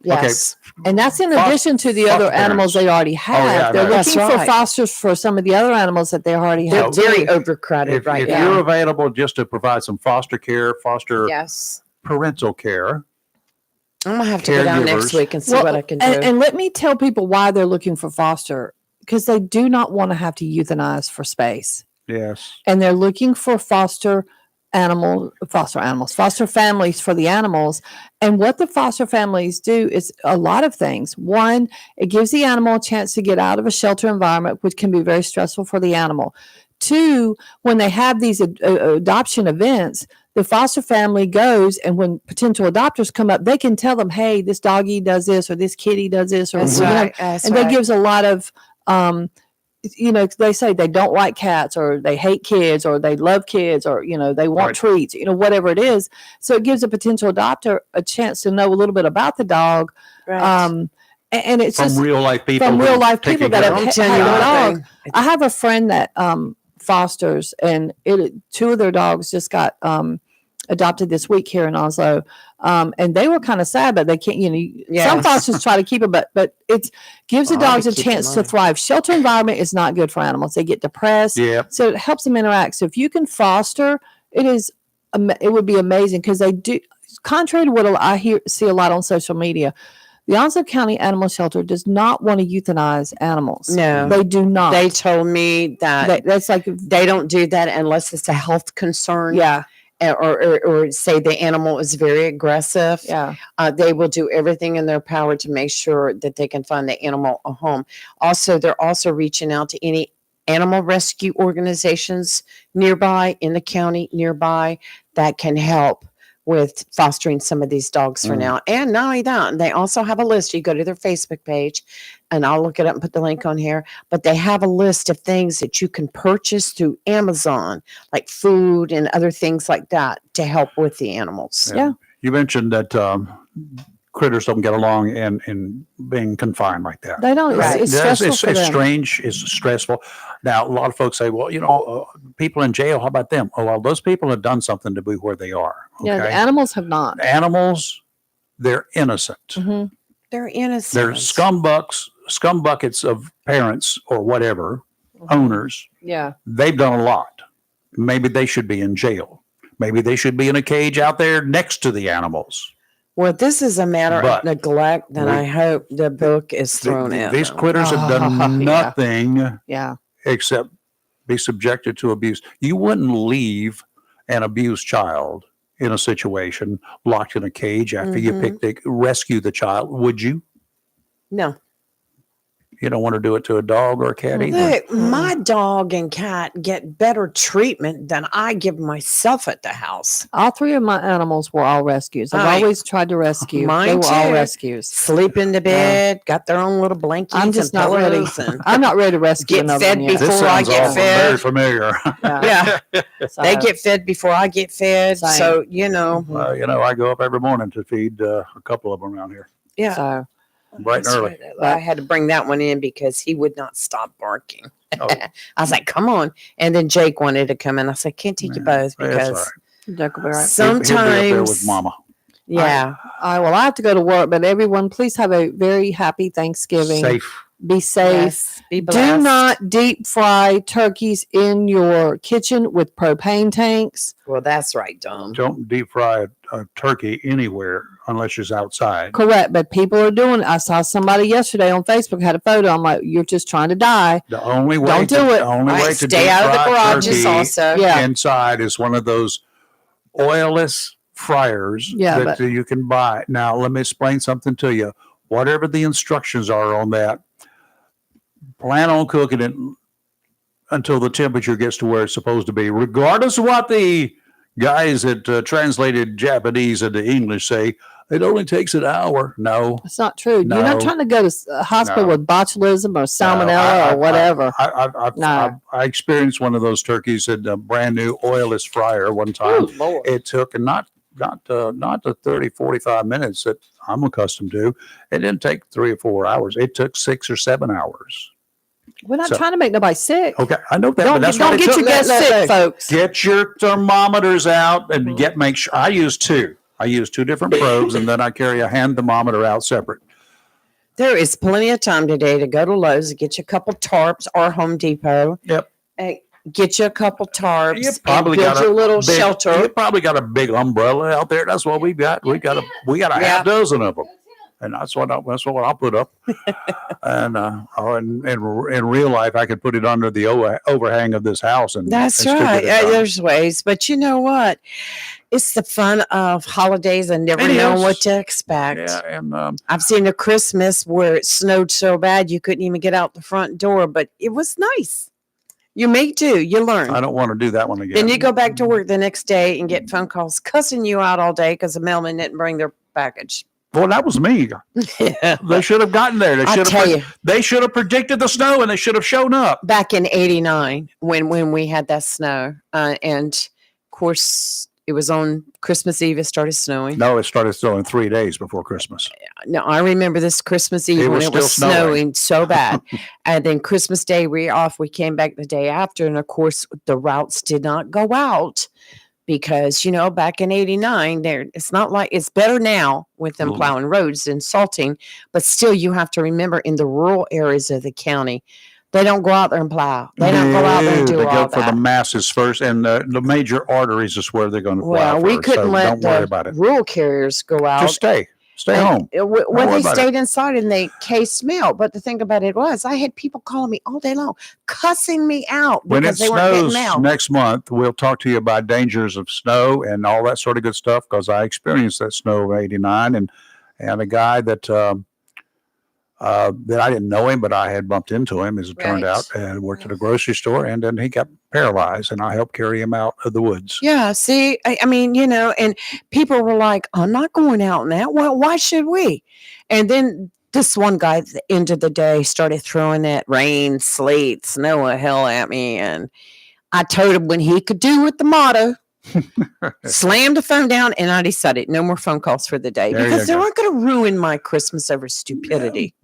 Yes. And that's in Fos- addition to the foster other animals they already have. yeah, I They're know. looking That's for right. fosters for some of the other animals that they already They're have. very too. overcrowded If, right if now. you're available just to provide some foster care, foster Yes. parental care, I'm going to have to go down next Caregivers. week and see Well, what I can do. and let me tell people why they're looking for foster, because they do not want to have to euthanize for space. yes. And they're looking for foster families for the animals. And what the foster families do is a lot of things. One, it gives the animal a chance to get out of a shelter environment, which can be very stressful for the animal. Two, when they have these adoption events, the foster family goes, and when potential adopters come up, they can tell them, hey, this doggy does this, or this kitty does this, or That's you know, right. That's and right. that gives a lot of they say they don't like cats, or they hate kids, or they love kids, or they want Right. treats, whatever it is. So it gives a potential adopter a chance to know a little bit about the dog. Right. And it's From just real life people. from who real life taking people that care have of I'm them. telling you had a one dog. thing. I have a friend that fosters, and two of their dogs just got adopted this week here in Oslo, and they were kind of sad, but they can't. Some Yes. fosters try to keep it, but it gives the Well, I dogs a keep them chance to on. thrive. Shelter environment is not good for animals; they get depressed. Yeah. So it helps them interact. So if you can foster, it would be amazing, because they do. Contrary to what I see a lot on social media, The Onslow County Animal Shelter does not want to euthanize animals. No. They do not. They told me that That's like, they don't do that unless it's a health concern. yeah, Or say the animal is very aggressive. yeah. They will do everything in their power to make sure that they can find the animal a home. Also, they're also reaching out to any animal rescue organizations nearby in the county nearby that can help with fostering some of these dogs for now. And not only that, they also have a list. You go to their Facebook page, and I'll look it up and put the link on here. But they have a list of things that you can purchase through Amazon, like food and other things like that, to help with the animals. Yeah. You mentioned that critters don't get along in being confined like that. They don't. Right. It's Yes, stressful for it's them. strange. It's stressful. Now, a lot of folks say, well, people in jail, how about them? Oh, well, those people have done something to be where they are. Okay? Yeah, the animals have not. Animals, they're innocent. Mhm. They're innocent. They're scumbuckets of parents or whatever, owners. Yeah. They've done a lot. Maybe they should be in jail. Maybe they should be in a cage out there next to the animals. Well, this is a matter But of neglect, then we- I hope the book is thrown at These them. critters have Yeah. done nothing Yeah. except be subjected to abuse. You wouldn't leave an abused child in a situation locked in a cage after Mhm. you rescue the child, would you? No. You don't want to do it to a dog or a cat either. Look, my dog and cat get better treatment than I give myself at the house. All three of my animals were all rescues. I've Right. always tried to rescue. Mine They were all too. rescues. Sleep in the bed, got their own little blankets I'm just and not ready. pillows and I'm not ready to rescue Get another fed one yet. before This I sounds get all fed. very familiar. Yeah. yeah, So, they get fed before I get fed. Same. So, you know, I go up every morning to feed a couple of them around here, yeah. So bright and That's early. right. I had to bring that one in because he would not stop barking. Oh. I was like, come on. And then Jake wanted to come in. I said, can't take you Yeah, both that's all because right. Jack will be right. He'll be up there with sometimes, Mama. yeah. All right. Well, I have to go to work, but everyone, please have a very happy Thanksgiving. Safe. Be safe. Yes, be Do blessed. not deep fry turkeys in your kitchen with propane tanks. Well, that's right, Dom. Don't deep fry a turkey anywhere unless it's outside. Correct, but people are doing it. I saw somebody yesterday on Facebook had a photo. I'm like, you're just trying to die. The only way Don't to, do it. The only Right, way to stay deep out of the fry garages turkey also. Yeah. inside is one of those oilless fryers Yeah, that you can buy. Now, let me explain something to you. Whatever the instructions are on that, plan on cooking it until the temperature gets to where it's supposed to be, regardless of what the guys that translated Japanese into English say. It only takes an hour. No. It's not true. You're not No. trying to go to a hospital No. with botulism or salmonella I- or whatever. No. I experienced one of those turkeys in a brand new oilless fryer one time. Oh, Lord. It took not the 30, 45 minutes that I'm accustomed to. It didn't take 3 or 4 hours. It took 6 or 7 hours. We're not So- trying to make nobody sick. Okay, I know that, but Don't that's don't what it get took. your guests sick, folks. Get your thermometers out and make sure. I use two. I use two different probes, and then I carry a hand thermometer out separate. There is plenty of time today to go to Lowe's and get you a couple tarps or Home Depot. Yep. And get you a couple tarps You and probably build got your a little big, shelter. You probably got a big umbrella out there. That's what we got. We got a Yeah. half dozen of them, and that's what I'll put up. And in real life, I could put it under the overhang of this house, and That's and still right. get it done. There's ways, but you know what? It's the fun of holidays and never It knowing is. what to expect. Yeah, and I've seen a Christmas where it snowed so bad you couldn't even get out the front door, but it was nice. You make do, you learn. I don't want to do that one again. Then you go back to work the next day and get phone calls cussing you out all day because the mailman didn't bring their package. Well, that was me. Yeah. They should have gotten there. I tell you, They should have predicted the snow, and they should have shown up. back in '89 when we had that snow, and of course it was on Christmas Eve. It started snowing. No, it started snowing 3 days before Christmas. No, I remember this Christmas Eve It when was it was still snowing. snowing so bad. And then Christmas Day, we were off. We came back the day after. And of course, the routes did not go out because, back in '89, it's not like it's better now with them Mm. plowing roads and salting. But still, you have to remember in the rural areas of the county, they don't go out there and plow. They don't go out there and No, do they all go for the that. masses first, and the major arteries is where they're going to plow Well, we first, couldn't so let don't worry the about it. rural carriers go out. Just stay Stay home. Well, worry they about stayed inside and they cased milk. But the thing about it was, I had people calling me all day long, cussing me out When it because they weren't getting snows milk. next month, we'll talk to you about dangers of snow and all that sort of good stuff, because I experienced that snow of '89, and a guy that I didn't know him, but I had bumped into him, as it turned Right. out, and worked at a grocery store, and then he got paralyzed, and I helped carry him out of the woods. Yeah, see, I mean, and people were like, I'm not going out in that. Well, why should we? And then this one guy at the end of the day started throwing that rain, sleet, snow, hell at me. And I told him when he could do with the motto, slammed the phone down, and I decided no more phone calls for the day There you because they go. weren't going to ruin my Christmas over stupidity.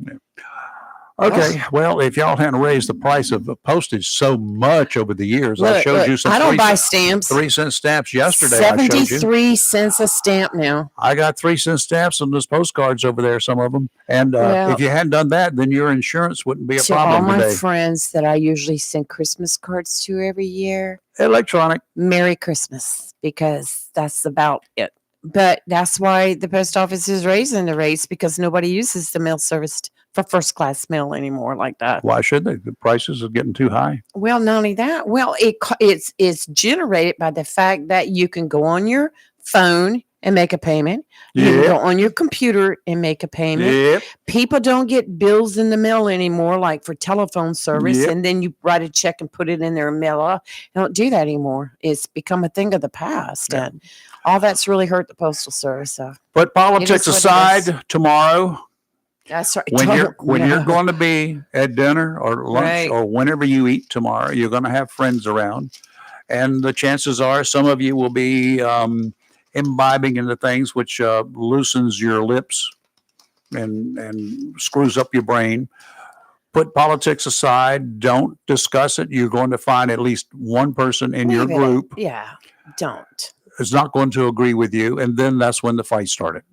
Okay, well, if y'all hadn't raised the price of the postage so much over the years, I Look, showed you some I don't 3 buy stamps. 3-cent stamps yesterday. I showed you. 73 cents a stamp now. I got 3-cent stamps on those postcards over there, some of them. And Well, if you hadn't done that, then your insurance wouldn't be a To all problem my today. friends that I usually send Christmas cards to every year, Electronic. Merry Christmas, because that's about it. But that's why the post office is raising the rates, because nobody uses the mail service for first class mail anymore like that. Why should they? The prices are getting too high. Well, not only that, well, it's generated by the fact that you can go on your phone and make a payment. You can go on your computer and make a payment. Yep. People don't get bills in the mail anymore, like for telephone service, Yep. and then you write a check and put it in their mail. They don't do that anymore. It's become a thing of the past, Yeah. and all that's really hurt the postal service. So Put politics what it aside tomorrow. that's right. When you're Yeah. going to be at dinner or lunch Right. or whenever you eat tomorrow, you're going to have friends around, and the chances are some of you will be imbibing into things which loosens your lips and screws up your brain. Put politics aside. Don't discuss it. You're going to find at least one person in your Leave it. group Yeah, don't. is not going to agree with you, and then that's when the fight started.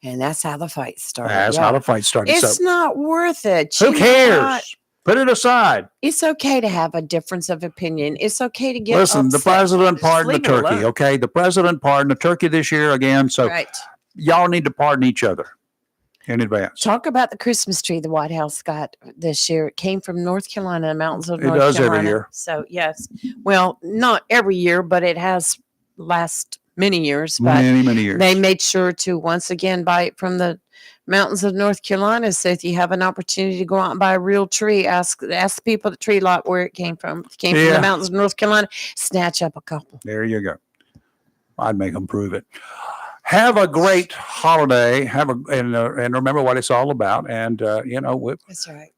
And that's how the fight started. That's how the fight started. It's So not worth it. who You know cares? what? Put it aside. It's okay to have a difference of opinion. It's okay to get Listen, the upset. president Just pardoned the leave it turkey. alone. Okay, the president pardoned the turkey this year again. So Right. y'all need to pardon each other in advance. Talk about the Christmas tree the White House got this year. It came from North Carolina, the mountains of It North does every Carolina. year. So yes, well, not every year, but it has last many years. But Many years. they made sure to once again buy it from the mountains of North Carolina. So if you have an opportunity to go out and buy a real tree, ask the people at the tree lot where it came from. If it came from Yeah. the mountains of North Carolina, snatch up a couple. There you go. I'd make them prove it. Have a great holiday. And remember what it's all about. And That's right.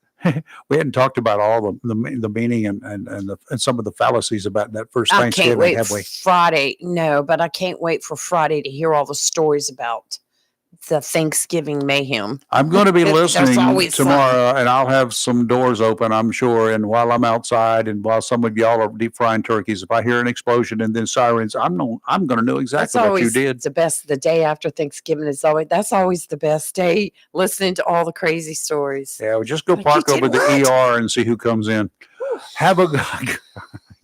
we hadn't talked about all the meaning and some of the fallacies about that first I Thanksgiving, can't wait have for we? Friday. No, but I can't wait for Friday to hear all the stories about the Thanksgiving mayhem. I'm going to be There's listening always tomorrow, and I'll have some doors open, I'm sure. And while I'm outside, and while some of y'all are deep frying turkeys, if I hear an explosion and then sirens, I'm going to know That's exactly what you always did. the best. The day after Thanksgiving is always the best day. Listening to all the crazy stories. Yeah, well, just go Like, park you over did the what? ER and see who comes in. Have a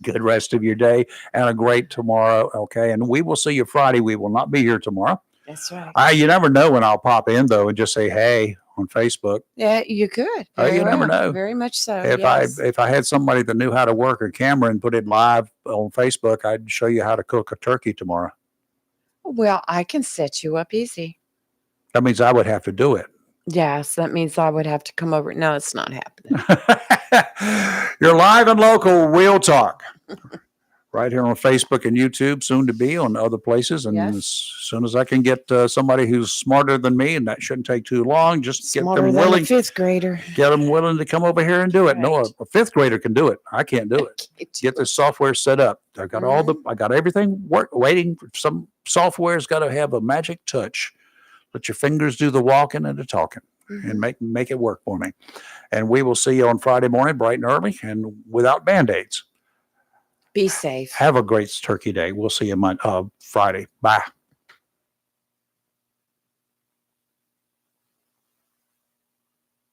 good rest of your day and a great tomorrow. Okay, and we will see you Friday. We will not be here tomorrow. That's right. You never know when I'll pop in though and just say hey on Facebook. Yeah, you could. You never know. Very much so. If yes. I had somebody that knew how to work a camera and put it live on Facebook, I'd show you how to cook a turkey tomorrow. Well, I can set you up easy. That means I would have to do it. Yes, that means I would have to come over. No, it's not happening. You're live and local real talk right here on Facebook and YouTube, soon to be on other places. And Yes. as soon as I can get somebody who's smarter than me, and that shouldn't take too long, just Smarter get them than a willing, fifth grader. to come over here and do it. No, Right. a fifth grader can do it. I can't do it. Get the software set up. I got I got everything waiting. For some software's got to have a magic touch. Let your fingers do the walking and the talking. And make it work for me. And we will see you on Friday morning, bright and early, and without Band-Aids. Be safe. Have a great turkey day. We'll see you Friday. Bye.